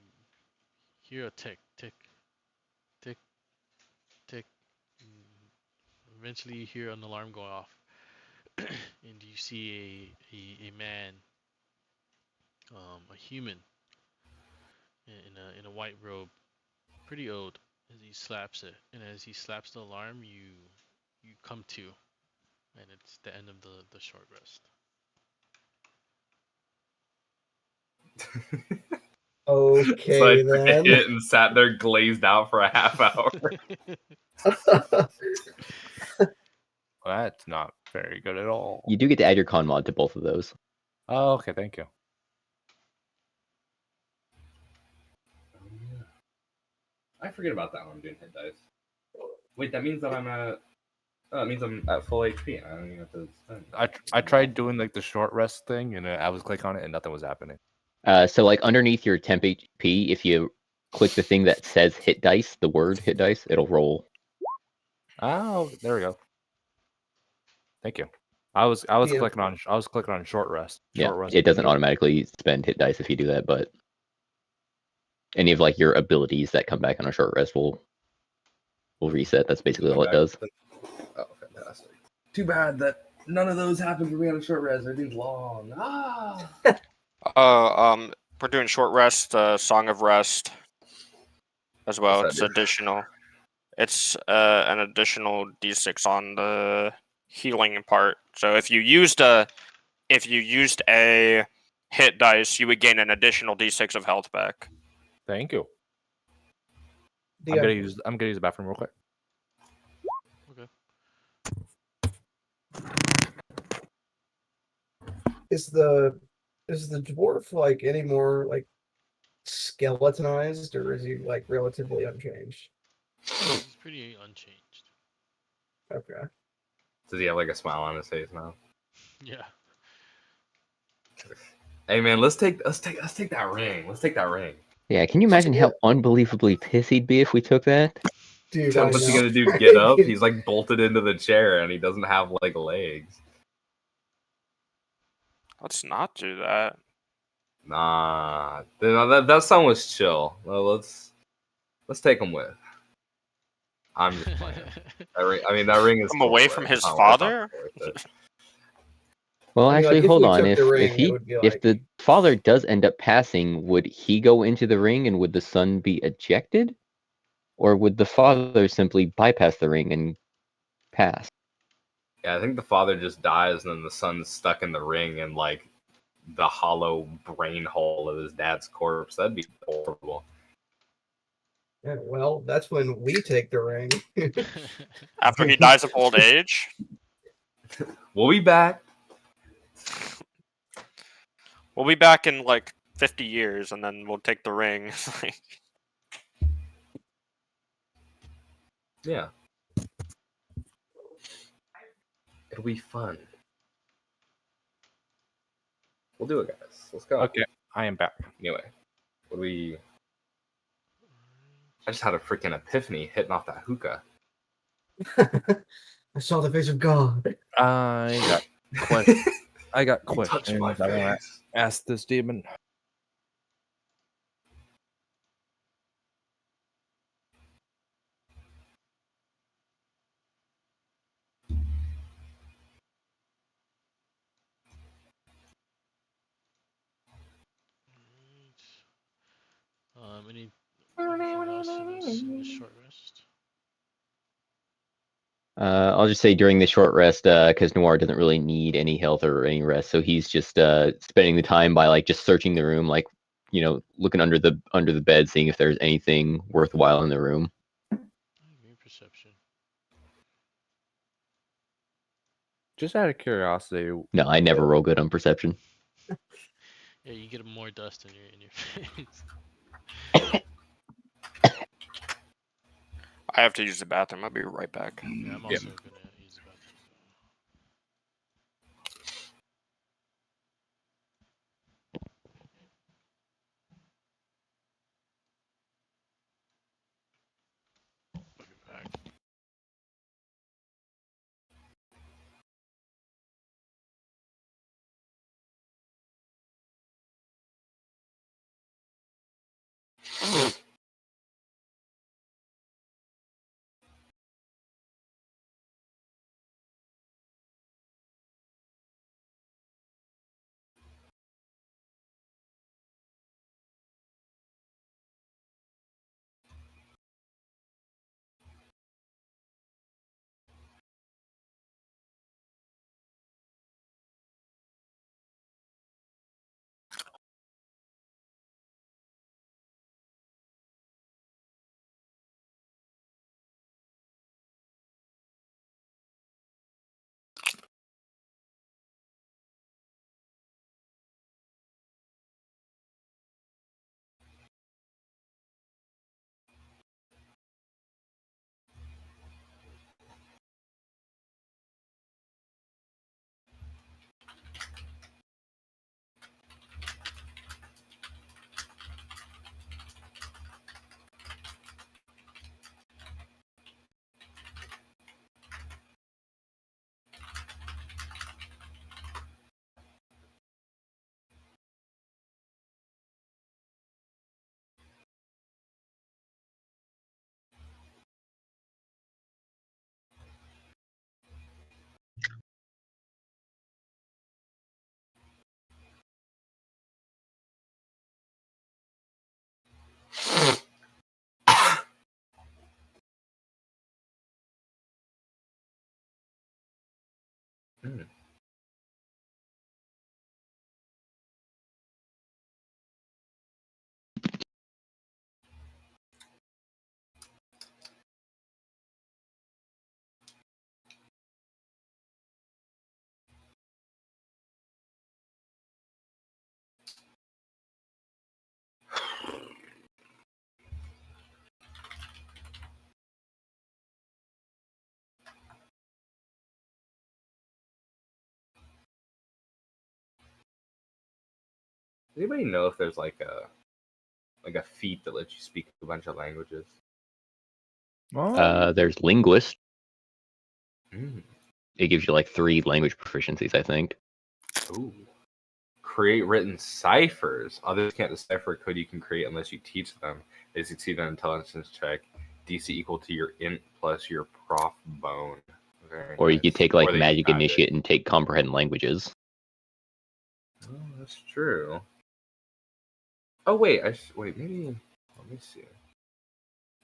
hear a tick, tick, tick, tick. And eventually, you hear an alarm go off, and you see a man, a human, in a white robe, pretty old. As he slaps it, and as he slaps the alarm, you come to, and it's the end of the short rest. Okay, So I took then. a hit and sat there glazed out for a half hour. That's not very good at all. You do get to add your con mod to both of those. Oh, okay, thank you. I forget about that when I'm doing hit dice. Wait, that means that I'm at. Oh, that means I'm at full HP. I don't even have to spend. I tried doing like the short rest thing, and I was clicking on it, and nothing was happening. So like underneath your temp HP, if you click the thing that says hit dice, the word hit dice, it'll roll. Oh, there we go. Thank you. I was clicking on short rest. Yeah, Short rest. it doesn't automatically spend hit dice if you do that, but any of like your abilities that come back on a short rest will reset. That's basically all it does. Oh, fantastic! Too bad that none of those happen for me on a short rest. Everything's long. We're doing short rest, Song of Rest, as well. It's additional. It's an additional D6 on the healing part. So if you used a hit dice, you would gain an additional D6 of health back. Thank you. I'm gonna use the bathroom real quick. Okay. Is the dwarf like any more like skeletonized, or is he like relatively unchanged? He's pretty unchanged. Okay. Does he have like a smile on his face now? Yeah. Hey man, let's take that ring. Let's take that ring. Yeah, can you imagine how unbelievably pissed he'd be if we took that? Dude, what's he gonna do? Get up? He's like bolted into the chair and he doesn't have like legs. Let's not do that. Nah, that song was chill. Well, let's take him with. I'm just playing. That ring is. Come away from his father. Well, actually, hold on. If like... the father does end up passing, would he go into the ring and would the son be ejected? Or would the father simply bypass the ring and pass? Yeah, I think the father just dies and then the son's stuck in the ring and like the hollow brain hole of his dad's corpse. That'd be horrible. Well, that's when we take the ring. After he dies of old age? We'll be back. We'll be back in like 50 years, and then we'll take the ring. Yeah. It'll be fun. We'll do it, guys. Let's go. Okay, I am back. Anyway, I just had a freaking epiphany hitting off that hookah. I saw the face of God. I got questions. I got You touched questions. my I want face. to ask this demon. Anything else in this short rest? I'll just say during the short rest, because Noir doesn't really need any health or any rest, so he's just spending the time by like just searching the room, like looking under the bed, seeing if there's anything worthwhile in the room. Give me perception. Just out of curiosity. No, I never roll good on perception. Yeah, you get more dust in your face. I have to use the bathroom. I'll be right back. Yeah, I'm also gonna use the bathroom. I'll be back. Mm. Does anybody know if there's like a feat that lets you speak a bunch of languages? There's linguist. Mm. It gives you like 3 language proficiencies, I think. Ooh. Create written ciphers. Others can't decipher a code you can create unless you teach them. They succeed on an intelligence check. DC equal to your int plus your prof bone. Very Or you nice. could take like Or they magic can add initiate it. and take comprehend languages. Oh, that's true. Oh wait, wait. Maybe let me see.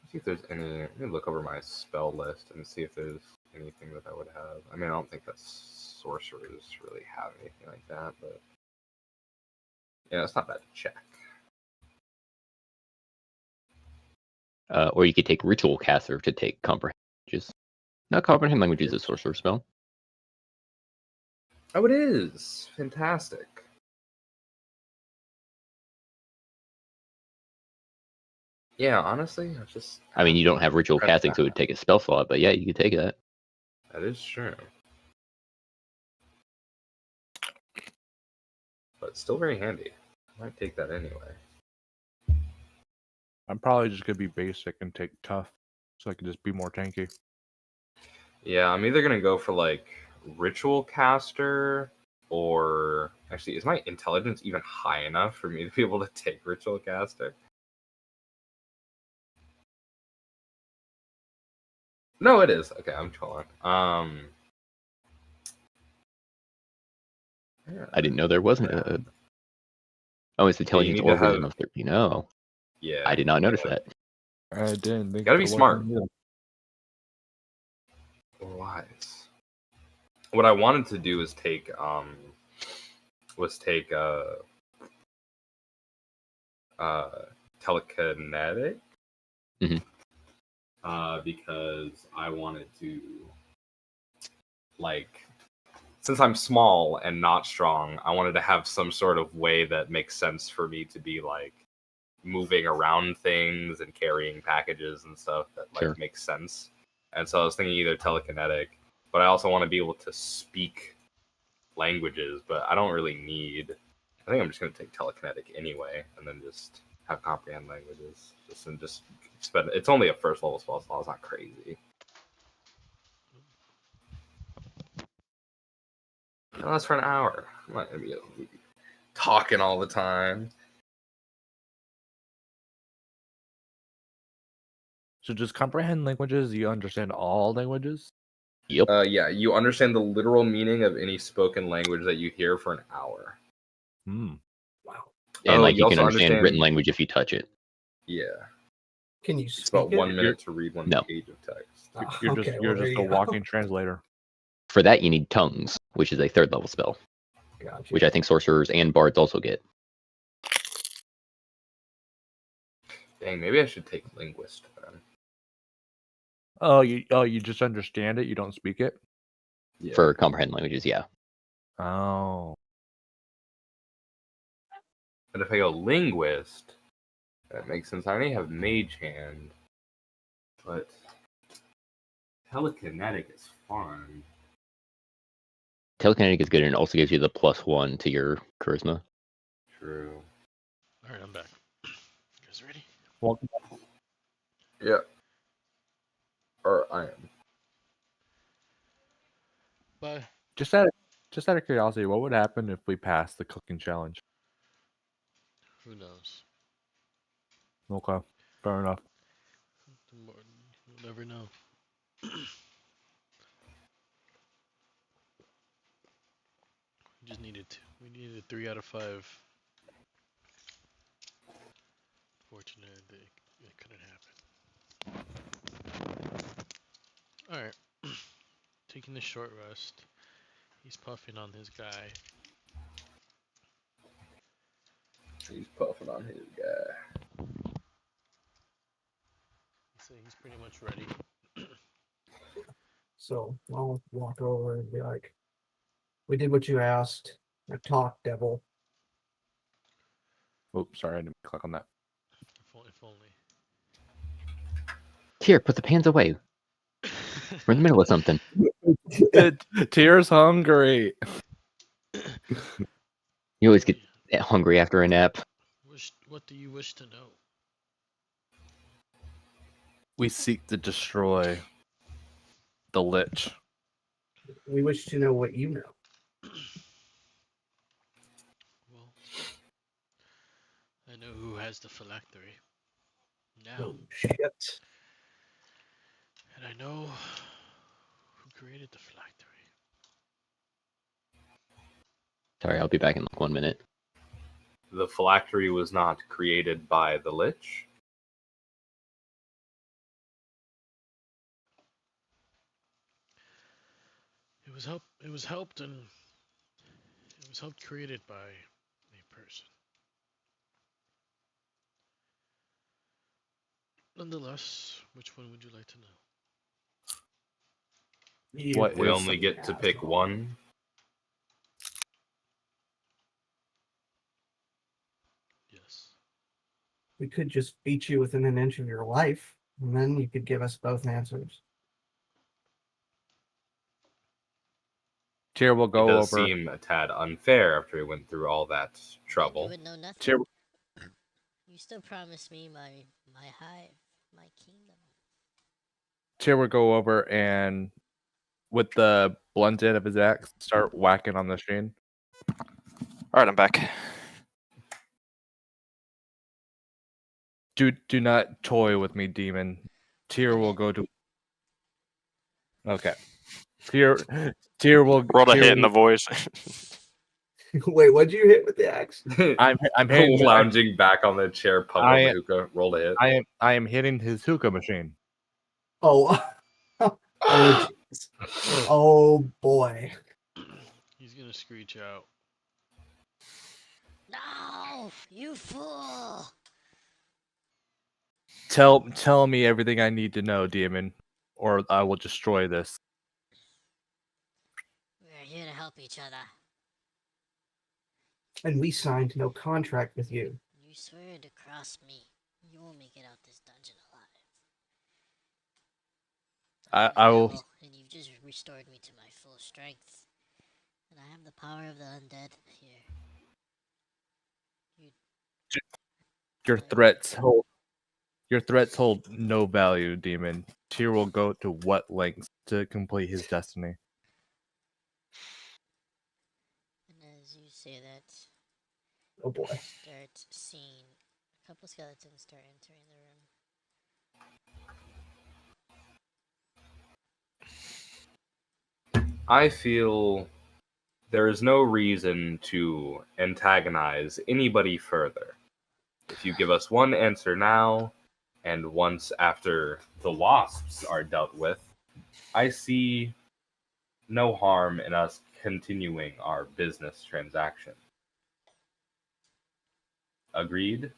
Let's see if there's any. Let me look over my spell list and see if there's anything that I would have. I mean, I don't think that sorcerers really have anything like that, but yeah, it's not bad to check. Or you could take Ritual Caster to take Comprehend Languages. Now, Comprehend Languages is a sorcerer spell. Oh, it is fantastic. Yeah, honestly, I mean, you don't have Ritual Casting, so it would take a spell slot, but yeah, you could take that. That is true. But it's still very handy. I might take that anyway. I'm probably just gonna be basic and take tough, so I can just be more tanky. Yeah, I'm either gonna go for like Ritual Caster or actually, is my intelligence even high enough for me to be able to take Ritual Caster? No, it is. Okay, I'm chilling. Yeah. I didn't know there wasn't a. Oh, it's intelligence need or to have- wisdom of 13. Oh, Yeah. I did not notice that. I didn't think. Gotta be it smart. wasn't Wise. What I wanted to do is take telekinetic. Mhm. Because I wanted to, like, since I'm small and not strong, I wanted to have some sort of way that makes sense for me to be like moving around things and carrying packages and stuff that like Sure. makes sense. And so I was thinking either telekinetic, but I also want to be able to speak languages, but I don't really need. I think I'm just gonna take telekinetic anyway, and then just have comprehend languages. Just spend. It's only a first level spell slot. It's not crazy. No, that's for an hour. I'm not gonna be talking all the time. So just comprehend languages. You understand all languages. Yep. Yeah, you understand the literal meaning of any spoken language that you hear for an hour. Hmm. Wow. And Oh, like you you can also understand understand- written language if you touch it. Yeah, Can you it's about speak it? 1 minute to read one No. page of text. You're Okay, just well, there a you go. walking translator. For that, you need tongues, which is a 3rd level spell, Gotcha. which I think sorcerers and bards also get. Dang, maybe I should take linguist then. Oh, you just understand it. You don't speak it. Yeah. For comprehend languages, yeah. Oh. But if I go linguist, that makes sense. I already have mage hand, but telekinetic is fun. Telekinetic is good and it also gives you the +1 to your charisma. True. Alright, I'm back. You guys ready? Welcome. Yeah. Or I am. Bye. Just out of curiosity, what would happen if we passed the cooking challenge? Who knows? Okay, fair enough. You'll never know. We just needed to. We needed 3 out of 5. Fortunate that it couldn't happen. Alright. Taking a short rest. He's puffing on his guy. He's puffing on his guy. So he's pretty much ready. So I'll walk over and be like, "We did what you asked. Now talk, devil." Oops, sorry, I didn't click on that. If only. Here, put the pans away. We're in the middle of something. Tears hungry. You always get hungry after a nap. What do you wish to know? We seek to destroy the Lich. We wish to know what you know. Well, I know who has the phylactery. Now. Oh shit! And I know who created the phylactery. Sorry, I'll be back in like 1 minute. The phylactery was not created by the Lich. It was helped created by a person. Nonetheless, which one would you like to know? What We is only get to pick one. Yes. We could just beat you within an inch of your life, and then you could give us both answers. Tyr will It go does over. seem a tad unfair after we went through all that You trouble. would know nothing. Tyr, You still promised me my hive, my kingdom. Tyr will go over and, with the blunt end of his axe, start whacking on the machine. All right, I'm back. Do not toy with me, demon. Tyr will go to. Okay. Tyr will. Rolled a Tyr hit in the will- voice. Wait, what'd you hit with the axe? I'm hitting. Lounging back on the chair, pumping on I- the hookah, roll a hit. I am hitting his hookah machine. Oh, oh, jeez. Oh boy. He's gonna screech out. No, you fool! Tell me everything I need to know, demon, or I will destroy this. We're here to help each other. And we signed no contract with you. You swear to cross me, you won't make it out this dungeon alive. I will. Devil, and you've just restored me to my full strength. And I have the power of the undead here. Your threats hold no value, demon. Tyr will go to what lengths to complete his destiny? And as you say that, Oh boy. start seeing a couple skeletons start entering the room. I feel there is no reason to antagonize anybody further. If you give us one answer now, and once after the wasps are dealt with, I see no harm in us continuing our business transaction. Agreed?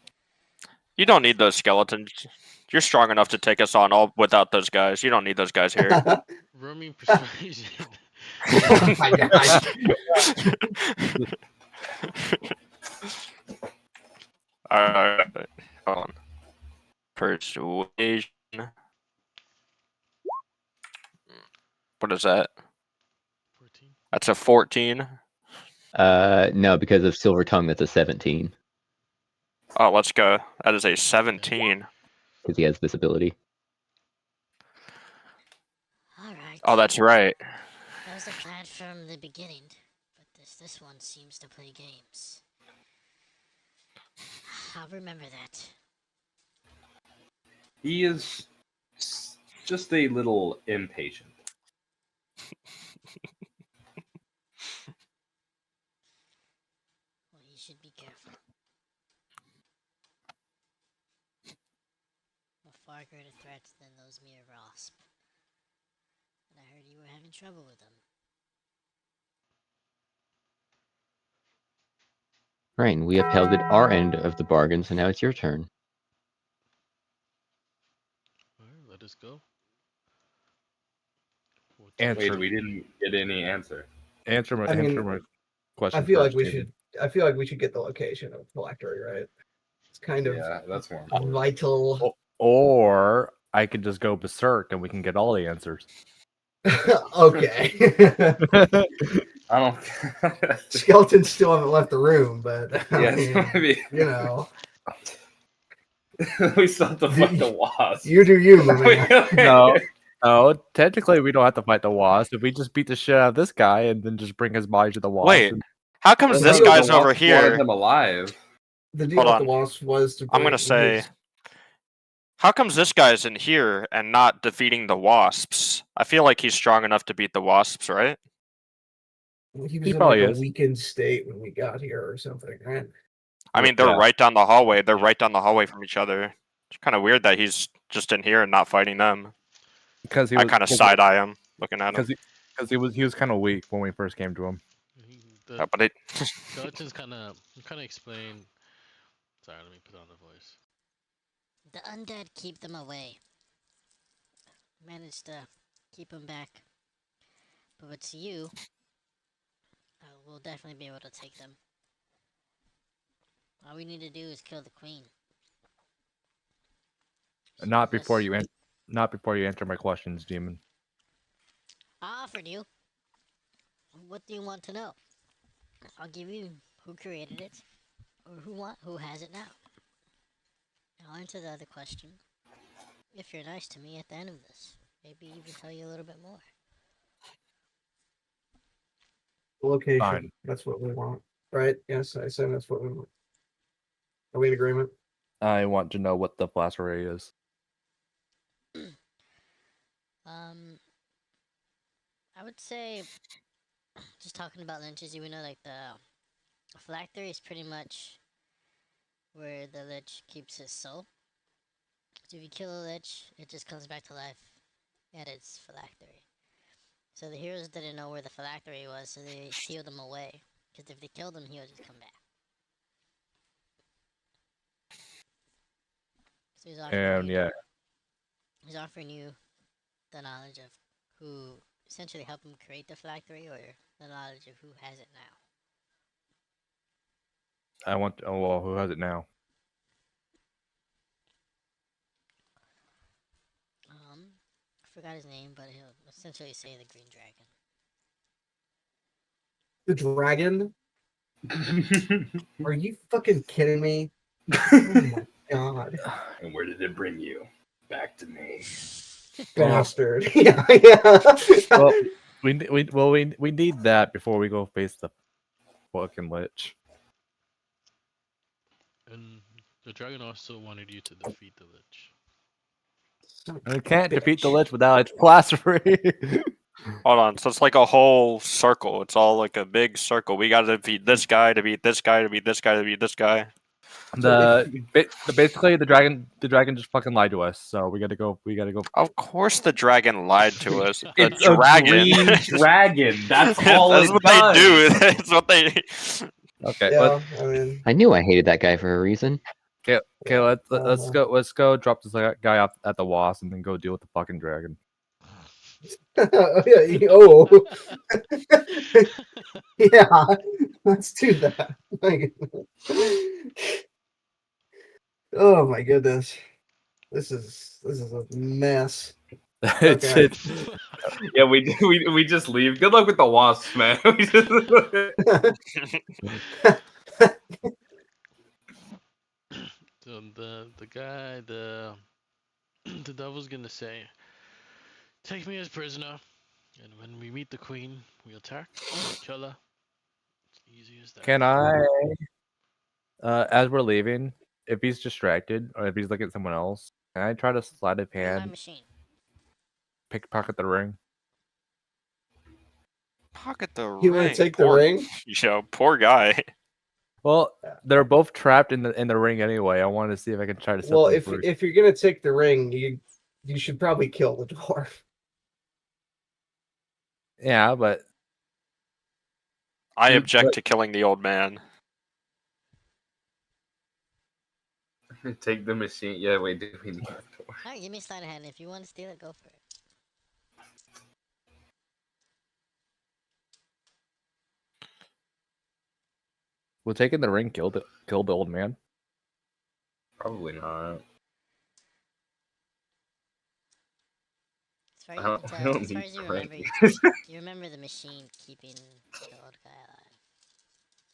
You don't need those skeletons. You're strong enough to take us on all without those guys. You don't need those guys here. Roaming persuasion. Oh my gosh. Alright, hold on. Persuasion. What is that? 14. That's a 14. No, because of Silver Tongue, that's a 17. Oh, let's go. That is a 17. Because he has visibility. Alright. Oh, that's right. That was the plan from the beginning. But this one seems to play games. I'll remember that. He is just a little impatient. Well, you should be careful. A far greater threat than those mere wasp. And I heard you were having trouble with them. Right, and we upheld our end of the bargain, so now it's your turn. Alright, let us go. Answer. Wait, we didn't get any answer. Answer my question. I feel like first, we demon. should. I feel like we should get the location of Phylactery, right? It's kind of Yeah, that's more important. vital. Or I could just go berserk and we can get all the answers. Okay. I don't. Skeletons still haven't left the room, but I Yes, mean, maybe. you know, We still have to fight the wasp. you do you, my man. No, technically we don't have to fight the wasp. If we just beat the shit out of this guy and then just bring his body to the wasp. Wait, how comes this The guy's wasp over wanted here? him alive. The deal Hold with the on. wasp was to. I'm gonna bring say, his- how comes this guy's in here and not defeating the wasps? I feel like he's strong enough to beat the wasps, right? he was He in probably like a is. weakened state when we got here or something, right? I mean, they're Yeah. right down the hallway. They're right down the hallway from each other. It's kind of weird that he's just in here and not fighting them. Because he I was kind of side eye him, looking at him. because he was kind of weak when we first came to him. The Yeah, but it, skeletons kind of explain. Sorry, let me put on the voice. the undead keep them away. Managed to keep them back. But with you, we'll definitely be able to take them. All we need to do is kill the queen. Not before you answer my questions, demon. I offered you. What do you want to know? I'll give you who created it, or who has it now. I'll answer the other question. If you're nice to me at the end of this, maybe even tell you a little bit more. Location. Fine. That's what we want. Right? Yes, I said that's what we want. Are we in agreement? I want to know what the blast array is. I would say, just talking about lynches, you would know like the phylactery is pretty much where the lich keeps his soul. So if you kill a lich, it just comes back to life at its phylactery. So the heroes didn't know where the phylactery was, so they sealed him away. Because if they killed him, he would just come back. So he's offering you the knowledge of who essentially helped him create the phylactery, or the knowledge of who has it now. Who has it now? I forgot his name, but he'll essentially say the Green Dragon. The dragon? Are you fucking kidding me? Oh my god. And where did it bring you? Back to me. Bastard. Yeah. Well, we need that before we go face the fucking lich. And the dragon also wanted you to defeat the lich. We can't defeat the lich without its blasphemy. Hold on, so it's like a whole circle. It's all like a big circle. We gotta defeat this guy, to beat this guy, to beat this guy, to beat this guy. Basically the dragon just fucking lied to us, so we gotta go. Of course the dragon lied to us. The It's dragon. a green dragon. That's all That's it what does. they do. That's what they. Okay. Yeah, I mean, I knew I hated that guy for a reason. Okay. Let's go. Drop this guy off at the wasp and then go deal with the fucking dragon. oh. Yeah, let's do that. Oh my goodness. This is a mess. Okay. Yeah, we just leave. Good luck with the wasps, man. We just... So the guy, the devil's gonna say, "Take me as prisoner, and when we meet the queen, we attack, kill her. It's easy as that." Can I, as we're leaving, if he's distracted or if he's looking at someone else, can I try to slide of My hand, machine. pickpocket the ring? Pocket the ring. You want to take the ring? Yo, poor guy. Well, they're both trapped in the ring anyway. I wanted to see if I can try to set Well, them if free. if you're gonna take the ring, you should probably kill the dwarf. Yeah, but I object to killing the old man. Take the machine. Yeah, wait, do we need to... Alright, give me a sleight of hand. If you want to steal it, go for it. will taking the ring kill the old man? Probably not. As far I as, don't as, far need as you credit. remember, you remember the machine keeping the old guy alive.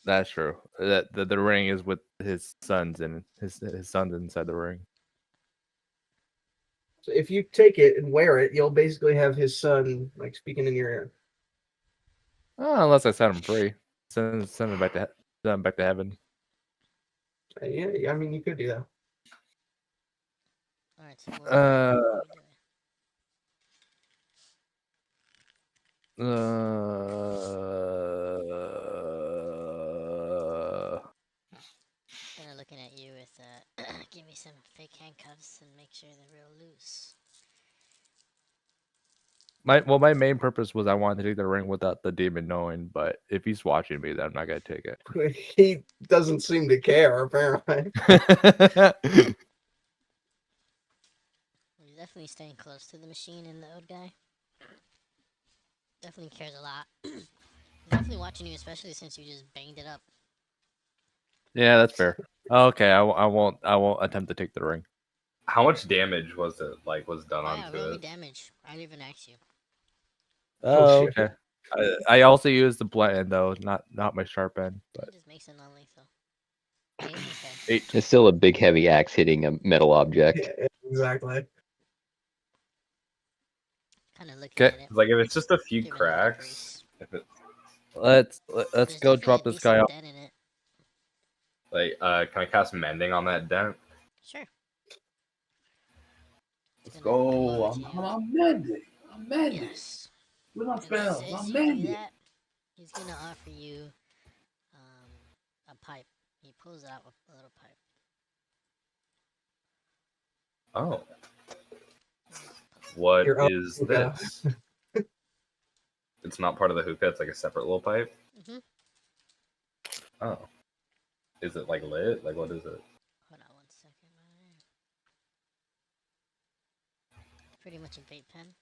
That's true. That the ring is with his sons and his sons inside the ring. So if you take it and wear it, you'll basically have his son like speaking in your ear. Oh, unless I set him free, send him back to heaven. Yeah, I mean you could do that. Alright, so what are you doing? Kinda looking at you with give me some fake handcuffs and make sure they're real loose. My main purpose was I wanted to take the ring without the demon knowing, but if he's watching me, then I'm not gonna take it. He doesn't seem to care, apparently. definitely staying close to the machine and the old guy. Definitely cares a lot. Definitely watching you, especially since you just banged it up. Yeah, that's fair. Okay, I won't attempt to take the ring. How much damage was it? Like was done Oh yeah, onto roll me it? damage. I didn't even ask you. Oh, shit. okay. I also use the blunt end though, not my sharp end. But It just makes it non-lethal. 8? Okay. 8. It's still a big heavy axe hitting a metal object. Yeah, exactly. Kind of looking at it. Like if it's just a few Giving it a cracks, grease. if it Let's There's go definitely drop a this guy decent off. dent in it. like can I cast mending on that dent? Sure. Let's Gonna come go. over to you. I'm mending. I'm mending. Yes. With my And spells. as I'm you do mending. that, he's gonna offer you a pipe. He pulls out a little pipe. Oh. What You're up. is Yeah. this? It's not part of the hookah. It's like a separate little pipe. Mhm. Oh. Is it like lit? Like what is it? Hold on 1 second. Pretty much a vape pen.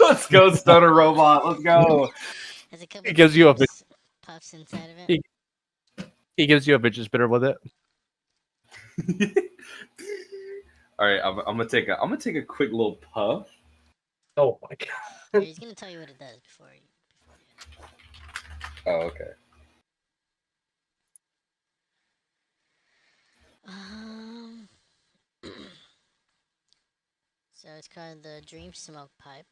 Let's go, Stoner Robot. Let's go. Has a couple He gives you a puffs inside of it. he gives you a fidget spinner with it. All right, I'm gonna take a quick little puff. Oh my god. Here, he's gonna tell you what it does before you. Oh, okay. So it's called the Dream Smoke Pipe.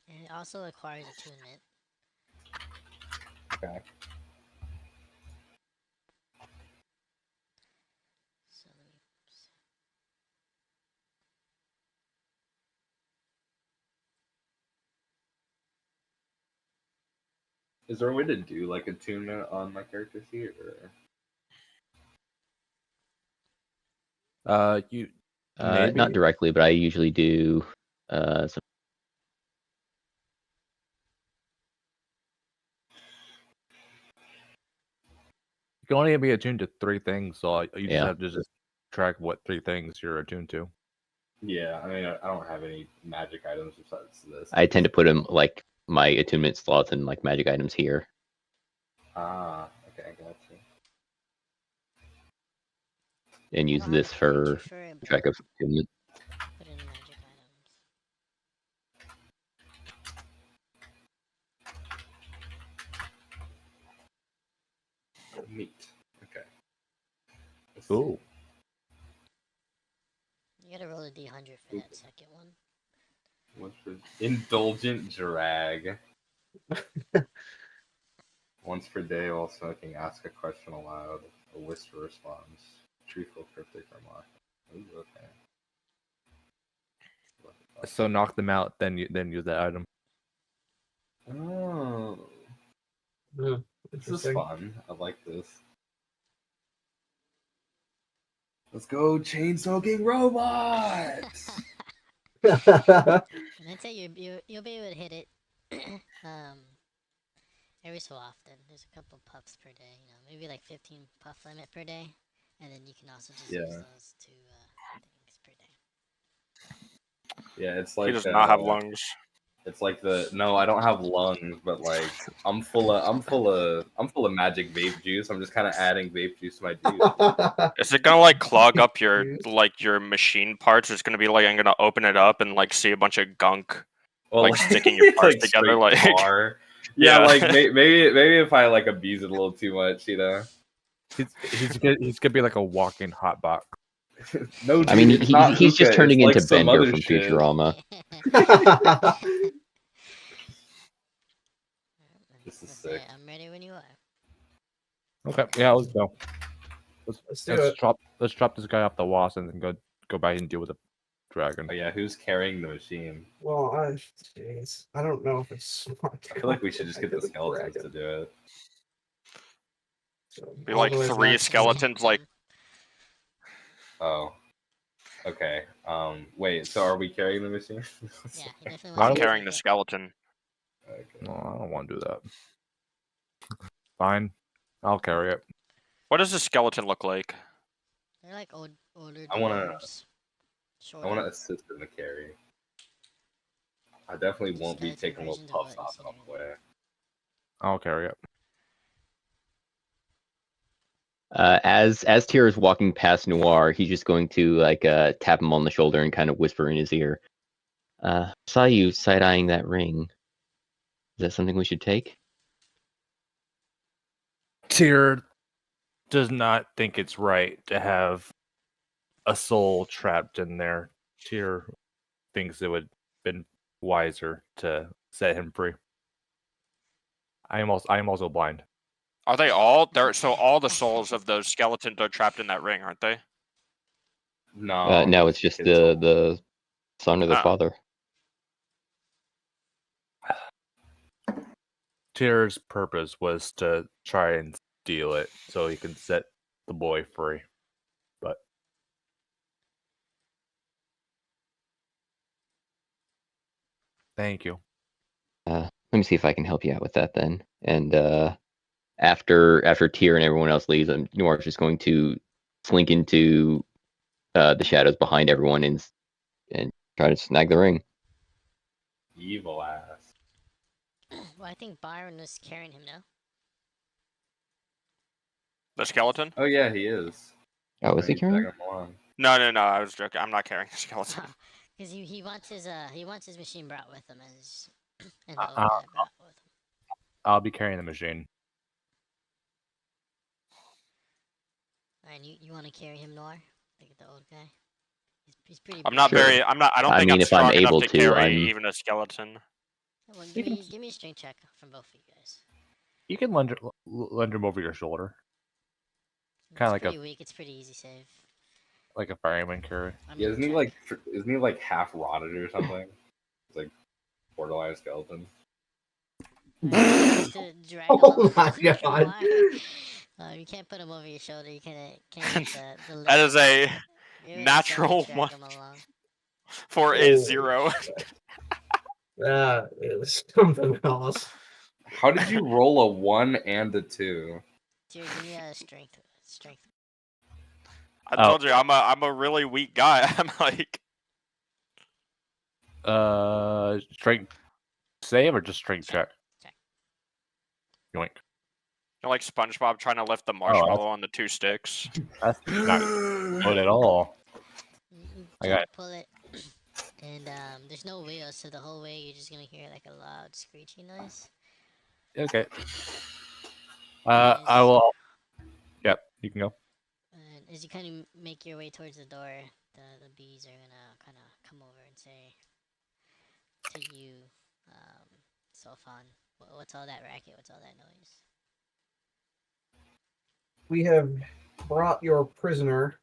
And it also requires attunement. Okay. So let me. Is there a way to do like attunement on my character sheet, or? You maybe Not directly, but I usually do some. you can only be attuned to 3 things, so you just Yeah. have to just track what 3 things you're attuned to. Yeah, I mean, I don't have any magic items besides this. I tend to put them like my attunement slots and like magic items here. Ah, okay, I got you. And use this for track of attunement. Put in magic items. Neat. Okay. Ooh. You gotta roll a d100 for that second one. What's for indulgent drag? Once per day while smoking, ask a question aloud. A whisper responds. Truthful, cryptic, or mock. Ooh, okay. So knock them out, then use that item. Oh. This is fun. I like this. Let's go, chain smoking robots! And I'd say you'll be able to hit it every so often. There's a couple puffs per day, maybe like 15 puff limit per day, and then you can also just use those 2 things per day. Yeah, it's like He does not have lungs. It's like no, I don't have lungs, but like I'm full of magic vape juice. I'm just kind of adding vape juice to my juice. Is it gonna like clog up your machine parts? It's gonna be like I'm gonna open it up and like see a bunch of gunk like sticking your parts together like yeah, like maybe if I like abuse it a little too much, He's gonna be like a walking hot box. No, dude, I mean, he's just turning into like Bender from Futurama. This is sick. I'm ready when you are. Okay, yeah, let's go. Let's do it. Let's drop this guy off the wasp and then go back and deal with the dragon. Oh yeah, who's carrying the machine? Well, jeez, I don't know if it's smart. I feel like we should just get the skeletons to do it. So, be like 3 skeletons like. Oh. Okay. Wait. So are we carrying the machine? Yeah, he definitely I'm wants to carrying the skeleton. Okay. No, I don't want to do that. Fine, I'll carry it. What does the skeleton look like? They're like older I wanna dwarves. I wanna Shorter. assist in the carry. I definitely The won't be skeleton taking little versions of puffs what you off said on the earlier. way. I'll carry it. As Tyr is walking past Noir, he's just going to like tap him on the shoulder and kind of whisper in his ear. Saw you side-eyeing that ring. Is that something we should take? Tyr does not think it's right to have a soul trapped in there. Tyr thinks it would have been wiser to set him free. I am also blind. Are they all there? So all the souls of those skeletons are trapped in that ring, aren't they? No, No, it's just his soul. the son or the Ah. father. Tyr's purpose was to try and steal it so he can set the boy free. But thank you. Let me see if I can help you out with that then. And after Tyr and everyone else leaves, Noir is just going to slink into the shadows behind everyone and try to snag the ring. Evil ass. Well, I think Byron was carrying him now. The skeleton? Oh yeah, he is. Oh, is he He's carrying? dragging him along. No, I was joking. I'm not carrying the skeleton. Because he wants his machine brought with him and the Uh, old uh, guy brought with him. I'll be carrying the machine. And you want to carry him, Noir? Like the old guy. He's pretty. I'm not Sure. very. I'm not. I don't I think mean, I'm if I'm strong enough able to to, carry I'm- even a skeleton. Well, You can- give me a strength check from both of you guys. You can lend him over your shoulder, Kinda It's like a- pretty weak. It's pretty easy save. like a fireman carry. I mean, Yeah, isn't he check. like half rotted or something? It's like borderline skeleton. To drag him Oh along. my Come God. on. You can't put him over your shoulder. You can't get the That is a Give it natural drag one him along. for a Oh. 0. That is something else. How did you roll a 1 and a 2? Dude, give me a strength. I Oh. told you I'm a really weak guy. I'm like Strength save or just strength check? Check. Yoink. like SpongeBob trying to lift the marshmallow on the 2 sticks. That's not good at all. I Try got to pull it. And there's no wheels, so the whole way you're just gonna hear like a loud screeching noise. Okay. I will. Yep, you can go. And as you kind of make your way towards the door, the bees are gonna kind of come over and say to you, Sofan, what's all that racket? What's all that noise? We have brought your prisoner.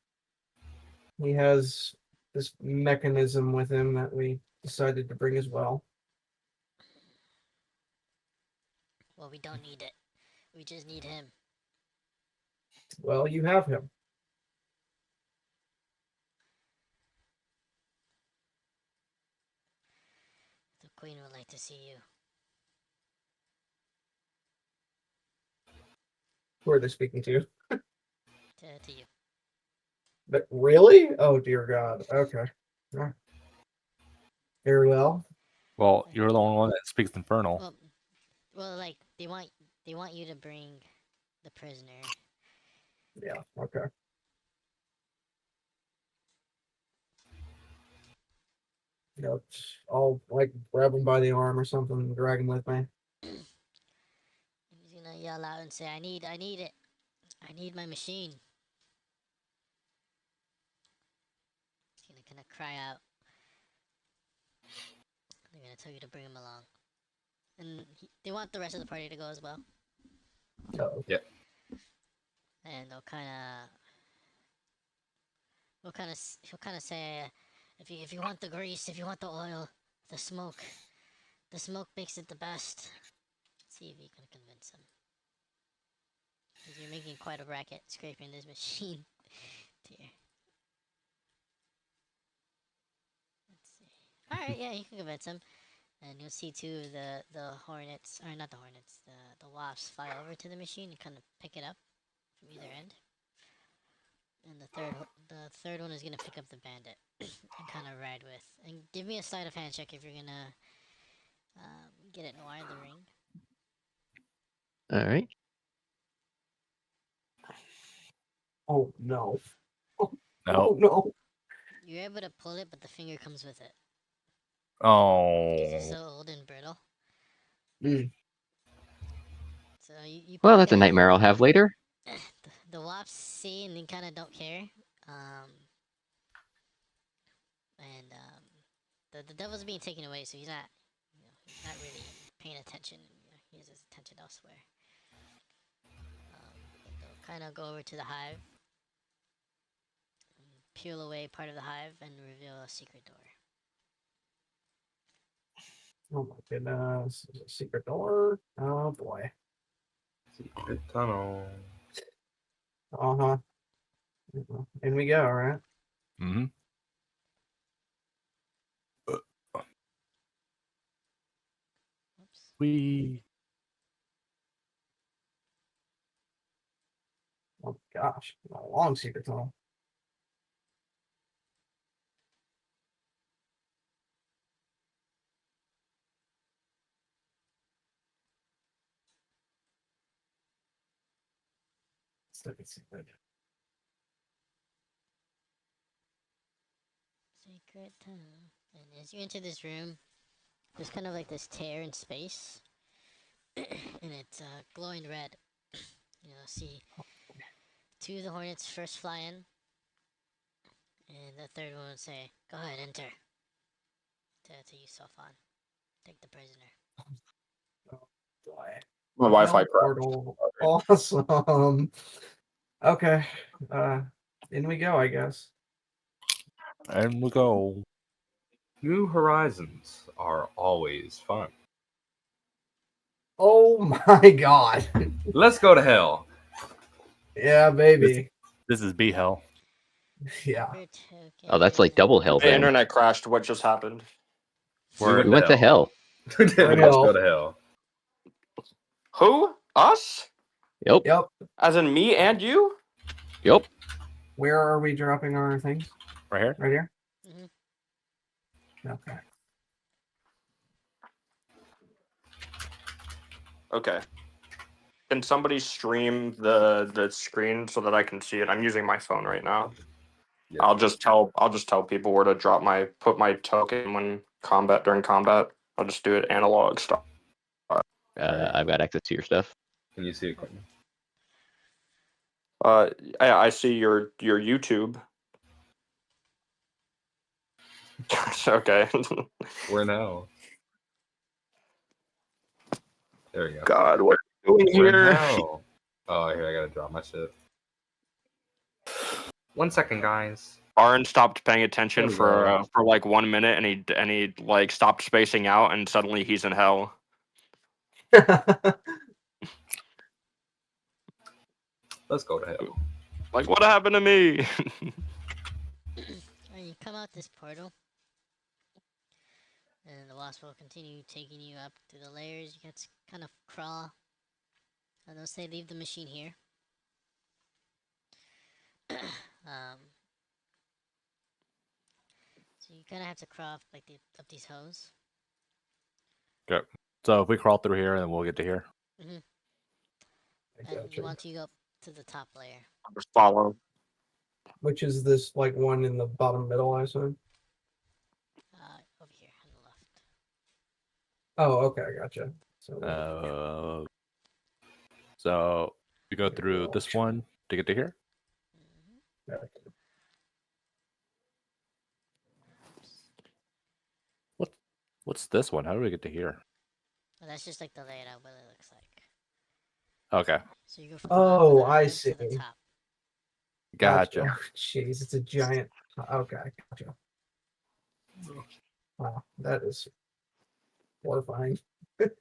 He has this mechanism with him that we decided to bring as well. Well, we don't need it. We just need him. Well, you have him. The queen would like to see you. Who are they speaking to? To you. But really? Oh dear God. Okay. Yeah. Very well. Well, you're the only one that speaks Infernal. Well, like they want you to bring the prisoner. Yeah. Okay. You know, I'll like grab him by the arm or something and drag him with me. He's gonna yell out and say, "I need it. I need my machine." He's gonna kind of cry out. They're gonna tell you to bring him along, and they want the rest of the party to go as well. Oh. Yep. And he'll kind of say, if you want the grease, if you want the oil, the smoke makes it the best. See if you can convince him. Because you're making quite a racket scraping this machine. Dear. Let's see. Alright, yeah, you can convince him. And you'll see two of the hornets, or not the hornets, the wasps fly over to the machine and kind of pick it up from either end. And the third one is gonna pick up the bandit and kind of ride with. And give me a sleight of hand check if you're gonna get it noir the ring. All right. Oh no. Oh No. no. You're able to pull it, but the finger comes with it. Oh. Because it's so old and brittle. Mm. So you Well, poke that's a it, nightmare I'll have later. the wasps see and then kind of don't care. And the devil's being taken away, so he's not really paying attention. He has his attention elsewhere. But they'll kind of go over to the hive, and peel away part of the hive, and reveal a secret door. Oh my goodness. There's a secret door. Oh boy. Secret tunnel. Uh-huh. In we go, right? Mm-hmm. Oops. We. Oh gosh. A long secret tunnel. Secret. Secret tunnel. And as you enter this room, there's kind of like this tear in space, and it's glowing red. See two of the hornets first fly in, and the third one would say, "Go ahead, enter." To you, Sofan. Take the prisoner. Oh boy. My Wi-Fi crashed. Portal. Awesome. Okay. In we go, I guess. And we go. New horizons are always fun. Oh my god. Let's go to hell. Yeah, baby. This is B hell. Yeah. Your Oh, that's like token. double hell My then. internet crashed. What just happened? We went to hell. We did. I Let's know. go to hell. Who? Us? Yep. Yep. As in me and you? Yep. Where are we dropping our things? Right here. Right here? Mhm. Okay. Okay. Can somebody stream the screen so that I can see it? I'm using my phone right now. Yeah. I'll just tell people where to put my token during combat. I'll just do it analog stuff. I've got access to your stuff. Can you see it, Quentin? I see your YouTube. Okay. Where now? There we go. God, what are you doing Where here? now? Oh, here, I gotta drop my shit. 1 second, guys. Aaron stopped paying attention There we go. for like 1 minute, and he like stopped spacing out, and suddenly he's in hell. Let's go to hell. Like, what happened to me? When you come out this portal, and the wasp will continue taking you up through the layers. You get to kind of crawl. And they'll say leave the machine here. So you kind of have to crawl up, like up these holes. Okay. So if we crawl through here, then we'll get to here. And you want to go up to the top layer. Just follow. Which is this like one in the bottom middle, I assume? Over here on the left. Oh, okay, I gotcha. So you go through this one to get to here. What's this one? How do we get to here? Well, that's just like the layout of what it looks like. Okay. So you go from Oh, I see. to the top. Gotcha. Oh, jeez, it's a giant. Okay, gotcha. Wow, that is horrifying. Can't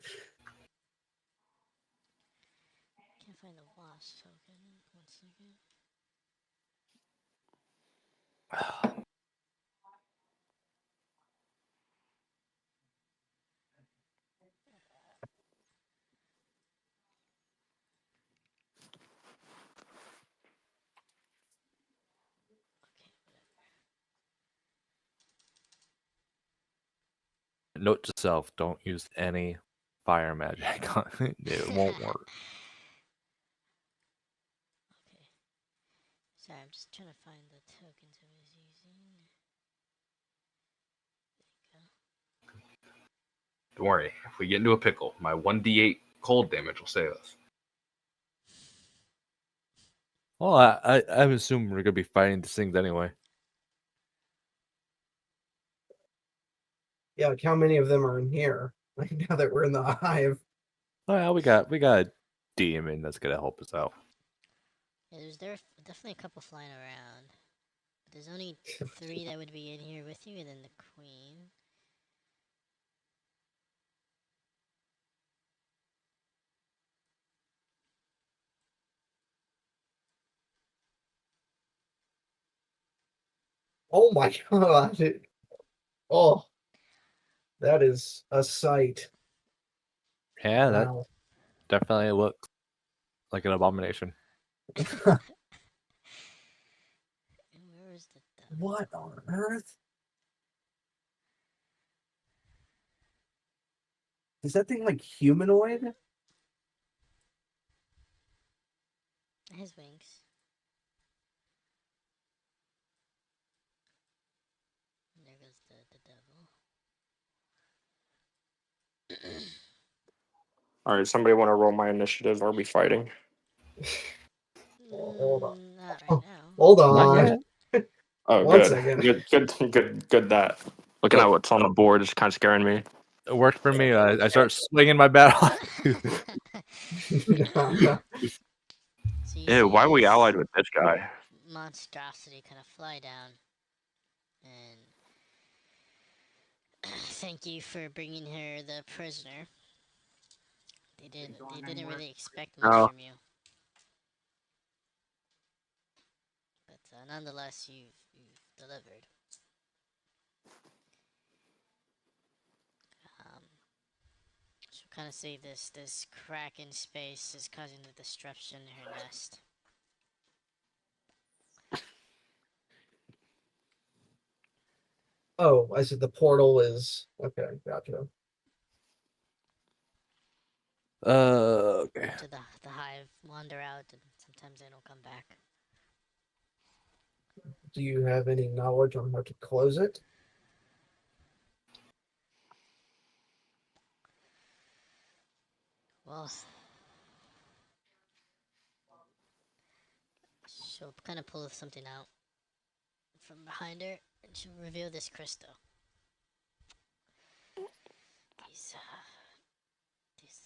find the wasp token. 1 second. Note to self: don't use any fire magic. It won't work. Okay. Sorry, I'm just trying to find the tokens I was using. There you go. Don't worry. If we get into a pickle, my 1d8 cold damage will save us. Well, I assume we're gonna be fighting these things anyway. Yeah, like how many of them are in here? Like now that we're in the hive. Well, we got a demon that's gonna help us out. Yeah, definitely a couple flying around. But there's only 3 that would be in here with you, and then the queen. Oh my god. Oh, that is a sight. Yeah, that Wow. definitely looks like an abomination. And where is the devil? What on earth? Is that thing like humanoid? It has wings. And there goes the devil. All right, somebody want to roll my initiative? Are we fighting? Hold on. Not right now. Hold Not on. yet. Oh, One good. second. Good. That looking at what's on the board is kind of scaring me. It worked for me. I start swinging my battle. So you Ew, see why are we this allied with this guy? monstrosity kind of fly down, and thank you for bringing her the prisoner. They didn't really expect much Oh, from you, but nonetheless, you've delivered. So kind of say this crack in space is causing the disruption in her nest. Oh, I said the portal is okay. Gotcha. Okay. To the hive wander out, and sometimes they don't come back. Do you have any knowledge on how to close it? Well, she'll kind of pull something out from behind her, and she'll reveal this crystal.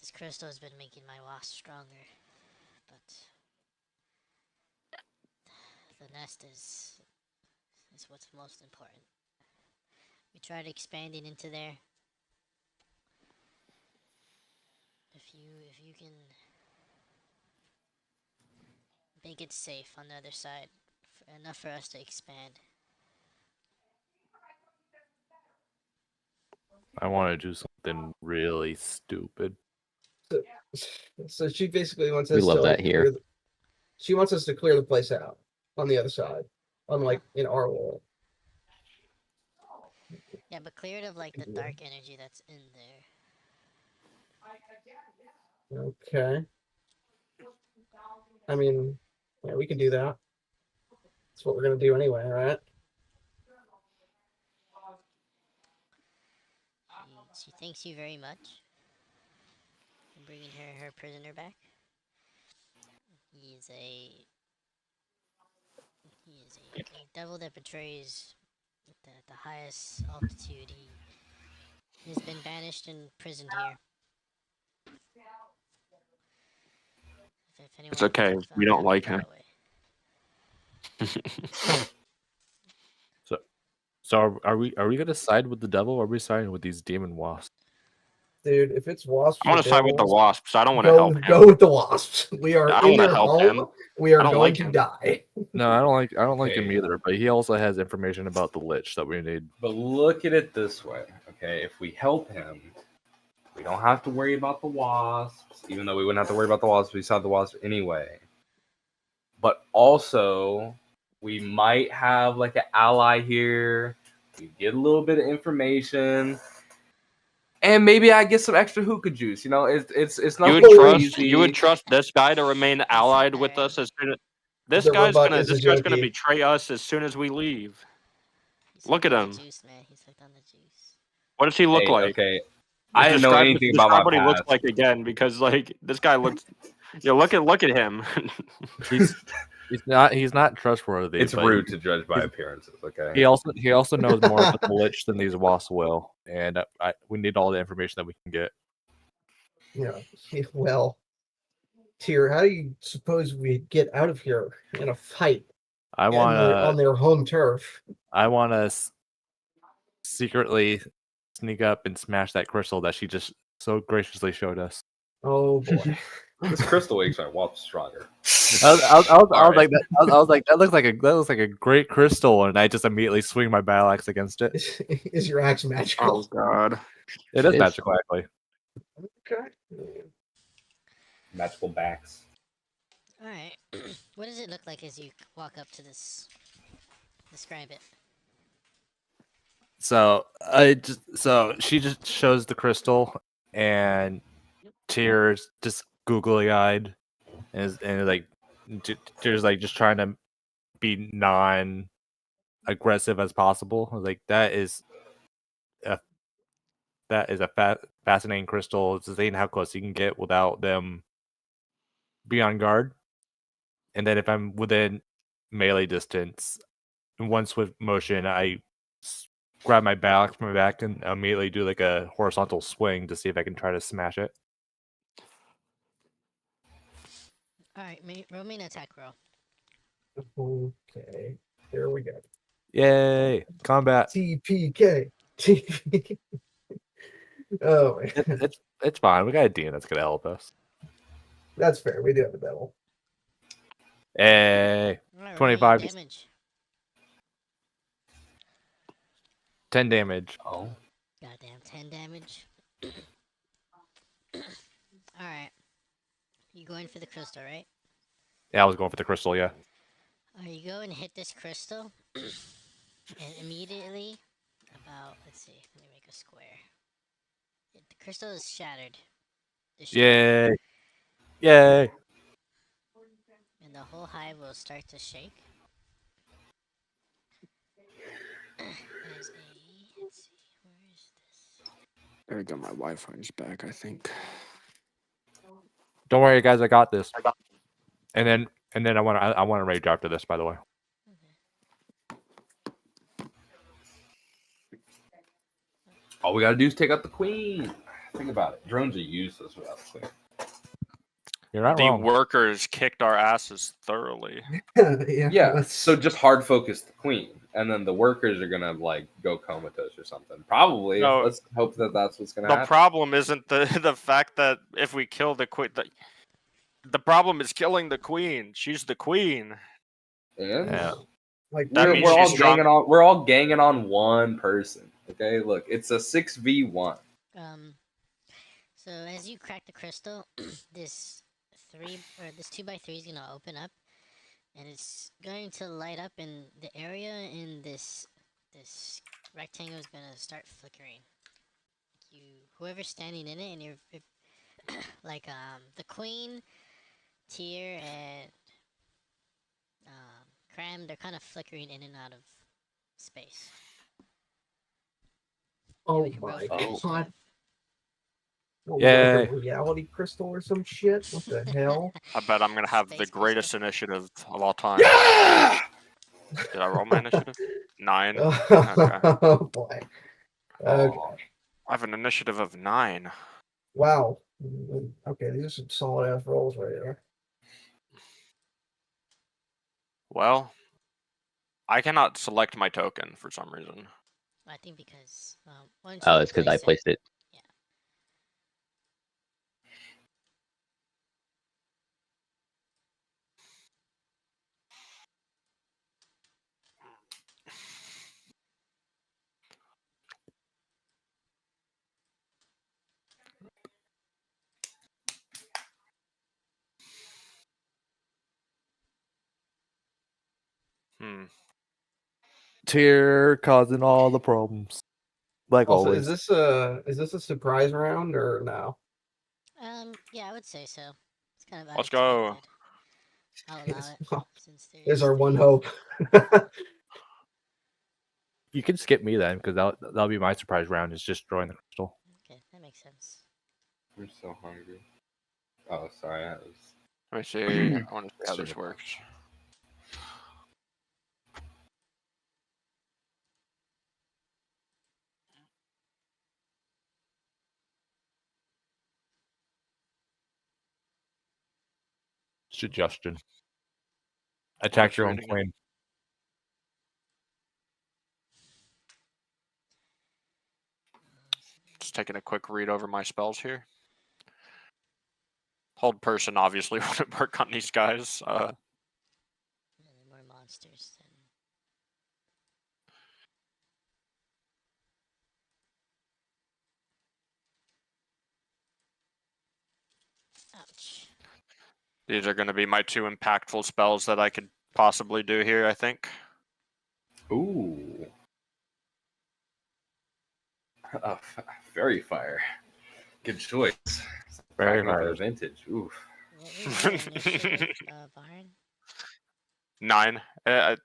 This crystal has been making my wasp stronger, but the nest is what's most important. We tried expanding into there. If you can make it safe on the other side, enough for us to expand. I want to do something really stupid. So she basically wants We us love to that like here. she wants us to clear the place out on the other side, unlike in our world. Yeah, but clear it of like the dark energy that's in there. Okay. I mean, yeah, we can do that. That's what we're gonna do anyway, right? She thanks you very much for bringing her prisoner back. He is a devil that betrays the highest altitude. He has been banished and imprisoned here. If anyone it's okay. We found don't out, like far him. away. So are we gonna side with the devil, or are we siding with these demon wasps? Dude, if it's wasps I or want to side with the devils, wasps. I don't want to help him. go with the wasps. We are I don't in want to their help home. him. We I are don't going like to him. die. No, I don't like him Okay. either. But he also has information about the lich that we need. But look at it this way, okay? If we help him, we don't have to worry about the wasps, even though we wouldn't have to worry about the wasps. We saw the wasps anyway. But also, we might have like an ally here. We get a little bit of information. and maybe I get some extra hookah juice. You know, it's You nothing would trust crazy. you would trust this guy to remain allied with us as soon as this guy's gonna betray us as soon as we leave. Look at him. Juice, man. He's hooked on the juice. What does he look Hey, like? okay, I didn't know anything about my describe what he looks past. like again, because like this guy looks. Yeah, look at him. He's not trustworthy. It's but rude to judge by appearances. Okay. He also knows more about the Lich than these wasps will, and we need all the information that we can get. Yeah. Well, Tyr, how do you suppose we get out of here in a fight? I want on their home turf. I want to secretly sneak up and smash that crystal that she just so graciously showed us. Oh boy. This crystal makes my wasp stronger. I was like that looks like a great crystal, and I just immediately swing my battle axe against it. Is your axe magical? Oh god, it is magical actually. Okay. Magical backs. All right. What does it look like as you walk up to this? Describe it. So she just shows the crystal, and Tears just googly eyed, and like Tears like just trying to be non-aggressive as possible. Like that is a fascinating crystal. It's seeing how close you can get without them be on guard. And then if I'm within melee distance, in one swift motion, I grab my back from my back and immediately do like a horizontal swing to see if I can try to smash it. All right, roll me an attack roll. Okay, there we go. Yay! Combat. TPK. TPK. Oh, it's fine. We got a DN that's gonna help us. That's fair. We do have a battle. Hey, 25 damage. 10 damage. Oh. Goddamn, 10 damage. Alright. You going for the crystal, right? Yeah, I was going for the crystal, yeah. You go and hit this crystal, and immediately, let's see, let me make a square. The crystal is shattered. Yay! Yay! And the whole hive will start to shake. Let's see, where is this? There we go, my Wi-Fi is back, I think. Don't worry, guys, I got this. And then I want to rage after this, by the way. All we gotta do is take out the queen. Think about it. Drones are useless without the queen. You're not the wrong. workers kicked our asses thoroughly. Yeah. So just hard focus the queen, and then the workers are gonna like go comatose or something. Probably. No, let's hope that that's what's gonna the happen. problem isn't the fact that if we kill the queen, the problem is killing the queen. She's the queen. And yeah. Like that means we're all she's strong. ganging on. We're all ganging on one person. Okay, look, it's a 6v1. So as you crack the crystal, this 2x3 is gonna open up, and it's going to light up, and the area in this rectangle is gonna start flickering. Whoever's standing in it, and you're like the queen, Tyr, and Cram, they're kind of flickering in and out of space. Oh my god. What was Yay. that, a reality crystal or some shit? What the hell? I bet I'm gonna have the greatest initiative of all time. Yeah! Did I roll my initiative? 9. Oh boy. Okay. I have an initiative of 9. Wow. Okay, these are some solid ass rolls right there. Well, I cannot select my token for some reason. I think because Oh, it's because I placed it. Tyr causing all the problems. Like Also, always. is this a surprise round or no? Yeah, I would say so. It's kind of Let's go. unexpected. I'll allow it Well, since there's there's our one three. hope. You can skip me then, because that'll be my surprise round. Is just drawing the crystal. Okay, that makes sense. I'm so hungry. Oh, sorry. That was... Let me see. I want to see how this works. Suggestion. I'm Attack just your own reading it. queen. Just taking a quick read over my spells here. Hold person obviously wouldn't work on these guys. Yeah, they're more monsters than. Ouch. These are going to be my two impactful spells that I could possibly do here, I think. Ooh. Fairy fire. Good choice. Very Cracking up hard. the vintage. Oof. What was your initiative, Byron? 9.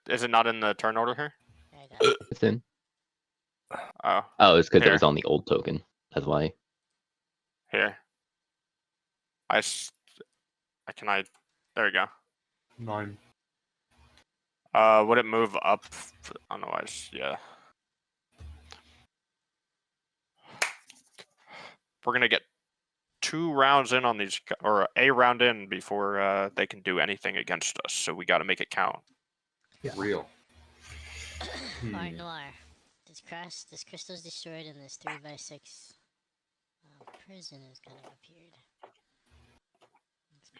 Is it not in the turn order here? Yeah, I got it. It's in. Oh, Oh, it's because it Here. was on the old token. That's why. here. There we go. 9. Would it move up? Otherwise, yeah. We're gonna get 2 rounds in on these, or a round in before they can do anything against us. So we got to make it count. Yeah. Real. Bart Noir. This crystal is destroyed and this 3x6 prison has kind of appeared. It's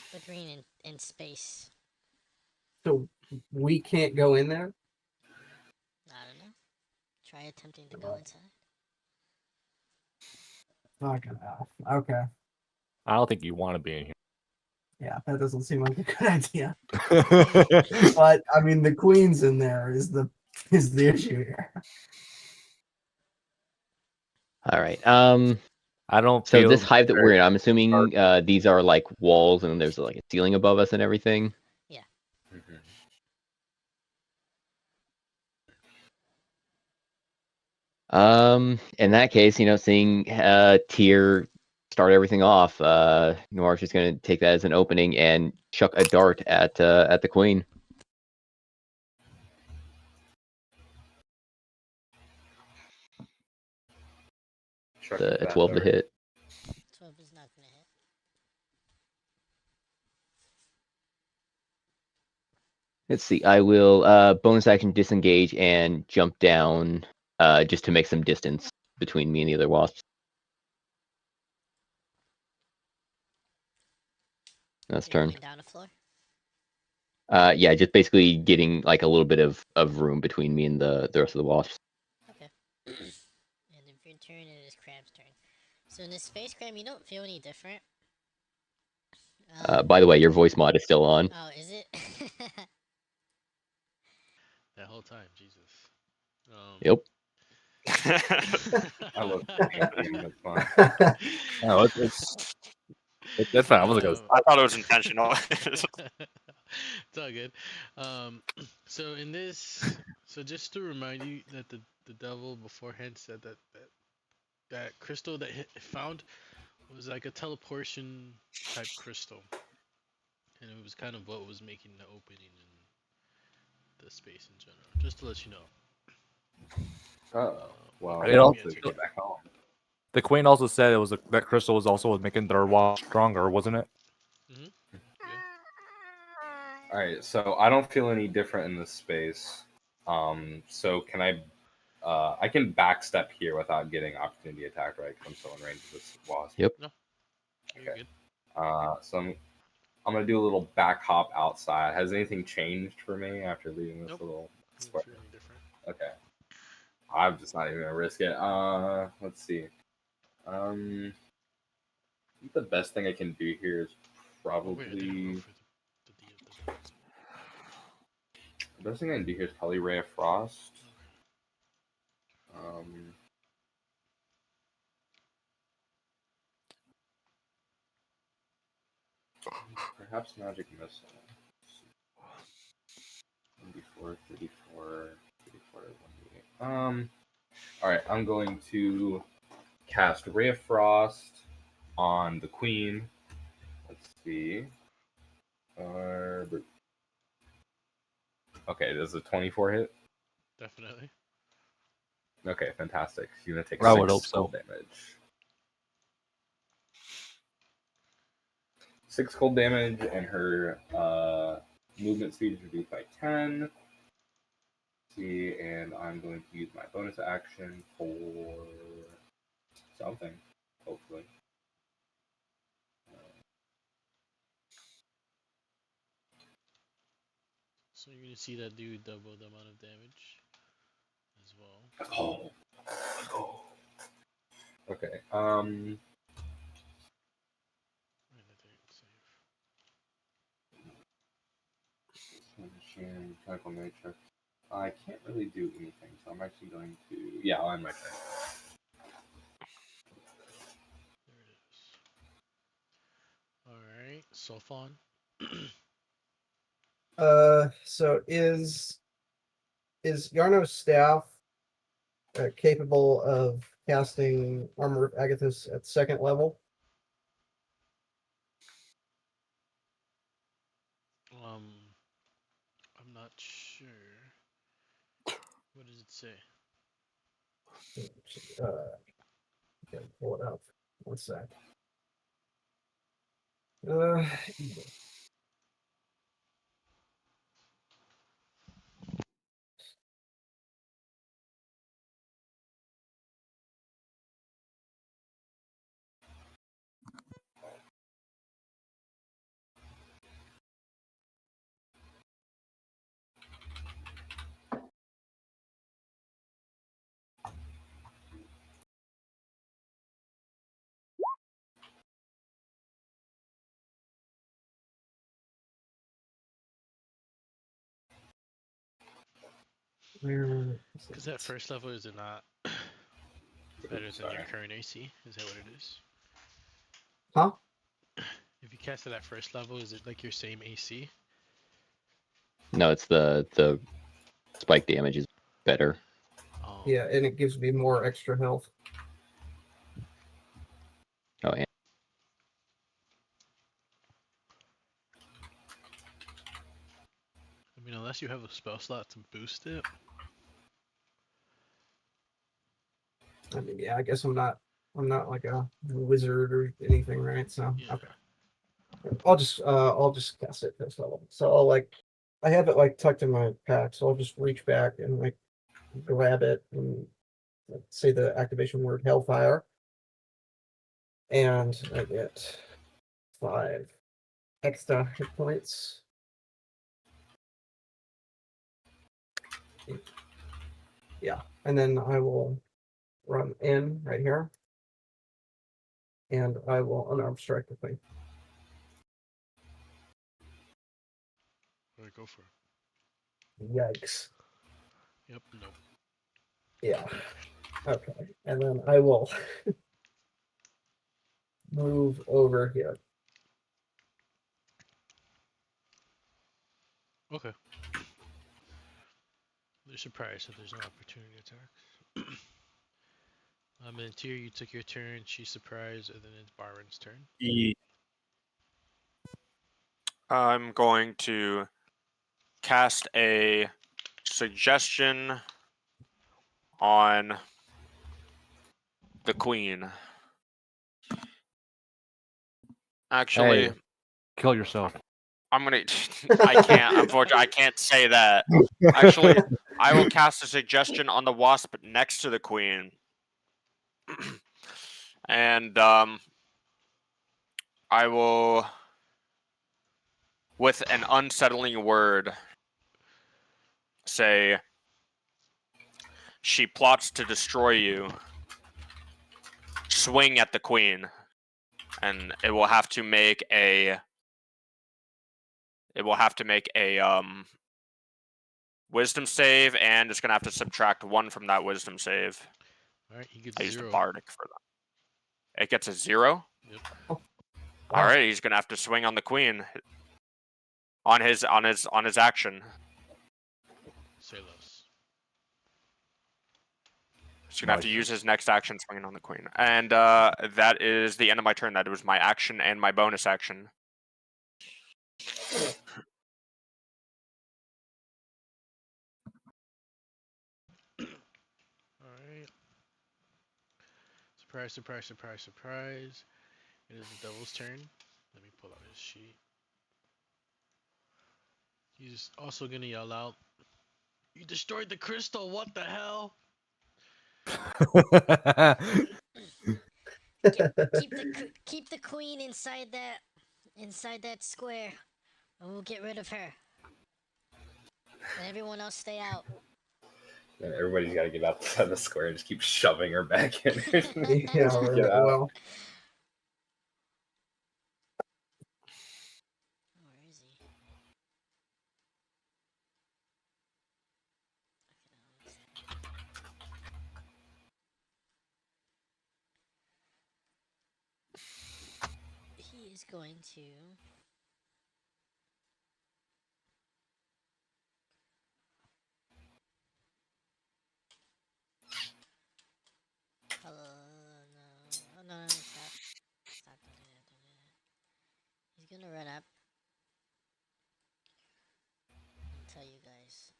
flickering in space. So we can't go in there? I don't know. Try attempting to go inside. Okay. I don't think you want to be in Yeah, that doesn't seem like a good idea. here. But I mean, the queen's in there is the issue here. All right. I don't So feel this hive that we're in, I'm very assuming these are like walls, and there's like a ceiling above us and everything. Yeah. In that case, seeing Tyr start everything off, Noir's just gonna take that as an opening and chuck a dart at the queen. A 12 to hit. 12 is not gonna hit. Let's see. I will bonus action disengage and jump down just to make some distance between me and the other wasps. That's You're turn. going down a floor? Yeah, just basically getting like a little bit of room between me and the rest of the wasps. Okay. And if your turn, it is Crab's turn. So in this space, Crab, you don't feel any different. By the way, your voice mod is still on. Oh, is it? That whole time, Jesus. Yep. I love that. That's fun. No, that's fine. I was like, I thought it was intentional. It's all good. So in this, so just to remind you that the devil beforehand said that crystal that he found was like a teleportation type crystal, and it was kind of what was making the opening in the space in general. Just to let you know. Oh, well, It also- to get back home. the queen also said it was that crystal was also making their wall stronger, wasn't it? All right, so I don't feel any different in this space. So can I? I can backstep here without getting opportunity attack, right? Because I'm still in range of this wasp. Yep. No. Okay. So I'm gonna do a little back hop outside. Has anything changed for me after leaving this little square? Okay. I'm just not even gonna risk it. Let's see. I think the best thing I can do here is probably. The best thing I can do here is probably Ray of Frost. Perhaps magic missile. 1d4, 34, 34, 1d8. Alright, I'm going to cast Ray of Frost on the Queen. Let's see. Okay, does a 24 hit? Definitely. Okay, fantastic. She's gonna take I would 6 hope so. cold damage. 6 cold damage, and her movement speed is reduced by 10. Let's see, and I'm going to use my bonus action for something, hopefully. So you're gonna see that do double the amount of damage as well. Oh. Okay. And I think save. Chemical nature. I can't really do anything, so I'm actually going to. Yeah, I'll end my turn. There it is. Alright, Sulfon. So is Yarno's staff capable of casting Armor of Agathis at 2nd level? I'm not sure. What does it say? Okay, pull it up. One sec. Because that first level is it not better than your current AC? Is that what it is? Huh? If you cast it at first level, is it like your same AC? No, it's the spike damage is better. Oh. Yeah, and it gives me more extra health. Oh, and I mean, unless you have a spell slot to boost it. I mean, yeah, I guess I'm not like a wizard or anything, right? So Yeah. okay. I'll just cast it first level. So I have it like tucked in my pack, so I'll just reach back and like grab it and say the activation word Hellfire. And I get 5 extra hit points. Yeah, and then I will run in right here, and I will unarmed strike the thing. Alright, go for it. Yikes. Yep, nope. Yeah. Okay, and then I will move over here. Okay. They're surprised that there's no opportunity attacks. And Tyr, you took your turn, she's surprised, and then it's Byron's turn. I'm going to cast a suggestion on the Queen. Actually, Hey, kill yourself. I'm gonna. I can't. Unfortunately, I can't say that. Actually, I will cast a suggestion on the wasp next to the Queen, and I will, with an unsettling word, say, "She plots to destroy you. Swing at the Queen," and it will have to make a. It will have to make a wisdom save, and it's gonna have to subtract 1 from that wisdom save. Alright, he gets I used 0. a bardic for that. It gets a 0. Yep. All right, he's gonna have to swing on the queen. On his action. Say less. He's gonna have to use his next action swinging on the queen. And that is the end of my turn. That was my action and my bonus action. Alright. Surprise, surprise, surprise, surprise. It is the devil's turn. Let me pull out his sheet. He's also gonna yell out, "You destroyed the crystal, what the hell?" Keep the queen inside that square, and we'll get rid of her. And everyone else stay out. And everybody's got to get outside the square and just keep shoving her back in. Yeah, right, well. Where is he? He is going to. No, stop. Stop, don't do that. He's gonna run up and tell you guys,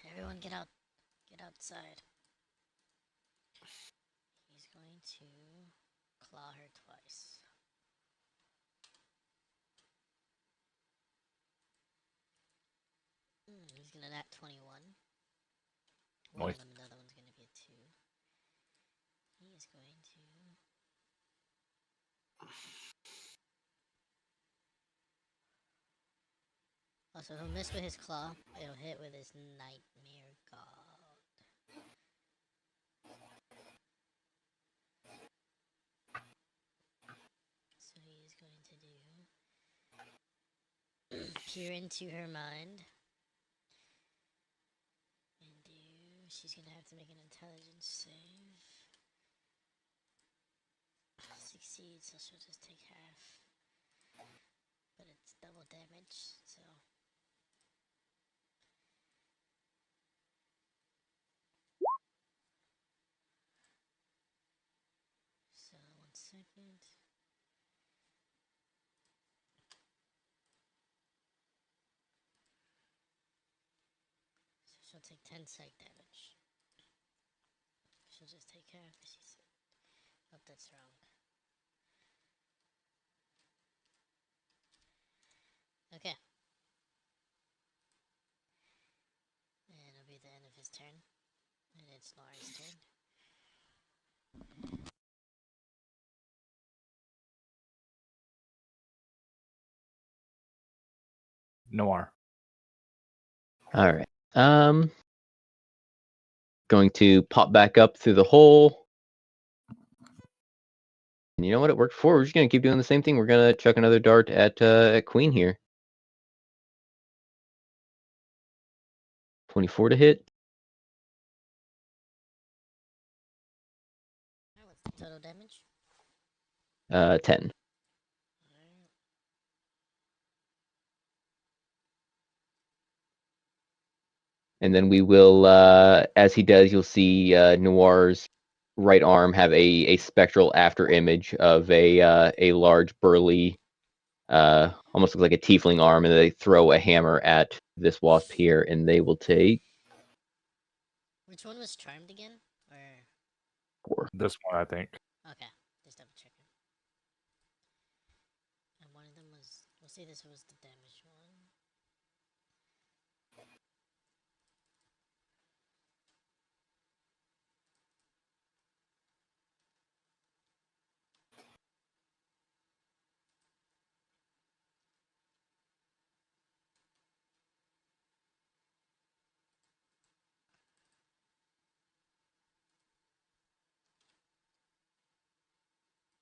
everyone get outside. He's going to claw her twice. He's gonna nat 21. One of them, the other one's gonna be a 2. He is going to. Also, he'll miss with his claw, but he'll hit with his nightmare god. So he is going to do peer into her mind. And she's gonna have to make an intelligence save. Succeeds, so she'll just take half. But it's double damage, so. So, 1 second. So she'll take 10 psych damage. She'll just take half because she's. Oh, that's wrong. Okay. And it'll be the end of his turn. And it's Noir's turn. Noir. All right. Going to pop back up through the hole. And you know what? It worked before. We're just gonna keep doing the same thing. We're gonna chuck another dart at Queen here. 24 to hit. What's the total damage? 10. And then we will, as he does, you'll see Noir's right arm have a spectral after image of a large burly, almost looks like a tiefling arm, and they throw a hammer at this wasp here, and they will take. Which one was charmed again? Or 4. This one, I think. okay, just double checking. And one of them was. We'll say this was the damage one.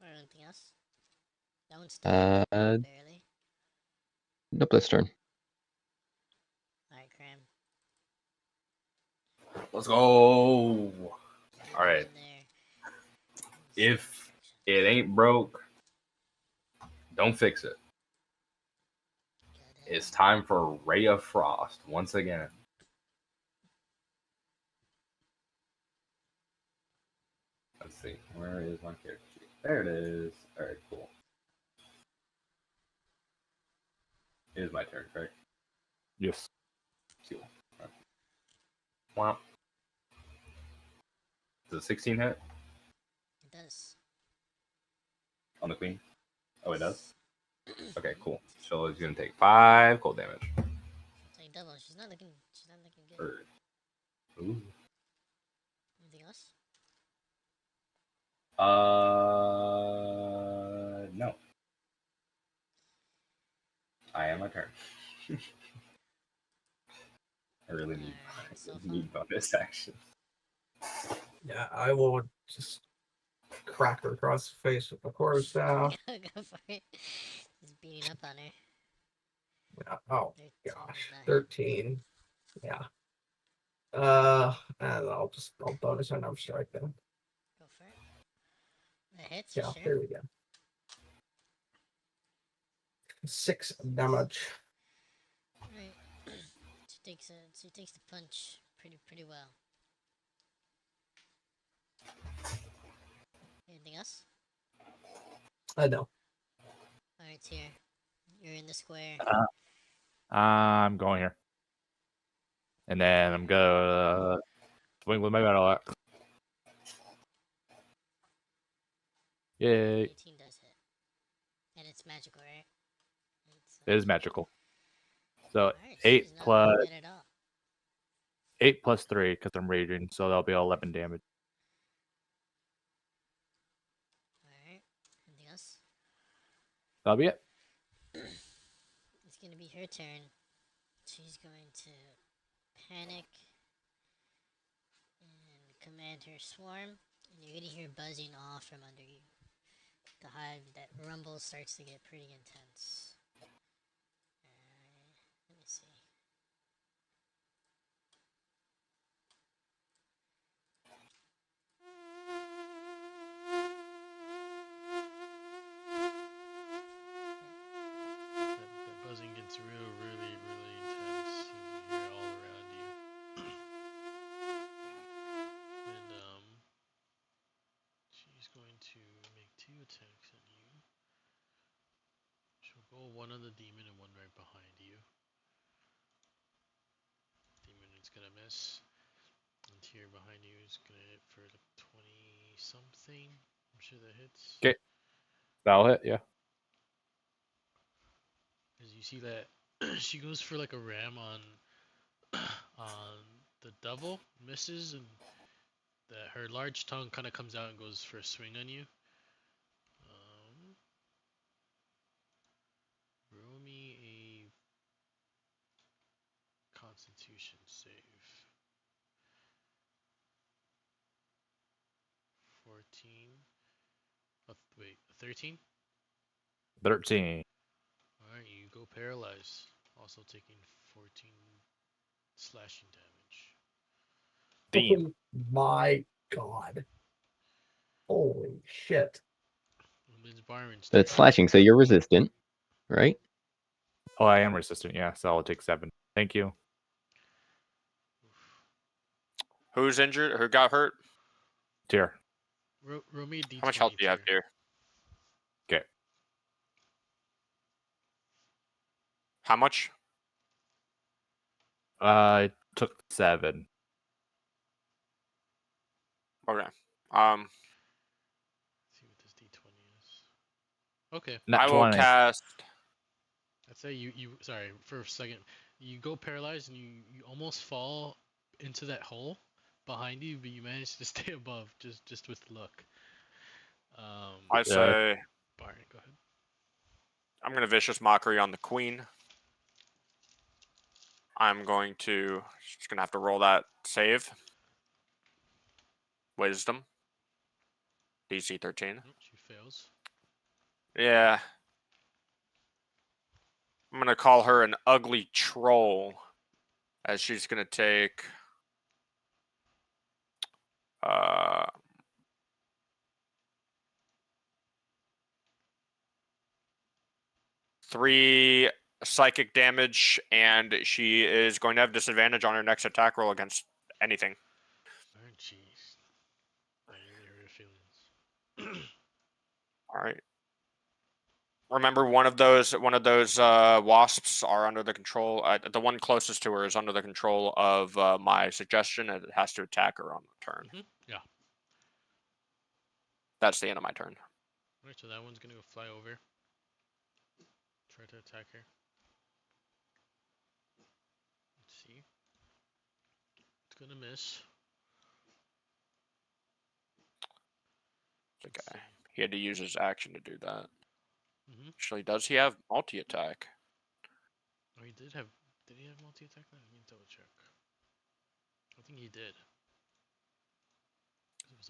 Or anything else? That one's still barely. Nope, that's turn. Alright, Cram. Let's go. All right. If it ain't broke, Don't fix it. It's time for Ray of Frost once again. Let's see. Where is my character sheet? There it is. Alright, cool. It is my turn, correct? Yes. Cool. Right. Womp. Does a 16 hit? It does. On the queen? Oh, it does? Okay, cool. So he's gonna take 5 cold damage. She'll take double. She's not looking good. Ooh. Anything else? No. I am my turn. I really need, need bonus action. Yeah, I will just crack her across the face with the quarterstaff. Go for it. Just beating up on her. Yeah. Oh 13 gosh, does not hit. 13. Yeah. And I'll bonus on number strike then. Go for it. That hits Yeah, for there sure. we go. 6 damage. Alright. She takes the punch pretty well. Anything else? No. Alright, Tyr. You're in the square. I'm going here. And then I'm gonna swing with my battle axe. Yay. 18 does hit. And it's magical, right? It is magical. So Alright, she's 8 not plus looking good at all. 8 plus 3 because I'm raging, so that'll be 11 damage. Alright. Anything else? That'll be it. It's gonna be her turn. She's going to panic and command her swarm, and you're gonna hear buzzing off from under you. The hive, that rumble starts to get pretty intense. Let me see. That buzzing gets really intense. You hear it all around you. And she's going to make 2 attacks on you. She'll go one on the demon and one right behind you. Demon is gonna miss. And here behind you is gonna hit for like 20 something. I'm sure that hits. Okay. That'll hit, yeah. As you see that she goes for like a ram on the double, misses, and that her large tongue kind of comes out and goes for a swing on you. Roll me a Constitution save. 14. Wait, 13? 13. Alright, you go paralyzed. Also taking 14 slashing damage. Damn. Oh my god. Holy shit. It's Byron's That's turn. slashing, so you're resistant, right? Oh, I am resistant, yeah, so I'll take 7. Thank you. Who's injured? Who got hurt? Tyr. Roll me a d20. How much health do you have, Tyr. dear? Okay. How much? I took 7. Okay. Let's see what this d20 is. Okay. Not I will 20. cast. I'd say you sorry, for a second. You go paralyzed and you almost fall into that hole behind you, but you manage to stay above just with luck. I say Byron, go ahead. I'm gonna vicious mockery on the queen. I'm going to just gonna have to roll that save. Wisdom. DC 13. She fails. Yeah. I'm gonna call her an ugly troll, as she's gonna take. 3 psychic damage, and she is going to have disadvantage on her next attack roll against anything. Oh, jeez. That really hurt her feelings. All right. Remember, one of those wasps are under the control. The one closest to her is under the control of my suggestion, and it has to attack her on the turn. Yeah. That's the end of my turn. Alright, so that one's gonna go fly over. Try to attack her. Let's see. It's gonna miss. Okay. He had to use his action to do that. Mm-hmm. Actually, does he have multi-attack? Oh, he did have. Did he have multi-attack? Let me double check. I think he did.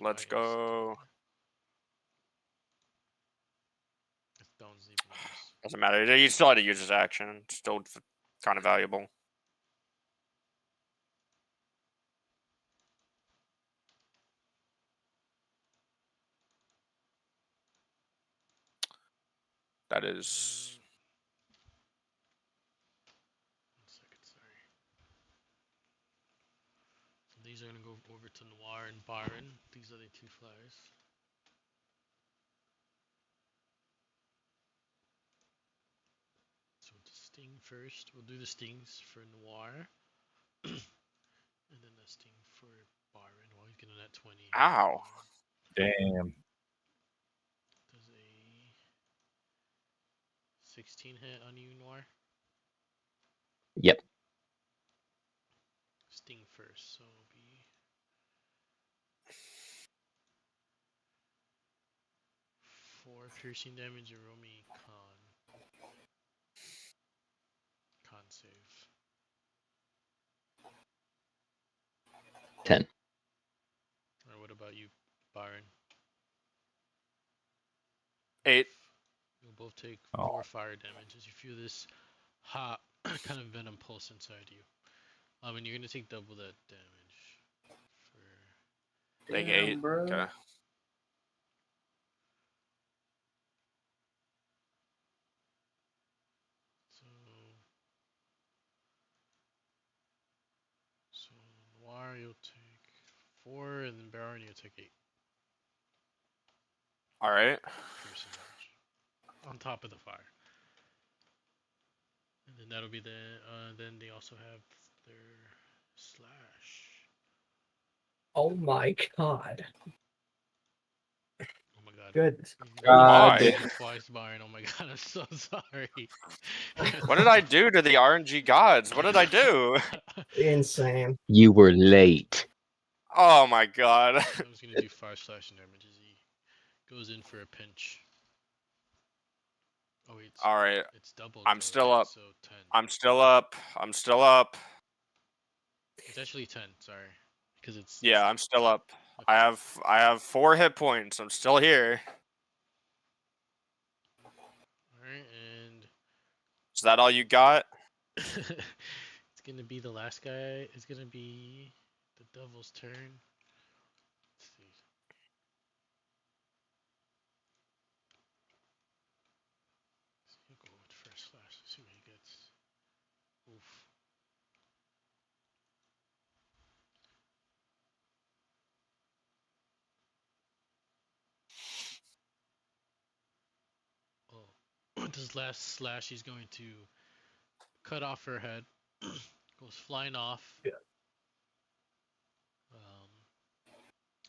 Let's go. Doesn't matter. He still had to use his action. Still kind of valuable. That is. 1 second, sorry. So these are gonna go over to Noir and Byron. These are the 2 flyers. So the sting first. We'll do the stings for Noir. And then the sting for Byron. Well, he's getting that 20. Ow. Damn. Does a 16 hit on you, Noir? Yep. Sting first, so it'll be 4 piercing damage and roll me con save. 10. Alright, what about you, Byron? 8. You'll both take 4 fire damage as you feel this hot kind of venom pulse inside you. And you're gonna take double that damage. Take 8. Bro. Okay. So Noir, you'll take 4, and then Baron, you'll take 8. All right. Piercing damage on top of the fire. And then that'll be then they also have their slash. Oh my god. Oh my god. Goodness. Why? Twice, Byron. Oh my god, I'm so sorry. What did I do to the RNG gods? What did I do? Insane. You were late. Oh my god. I was gonna do 5 slashing damage as he goes in for a pinch. Oh wait. All right. It's doubled. I'm still up. So 10. I'm still up. I'm still up. It's actually 10. Sorry, because it's. Yeah, I'm still up. I have 4 hit points. I'm still here. Alright, and Is that all you got? it's gonna be the last guy. It's gonna be the devil's turn. Let's see. He'll go with first slash. Let's see what he gets. Oof. Oh, with this last slash, he's going to cut off her head. Goes flying off. Yeah.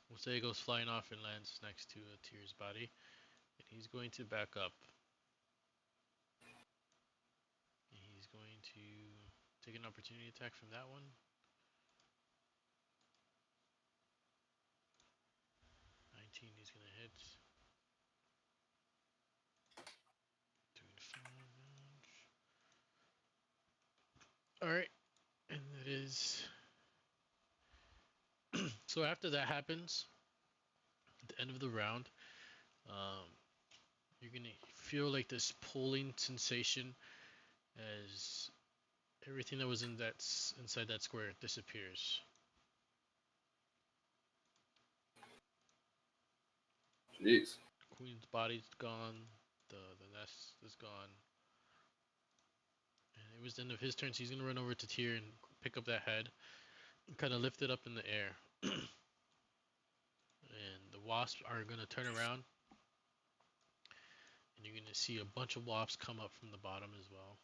We'll say it goes flying off and lands next to Tyr's body. And he's going to back up. And he's going to take an opportunity attack from that one. 19, he's going to hit. Doing 5 damage. Alright. And that is. So after that happens, at the end of the round, you're gonna feel like this pulling sensation as everything that was inside that square disappears. Jeez. Queen's body's gone. The nest is gone. it was the end of his turn, so he's gonna run over to Tyr and pick up that head, and kind of lift it up in the air. And the wasps are gonna turn around, and you're gonna see a bunch of wasps come up from the bottom as well.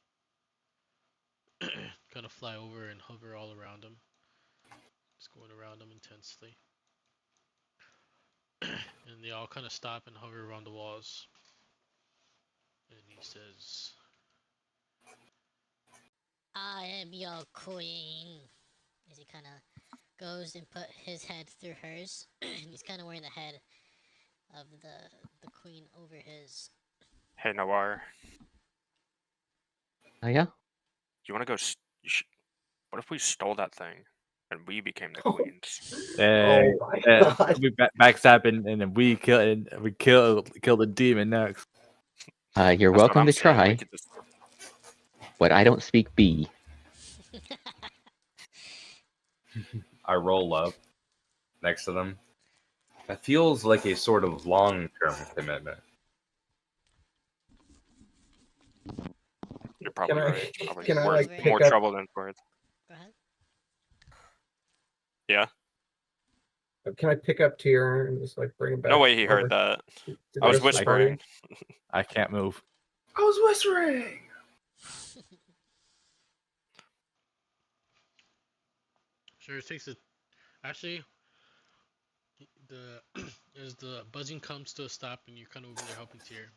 Kind of fly over and hover all around him. Just going around him intensely. And they all kind of stop and hover around the walls. And he says, I am your queen. As he kind of goes and put his head through hers. He's kind of wearing the head of the queen over his. Hey, Noir. Oh yeah. You want to go? What if we stole that thing and we became the queens? Oh my God. We backstabbing and then we kill the demon next. You're That's what welcome I'm to saying. We try, could just... but I don't speak bee. I roll up next to them. That feels like a sort of long-term commitment. You're probably Can I- right. It's probably can I, worth like, more pick up- trouble than it's worth. Go ahead. Yeah. Can I pick up Tyr and just like bring him back? No way he over heard that. to the I was rest of the party? whispering. I can't move. I was whispering. sure, it takes a. Actually, as the buzzing comes to a stop, and you're kind of over there helping Tyr,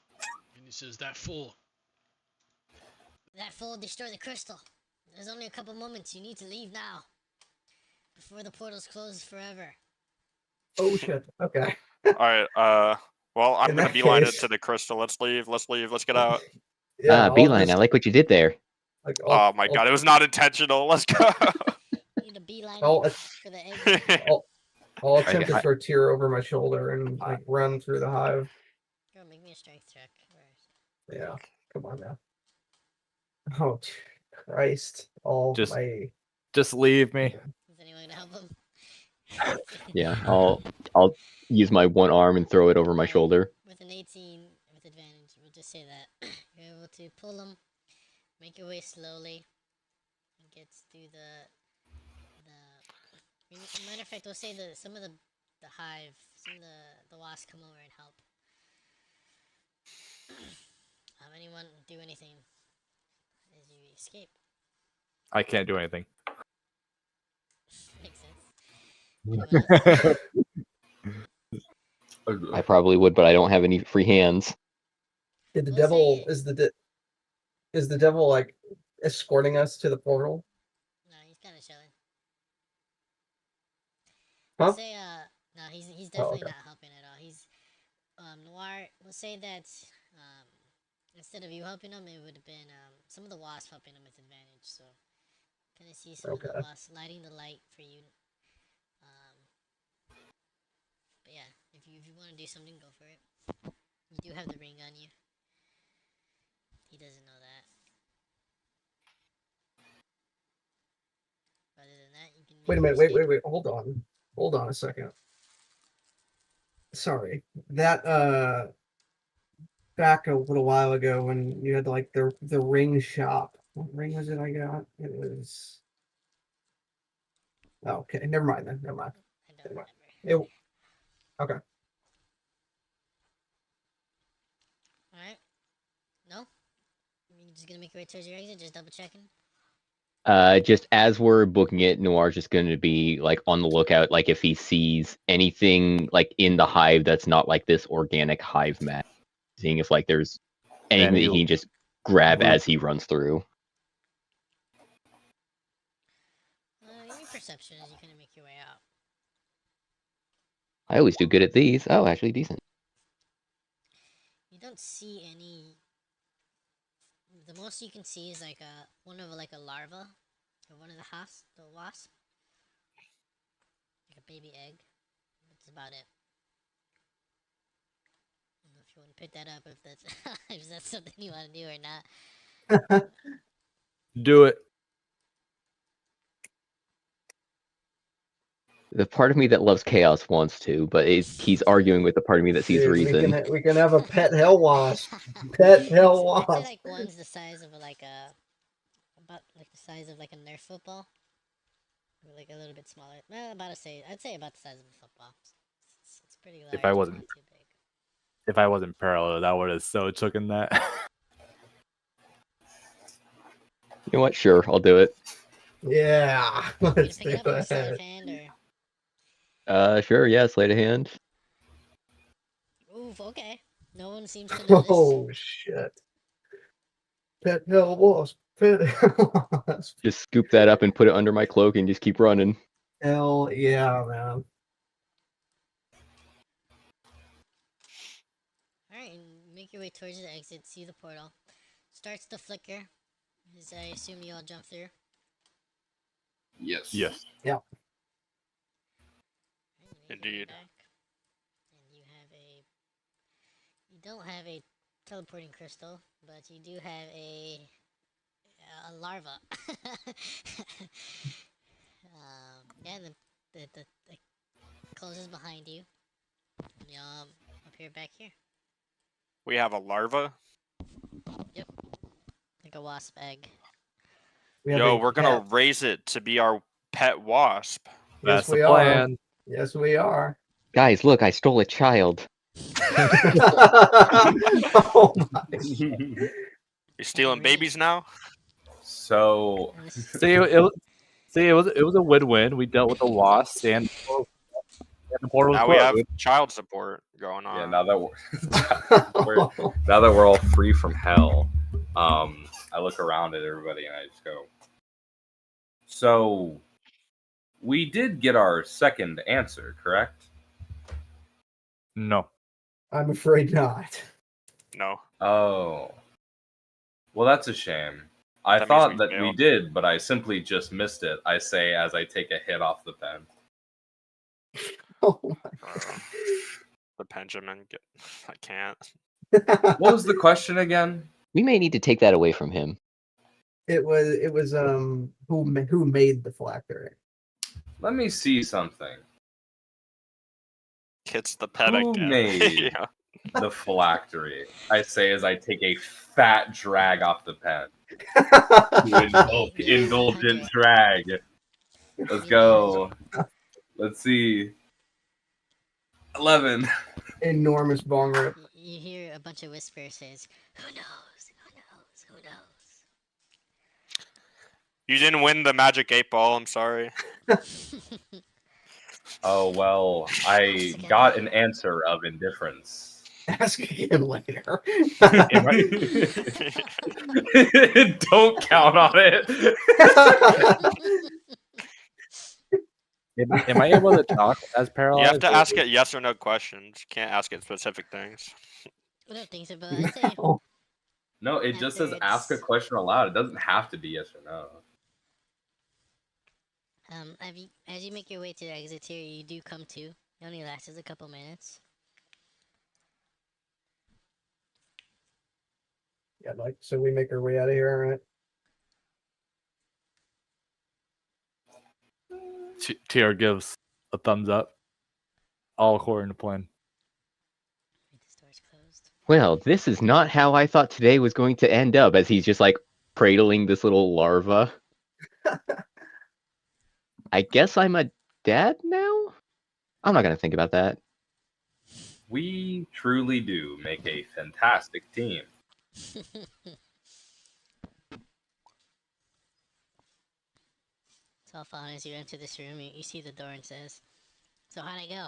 and he says, "That fool." That fool destroyed the crystal. There's only a couple moments. You need to leave now. Before the portals close forever. Oh shit. Okay. Alright, well, I'm In gonna that beeline it case- to the crystal. Let's leave, let's get out. Yeah, I'll Beeline. just- I like what you did there. like, Oh my god, it was not intentional. Let's go. You need to beeline I'll- it for the exit. I'll attempt to I- throw Tyr over my shoulder and like run through the hive. Go make me a strength check. Where is it? Yeah. Come on now. Oh Christ. All Just- my Just leave me. Is anyone gonna help him? Yeah, I'll use my one arm and throw it over my Alright, shoulder. With an 18 with advantage, we'll just say that you're able to pull him, make your way slowly, and get through matter of fact, we'll say that some of the hive, some of the wasps come over and help. Anyone do anything as you escape? I can't do anything. Makes sense. Anyone else? I probably would, but I don't have any free hands. Did the We'll devil say- is the devil like escorting us to the portal? No, he's kind of chilling. Huh? We'll say no, he's definitely okay. not helping at all. He's Noir. We'll say that instead of you helping him, it would have been some of the wasps helping him with advantage. So kind of see some of the Okay. wasps lighting the light for you. But yeah, if you want to do something, go for it. You do have the ring on you. He doesn't know that. Other than that, you can. Wait a make minute, your wait. escape. Hold on a second. Sorry. That back a little while ago when you had like the ring shop. What ring was it I got? It was okay, never mind then. Never mind. I don't remember. Okay. Alright. No? You're just gonna make your way towards your exit, just double checking? Just as we're booking it, Noir's just going to be like on the lookout, like if he sees anything like in the hive that's not like this organic hive mat, seeing if like there's anything that he can just grab as he runs through. Give me perception as you kind of make your way out. I always do good at these. Oh, actually decent. You don't see any. The most you can see is like one of like a larva, or one of the wasp, like a baby egg. That's about it. I don't know if you want to pick that up, if that's if that's something you want to do or not. Do it. The part of me that loves chaos wants to, but he's arguing with the part of me that sees Dude, reason. We can have a pet hell wasp. Pet hell I'd say wasp. like one's the size of like a about like the size of like a Nerf football, or like a little bit smaller. Well, I'd say about the size of a football. It's pretty large. If I It's wasn't not too big. if I wasn't parallel, that would have so taken that. You know what? Sure, I'll do it. Yeah, You gonna let's pick do it up in a sleight it. of hand or? Sure, yeah, sleight of hand. Oof. Okay. No one seems to notice. Oh shit! Pet hell wasp. Pet hell wasp. Just scoop that up and put it under my cloak and just keep running. Hell yeah, man. Alright, and make your way towards the exit, see the portal. Starts to flicker, as I assume you all jump through. Yes. Yes. Yeah. Alright, you make your way Indeed. back, and you don't have a teleporting crystal, but you do have a larva. Yeah, the closes behind you. And y'all appear back here. We have a larva. Yep. Like a wasp egg. We have Yo, a we're gonna pet. raise it to be our pet wasp. Yes, That's we the are. plan. Yes, we are. Guys, look, I stole a child. Oh my! You stealing babies now? So See, it was a win-win. We dealt with the wasp and the portal was Now we have closed. child support going on. yeah, now that now that we're all free from hell, I look around at everybody and I just go. So we did get our second answer, correct? No. I'm afraid not. No. Oh. Well, that's a shame. I That means thought we that we failed. did, but I simply just missed it. I say as I take a hit off the pen. Oh my! The Benjamin. I can't. What was the question again? We may need to take that away from him. It was who made the phylactery? Let me see something. It's the pet Who again. made Yeah. the phylactery? I say as I take a fat drag off the pen. Indulgent drag. Let's go. Let's see. 11. Enormous bong rip. You hear a bunch of whispers says, "Who knows? Who knows? Who knows?" You didn't win the magic 8-ball. I'm sorry. Oh, well, I got an answer of indifference. Ask again later. Don't count on it. Am I able to talk as paralyzed? You have to ask it yes or no questions. You can't ask it specific things. I don't think so, but I'd say No, it just says ask a question aloud. It doesn't have to be yes or no. as you make your way to the exit here, you do come to. It only lasts a couple minutes. Yeah, like so we make our way out of here, right? Tier gives a thumbs up. All according to plan. Well, this is not how I thought today was going to end up, as he's just like cradling this little larva. I guess I'm a dad now? I'm not gonna think about that. We truly do make a fantastic team. So far as you enter this room, you see the door and says, "So how'd it go?"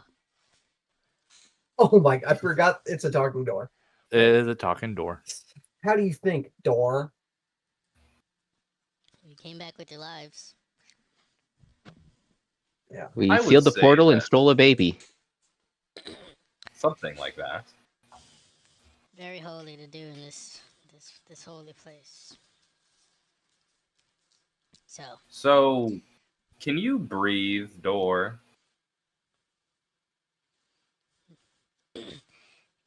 Oh my! I forgot it's a talking door. It is a talking door. How do you think, door? You came back with your lives. Yeah. We I would sealed the say portal and that- stole a baby. Something like that. Very holy to do in this holy place. So, can you breathe, door?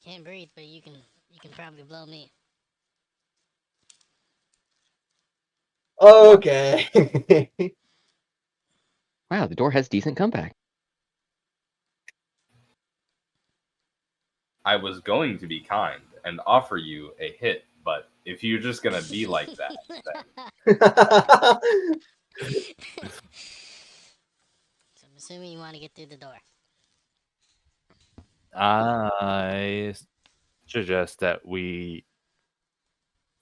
Can't breathe, but you can probably blow me. Okay. Wow, the door has decent comeback. I was going to be kind and offer you a hit, but if you're just gonna be like that, So I'm assuming you want to get through the door. I suggest that we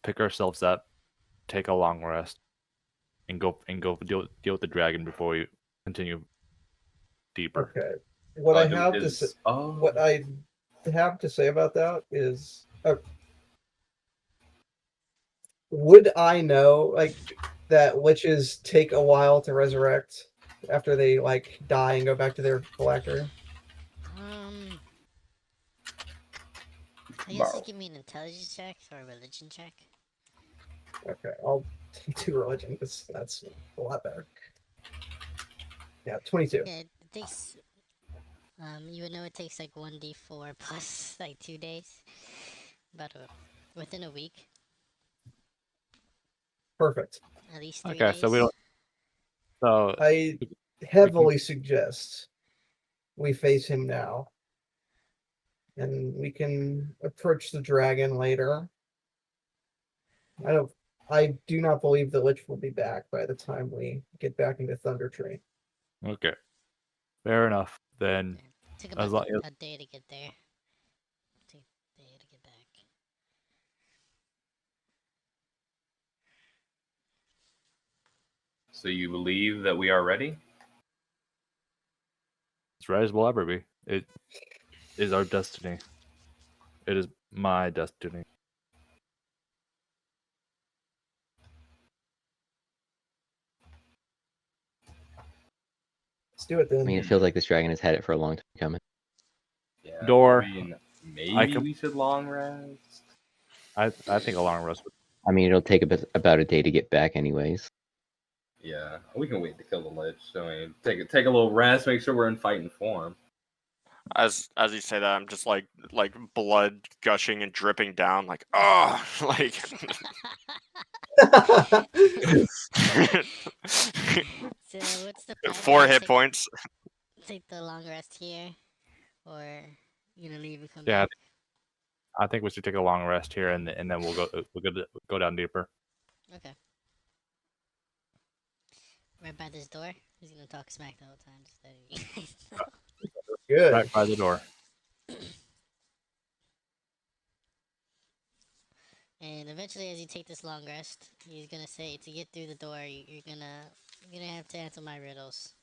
pick ourselves up, take a long rest, and go deal with the dragon before we continue deeper. Okay. What I have to is say, what I have to say about that is, would I know like that witches take a while to resurrect after they like die and go back to their phylactery? I guess you give me an intelligence check or a religion check. Okay, I'll do religion because that's a lot better. Yeah, 22. Yeah, it takes. You would know it takes like 1d4 plus like 2 days, about within a week. Perfect. At least 3 Okay, days. so we don't. So I heavily suggest we face him now, and we can approach the dragon later. I do not believe the Lich will be back by the time we get back into Thunder Tree. Okay, fair enough. Then Took as about long a day to get there. Took a day to get back. so you believe that we are ready? as right as we'll ever be. It is our destiny. It is my destiny. Let's do it then. I mean, it feels like this dragon has had it for a long time coming. Yeah. Door. I mean, maybe we should long rest. I think a long rest. I mean, it'll take about a day to get back, anyways. Yeah, we can wait to kill the Lich. So I mean, take a little rest, make sure we're in fighting form. As you say that, I'm just like blood gushing and dripping down, like like. So what's the plan? 4 hit points. Take the long rest here, or you gonna leave and come Yeah, back? I think we should take a long rest here, and then we'll go down deeper. Okay. Right by this door. He's gonna talk smack the whole time. Just letting you guys know. Good. Right by the door. And eventually, as you take this long rest, he's gonna say, to get through the door, you're gonna have to answer my riddles.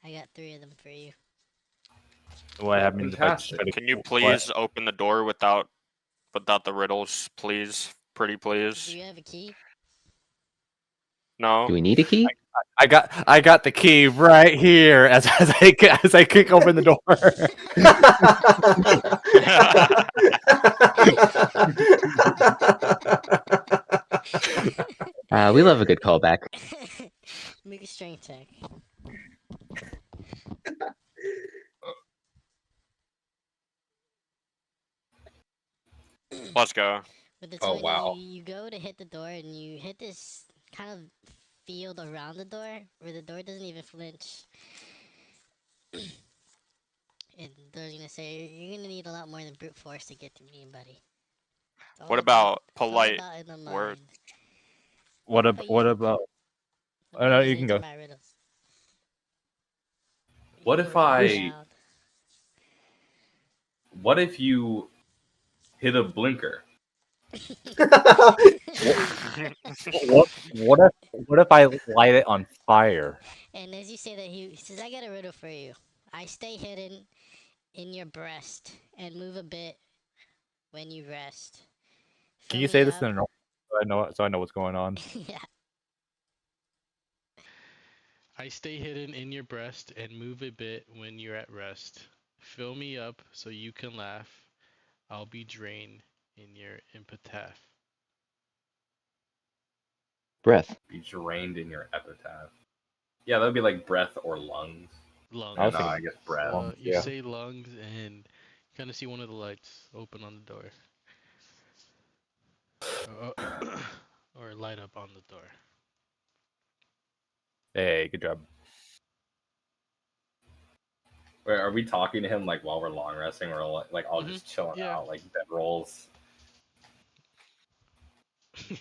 I got 3 of them for you. What happened? Can you please open the door without the riddles, please? Pretty please. Do you have a key? No. Do we need a key? I got the key right here as I kick open the door. We love a good callback. Make a strength check. Let's go. With the 20, Oh, wow. you go to hit the door, and you hit this kind of field around the door where the door doesn't even flinch. And the door's gonna say, you're gonna need a lot more than brute force to get to me, buddy. What about it's all polite about in the word? mind. What about? Oh no, you can go. My riddles. What You if go real I? loud. What if you hit a blinker? What if I light it on fire? And as you say that, he says, I got a riddle for you. I stay hidden in your breast and move a bit when you rest. Can you say this in a normal? So I know what's going on. Yeah. I stay hidden in your breast and move a bit when you're at rest. Fill me up so you can laugh. I'll be drained in your epitaph. Breath. Be drained in your epitaph. Yeah, that'd be like breath or lungs. Lungs. No, I guess breath. You say lungs and you kind of see one of the lights open on the door. Or light up on the door. Hey, good job. Wait, are we talking to him like while we're long resting, or like all just chilling out, like bed rolls?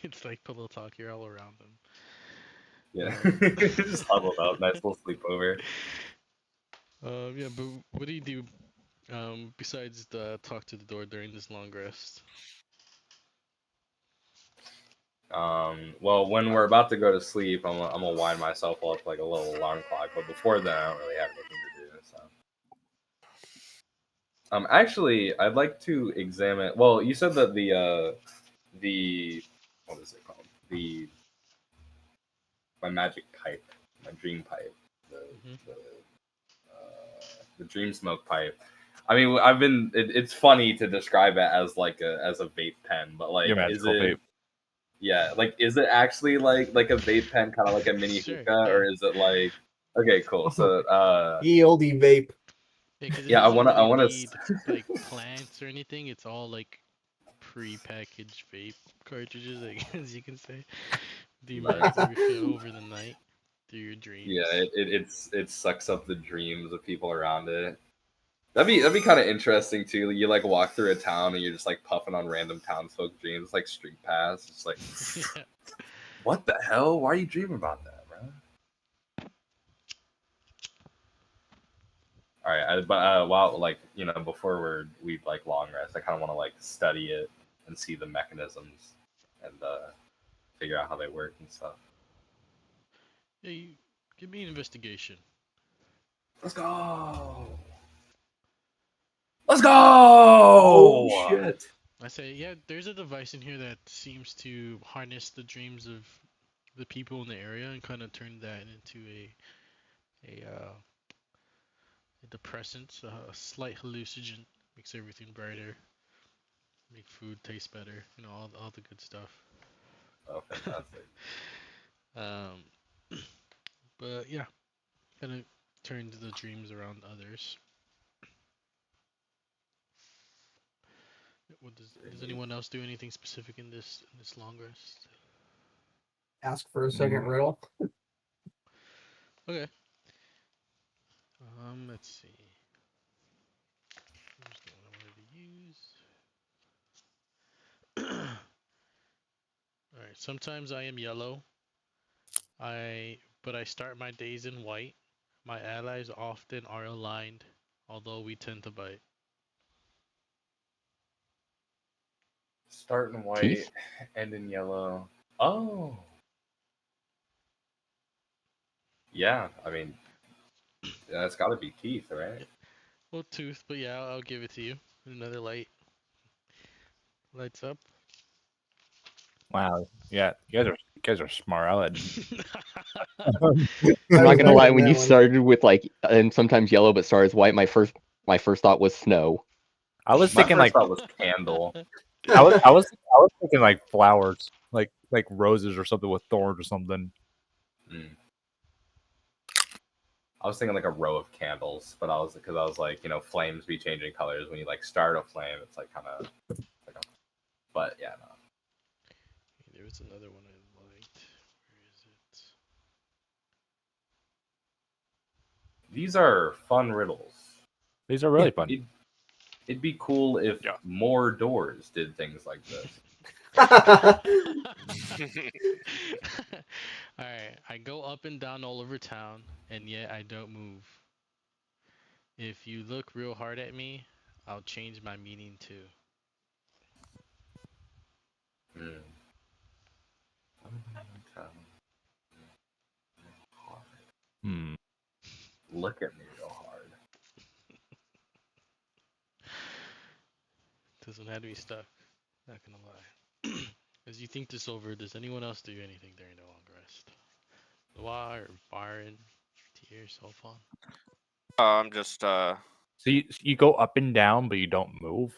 It's like pillow talk. You're all around them. Yeah, just huddled up, nice little sleepover. Yeah, but what do you do besides the talk to the door during this long rest? Well, when we're about to go to sleep, I'm gonna wind myself up like a little alarm clock. But before then, I don't really have anything to do. So, actually, I'd like to examine. Well, you said that the what is it called? My magic pipe, my dream pipe, the Mhm. the, the dream smoke pipe. I mean, I've been. It's funny to describe it as like as a vape pen, but like, Your is magical it? vape. Yeah, like, is it actually like a vape pen, kind of like a mini Sure, hookah, yeah. or is it like? Okay, cool. So, Ye olde vape. Yeah, because it yeah, I doesn't wanna, really need like plants or anything. It's all like pre-packaged vape cartridges, I guess you can say. Do you magically refill over the night through your dreams? yeah, it sucks up the dreams of people around it. That'd be kind of interesting too. You like walk through a town and you're just like puffing on random townsfolk dreams. It's like Street Pass. It's like, Yeah. what the hell? Why are you dreaming about that, bro? All right, but while like before we like long rest, I kind of want to like study it and see the mechanisms and figure out how they work and stuff. Yeah, you give me an investigation. Let's go. Let's go. Oh shit. I say, yeah, there's a device in here that seems to harness the dreams of the people in the area and kind of turn that into a depressant, a slight hallucinogen, makes everything brighter, make food taste better, all the good stuff. Oh, fantastic. Um, but yeah, kind of turns the dreams around others. What does anyone else do anything specific in this long rest? Ask for a second riddle. Okay. Let's see. Here's the one I wanted to use. All right. Sometimes I am yellow. But I start my days in white. My allies often are aligned, although we tend to bite. Start in white, Teeth? end in yellow. Oh. Yeah, I mean, yeah, it's got to be teeth, right? Yeah. Well, tooth, but yeah, I'll give it to you. Another lights up. Wow. Yeah, you guys are smart. I would. I'm not gonna lie. When you started with like, and sometimes yellow, but stars white, my first thought was snow. I was My thinking first like thought was candle. I was thinking like flowers, like roses or something with thorns or something. I was thinking like a row of candles, but I was like, flames be changing colors when you like start a flame. It's like kind of like but yeah, no. There was another one I liked. Where is it? These are fun riddles. These are really fun. It'd be cool if more doors did things like this. Alright, I go up and down all over town, and yet I don't move. If you look real hard at me, I'll change my meaning too. Look at me real hard. Doesn't have to be stuck. Not gonna lie. As you think this over, does anyone else do anything during the long rest? Loire or Byron, Tier, so fun. I'm just So you go up and down, but you don't move.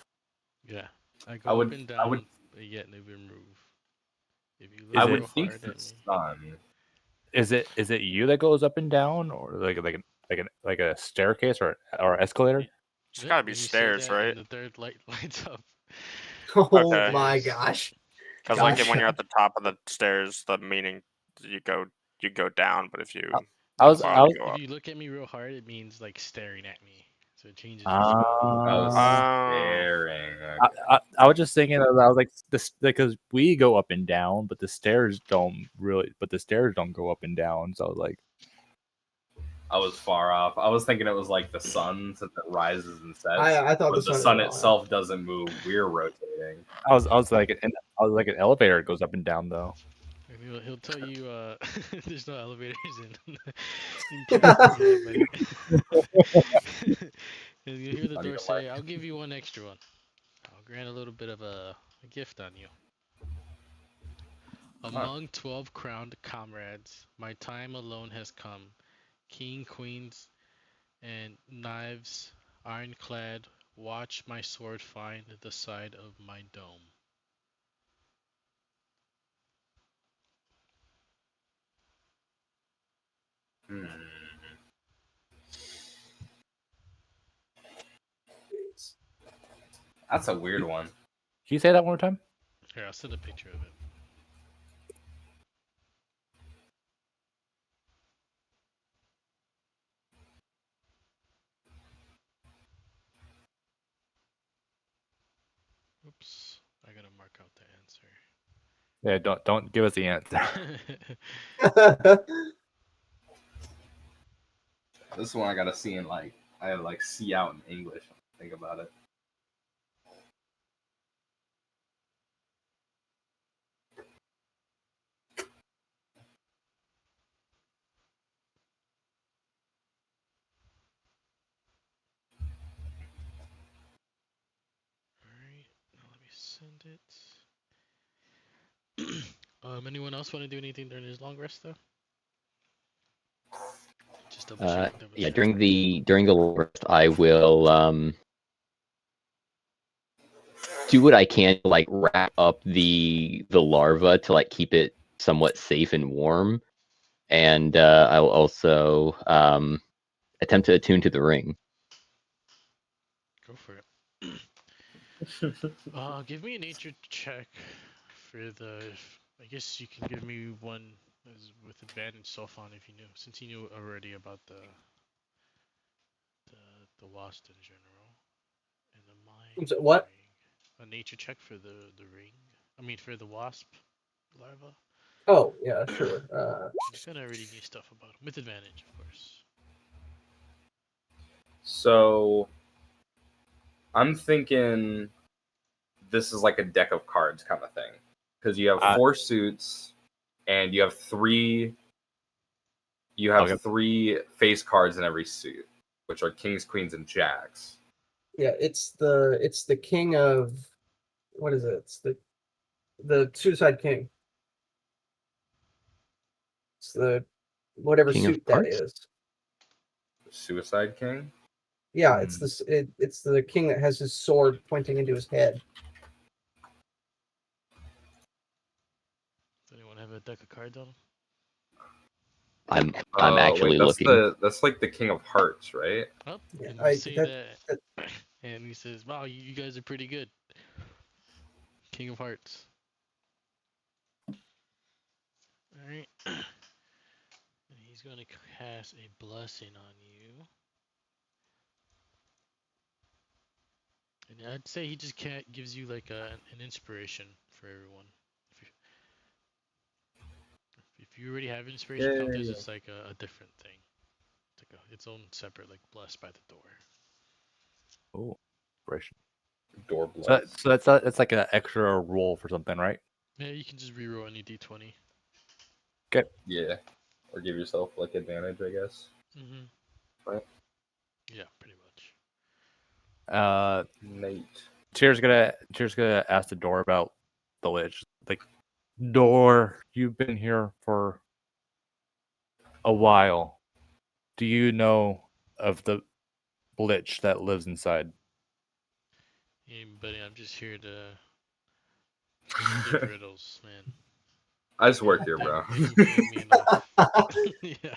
Yeah, I go up and down, but yet never move. If you look real hard at me. Sun. Is it you that goes up and down, or like a staircase or escalator? It's gotta be stairs, right? And the third light lights up. Oh my gosh. Because like when you're at the top of the stairs, the meaning you go down, but if you I was If you look at me real hard, it means like staring at me. So So it changes your spell. Oh, staring. Okay. I was just thinking, I was like, this because we go up and down, but the stairs don't really. But the stairs don't go up and down. So I was like, I was far off. I was thinking it was like the sun since it rises and sets. I thought but the the sun sun was itself doesn't move. We're rotating. I was like an elevator goes up and down though. And he'll tell you there's no elevators in Kansas City, buddy. And you hear the door say, "I'll give you one extra one. I'll grant a little bit of a gift on you." Among 12 crowned comrades, my time alone has come. King, queens, and knives, ironclad, watch my sword find the side of my dome. That's a weird one. Can you say that one more time? Here, I'll send a picture of it. Oops, I gotta mark out the answer. Yeah, don't give us the answer. This one I gotta see in I gotta see out in English. Think about it. Alright, now let me send it. Anyone else want to do anything during his long rest though? Just double check. Yeah, during the rest, I will do what I can to wrap up the larva to keep it somewhat safe and warm, and I will also attempt to attune to the ring. Go for it. Give me a nature check for the. I guess you can give me one with advantage, Sophon, if you knew, since you knew already about the wasp in general, and the mine. What? A nature check for the ring. I mean for the wasp larva. Oh yeah, sure. You kind of already knew stuff about him with advantage, of course. So I'm thinking this is like a deck of cards kind of thing, because you have 4 suits and you have 3. You have 3 face cards in every suit, which are kings, queens, and jacks. Yeah, it's the king of what is it? It's the Suicide King. It's the whatever King of suit that Hearts? is. Suicide King? Yeah, it's it's the king that has his sword pointing into his head. Does anyone have a deck of cards on them? I'm actually that's looking. That's like the King of Hearts, right? Oh, Yeah, and you say that, and he says, "Wow, you guys are pretty good." King of Hearts. All right. And he's going to cast a blessing on you. And I'd say he just gives you like an inspiration for everyone. If you already have inspiration counters, it's like a different thing. It's like its own separate, like blessed by the door. Oh, inspiration. Door blessed. So that's like an extra roll for something, right? Yeah, you can just reroll any d20. Okay. Yeah, or give yourself like advantage, I guess. Right. Yeah, pretty much. Nate. Cheers gonna ask the door about the lich. Like, door, you've been here for a while. Do you know of the lich that lives inside? Yeah, buddy, I'm just here to give riddles, man. I just work here, bro. You paid me enough. Yeah.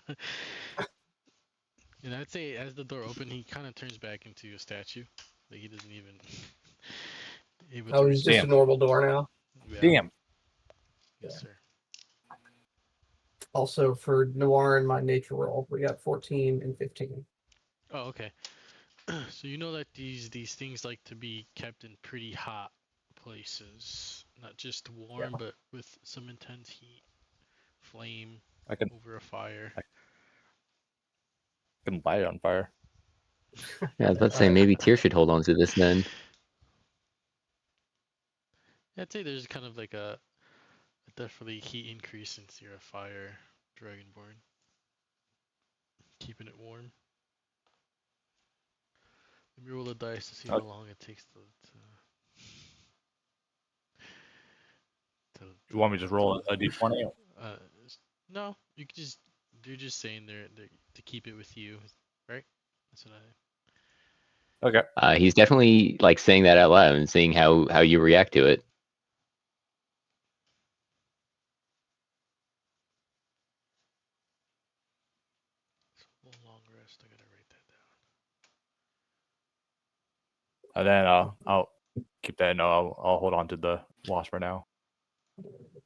And I'd say as the door opened, he kind of turns back into a statue. Like he doesn't even. Oh, he's just a normal door now. Yeah. Damn. Yes, sir. Also for Noir and my nature roll, we got 14 and 15. Oh, okay. So you know that these things like to be kept in pretty hot places, not just warm, but with some intense heat, flame I can over a fire. light it on fire. Yeah, I was about to say maybe Tyr should hold on to this then. Yeah, I'd say there's kind of like a definitely heat increase since you're a fire dragonborn. Keeping it warm. Let me roll a dice to see how long it takes to You want me to just roll a d20? uh, no, you're just saying they're to keep it with you, right? That's what I. Okay. He's definitely like saying that out loud and seeing how you react to it. Long rest. I gotta write that down. And then I'll keep that. No, I'll hold on to the wasp for now.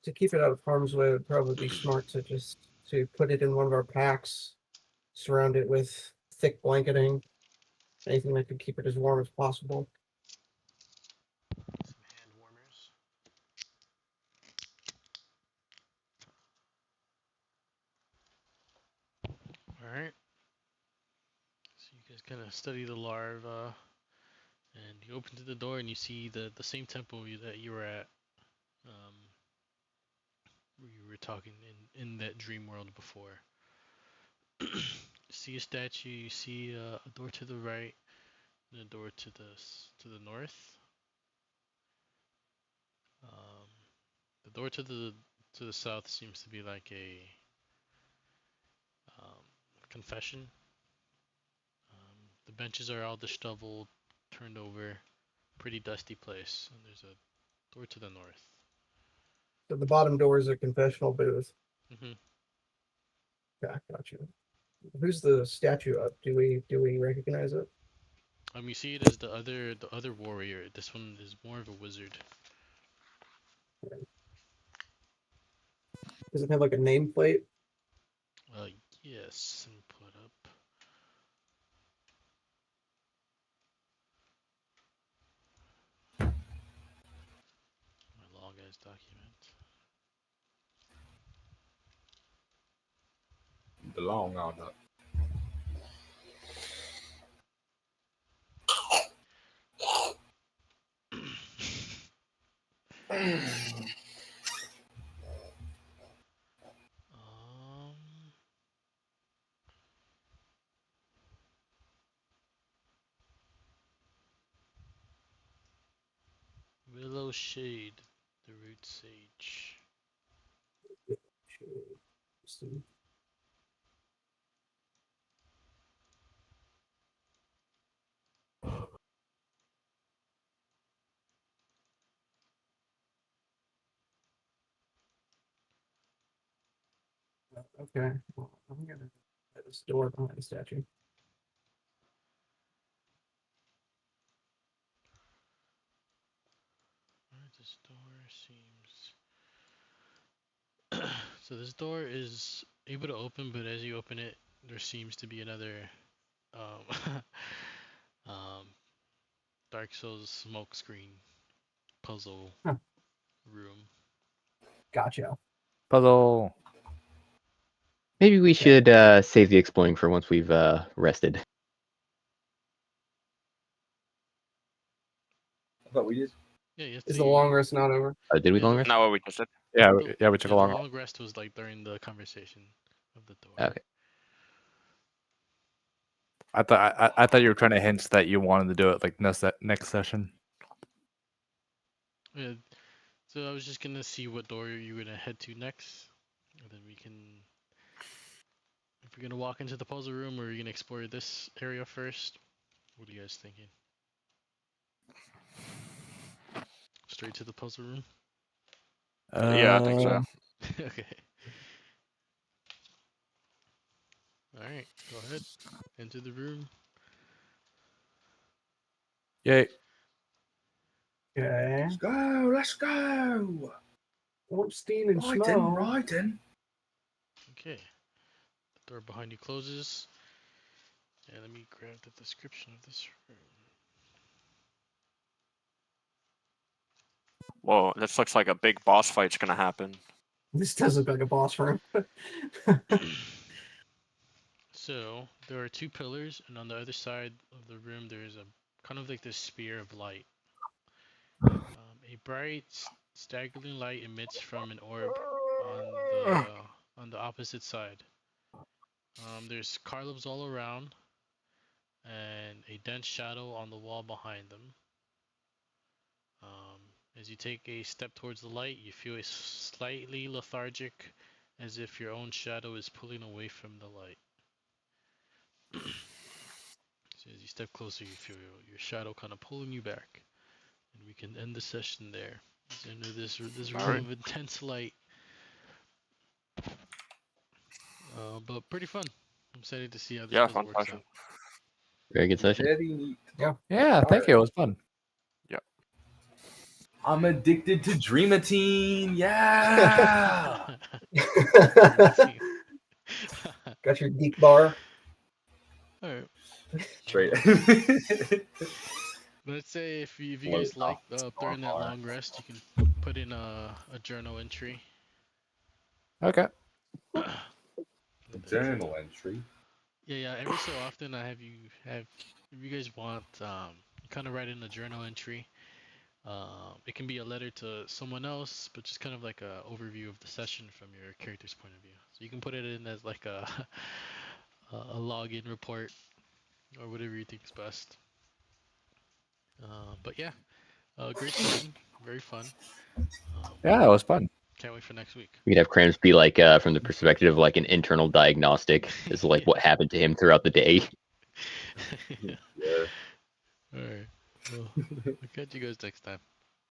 To keep it out of harm's way, it would probably be smart to just to put it in one of our packs, surround it with thick blanketing, anything that could keep it as warm as possible. Some hand warmers. All right. So you guys kind of study the larva, and you open to the door and you see the same temple that you were at, where you were talking in that dream world before. You see a statue. You see a door to the right, and a door to the north. The door to the south seems to be like a confession. The benches are all disheveled, turned over, pretty dusty place, and there's a door to the north. So the bottom door is a confessional booth. Mm-hmm. Yeah, gotcha. Who's the statue of? Do we recognize it? You see it as the other warrior. This one is more of a wizard. Does it have like a nameplate? Yes, and put up. My long ass document. The long on up. Willow Shade, the root sage. Okay. Well, I'm gonna put this door behind the statue. Alright, this door seems. So this door is able to open, but as you open it, there seems to be another um, Dark Souls smoke screen puzzle room. Gotcha. Puzzle. Maybe we should save the exploring for once we've rested. I thought we just. Yeah, you have Is to. the long rest not over? Did we Yeah, long rest? Not what we just did. Yeah, we took Yeah, a long. the long rest was like during the conversation of the door. Okay. I thought you were trying to hint that you wanted to do it like next session. Yeah. So I was just gonna see what door you're gonna head to next, and then we can. If we're gonna walk into the puzzle room, or are you gonna explore this area first? What are you guys thinking? Straight to the puzzle room. Yeah, I think so. Okay. All right, go ahead. Enter the room. Yay. Okay. Let's go. Let's go. Orpstein and Brighton, Schmo. Brighton. Okay. The door behind you closes. Yeah, let me grab the description of this room. Whoa, this looks like a big boss fight's gonna happen. This does look like a boss room. So there are two pillars, and on the other side of the room there is a kind of like this spear of light. A bright, staggering light emits from an orb on the opposite side. There's carlibs all around, and a dense shadow on the wall behind them. As you take a step towards the light, you feel a slightly lethargic, as if your own shadow is pulling away from the light. So as you step closer, you feel your shadow kind of pulling you back, and we can end the session there. So into this room of intense light, but pretty fun. I'm excited to see how this puzzle works out. Very good session. Very neat. Yeah, thank you. It was fun. I'm addicted to Dreamatine. Yeah. Got your geek bar. Alright. Straight. Let's say if you guys like during that long rest, you can put in a journal entry. Okay. Journal entry. Yeah. Every so often, I have if you guys want, kind of write in a journal entry. It can be a letter to someone else, but just kind of like a overview of the session from your character's point of view. So you can put it in as like a login report or whatever you think is best. But yeah, great session, very fun. Yeah, it was fun. Can't wait for next week. We could have Krams be like from the perspective of like an internal diagnostic, is like what happened to him throughout the day. Yeah. All right. Well, I'll catch you guys next time.